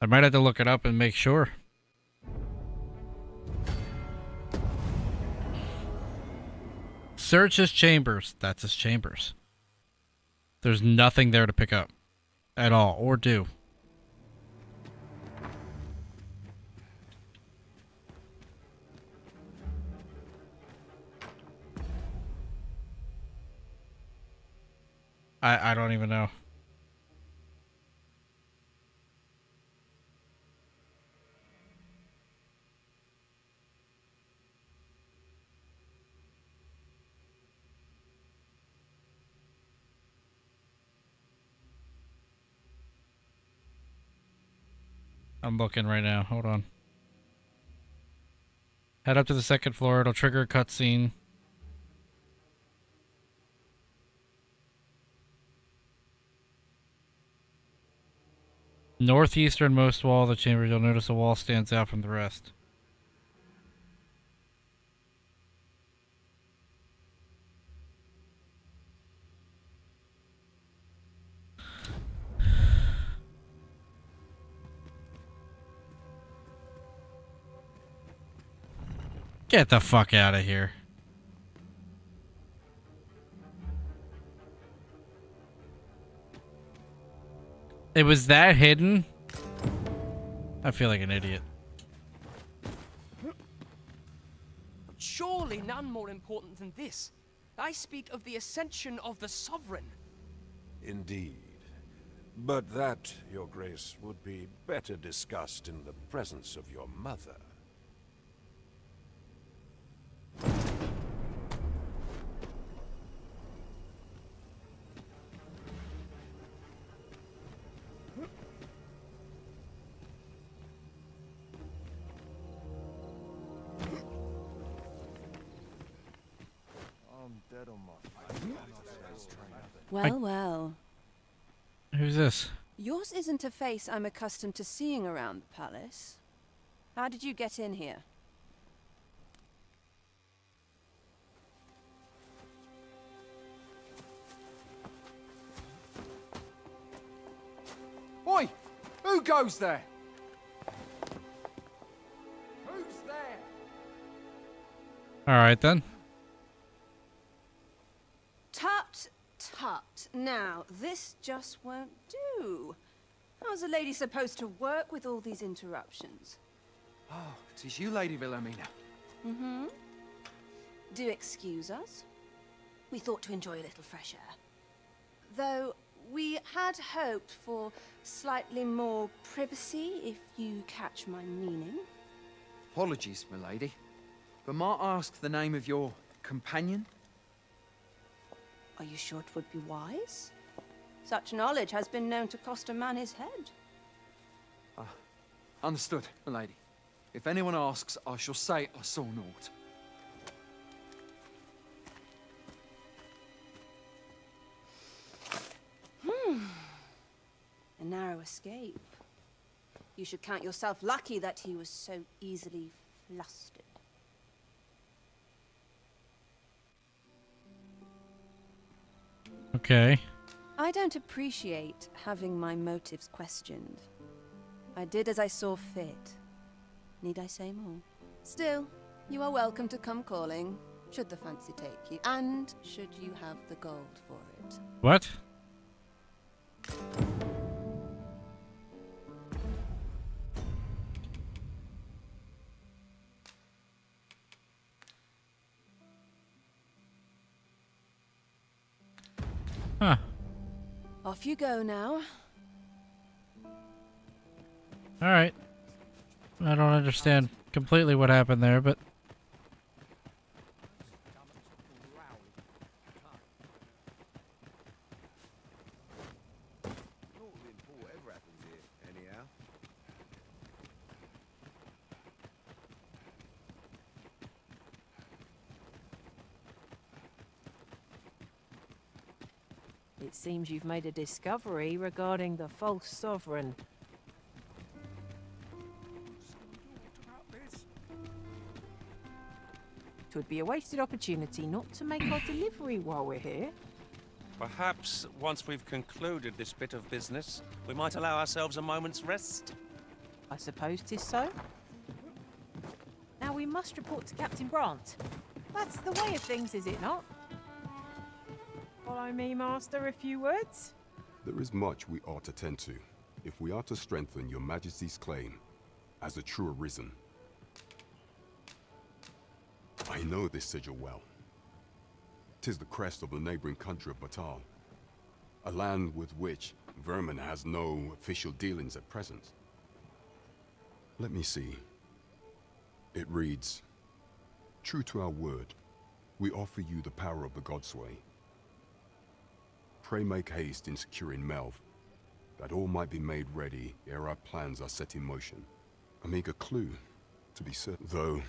I might have to look it up and make sure. Search his chambers. That's his chambers. There's nothing there to pick up. At all, or do. I don't even know. I'm looking right now. Hold on. Head up to the second floor. It'll trigger a cutscene. Northeasternmost wall of the chamber. You'll notice a wall stands out from the rest. Get the fuck out of here. It was that hidden? I feel like an idiot. Surely none more important than this. I speak of the ascension of the Sovereign. Indeed. But that, Your Grace, would be better discussed in the presence of your mother. I'm dead on my feet. Well, well. Who's this? Yours isn't a face I'm accustomed to seeing around the palace. How did you get in here? Oi! Who goes there? Who's there? Alright then. Tut, tut. Now, this just won't do. How's a lady supposed to work with all these interruptions? Oh, it is you, Lady Wilhelmina. Mm-hmm. Do excuse us. We thought to enjoy a little fresh air. Though we had hoped for slightly more privacy, if you catch my meaning. Apologies, my lady. But might I ask the name of your companion? Are you sure it would be wise? Such knowledge has been known to cost a man his head. Understood, my lady. If anyone asks, I shall say I saw naught. A narrow escape. You should count yourself lucky that he was so easily flustered. Okay. I don't appreciate having my motives questioned. I did as I saw fit. Need I say more? Still, you are welcome to come calling, should the fancy take you, and should you have the gold for it. What? Huh. Off you go now. Alright. I don't understand completely what happened there, but... Whatever happens here, anyhow. It seems you've made a discovery regarding the false sovereign. It would be a wasted opportunity not to make our delivery while we're here. Perhaps once we've concluded this bit of business, we might allow ourselves a moment's rest. I suppose 'tis so. Now we must report to Captain Brandt. That's the way of things, is it not? Follow me, Master, a few words? There is much we ought to tend to, if we are to strengthen your Majesty's claim as a true arisen. I know this sigil well. 'Tis the crest of the neighboring country of Batal, a land with which Vermin has no official dealings at present. Let me see. It reads, "True to our word, we offer you the power of the Godsway. Pray make haste in securing Melv, that all might be made ready ere our plans are set in motion." A meager clue, to be certain, though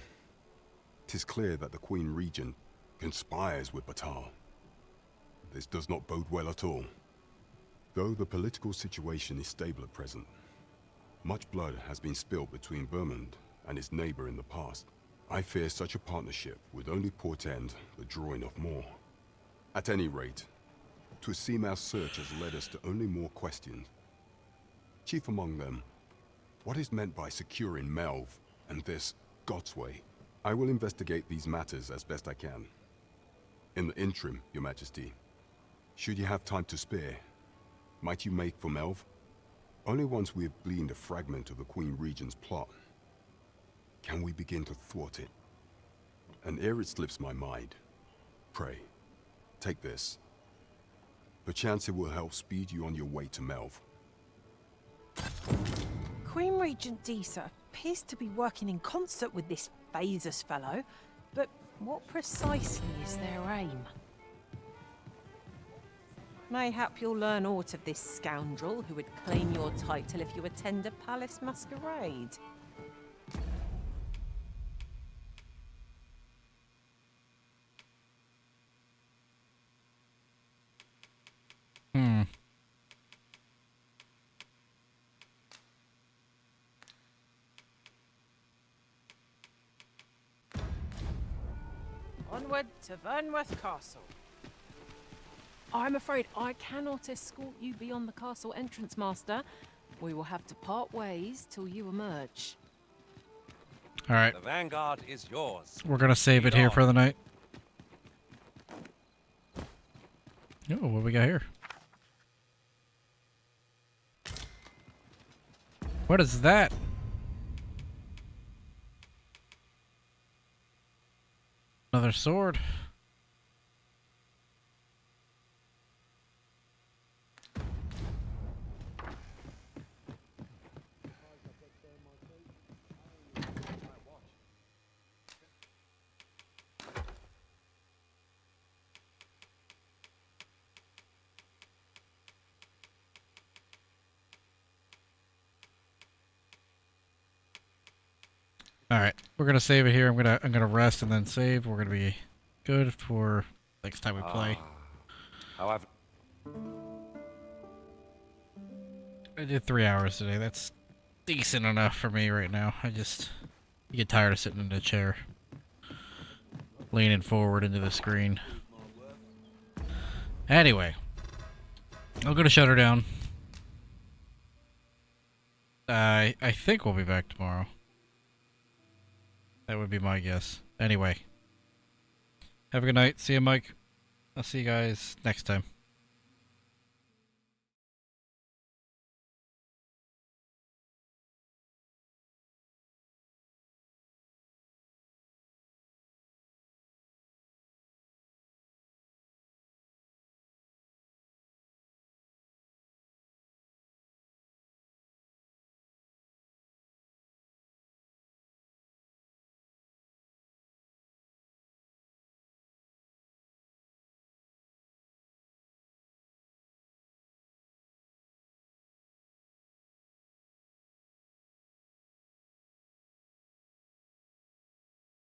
'tis clear that the Queen Regent conspires with Batal. This does not bode well at all. Though the political situation is stable at present, much blood has been spilled between Vermund and its neighbor in the past. I fear such a partnership would only portend the drawing of more. At any rate, 'twould seem our search has led us to only more questions. Chief among them, what is meant by securing Melv and this Godsway? I will investigate these matters as best I can. In the interim, Your Majesty, should you have time to spare, might you make for Melv? Only once we have gleaned a fragment of the Queen Regent's plot can we begin to thwart it. And ere it slips my mind, pray, take this. Perchance it will help speed you on your way to Melv. Queen Regent Disa appears to be working in concert with this Phasus fellow, but what precisely is their aim? Mayhap you'll learn aught of this scoundrel who would claim your title if you attend a palace masquerade. Onward to Vernworth Castle. I'm afraid I cannot escort you beyond the castle entrance, Master. We will have to part ways till you emerge. Alright. The Vanguard is yours. We're gonna save it here for the night. Oh, what do we got here? What is that? Another sword. Alright, we're gonna save it here. I'm gonna rest and then save. We're gonna be good for next time we play. However, I did 3 hours today. That's decent enough for me right now. You get tired of sitting in the chair, leaning forward into the screen. Anyway, I'm gonna shut her down. I think we'll be back tomorrow. That would be my guess. Anyway, have a good night. See you, Mike. I'll see you guys next time.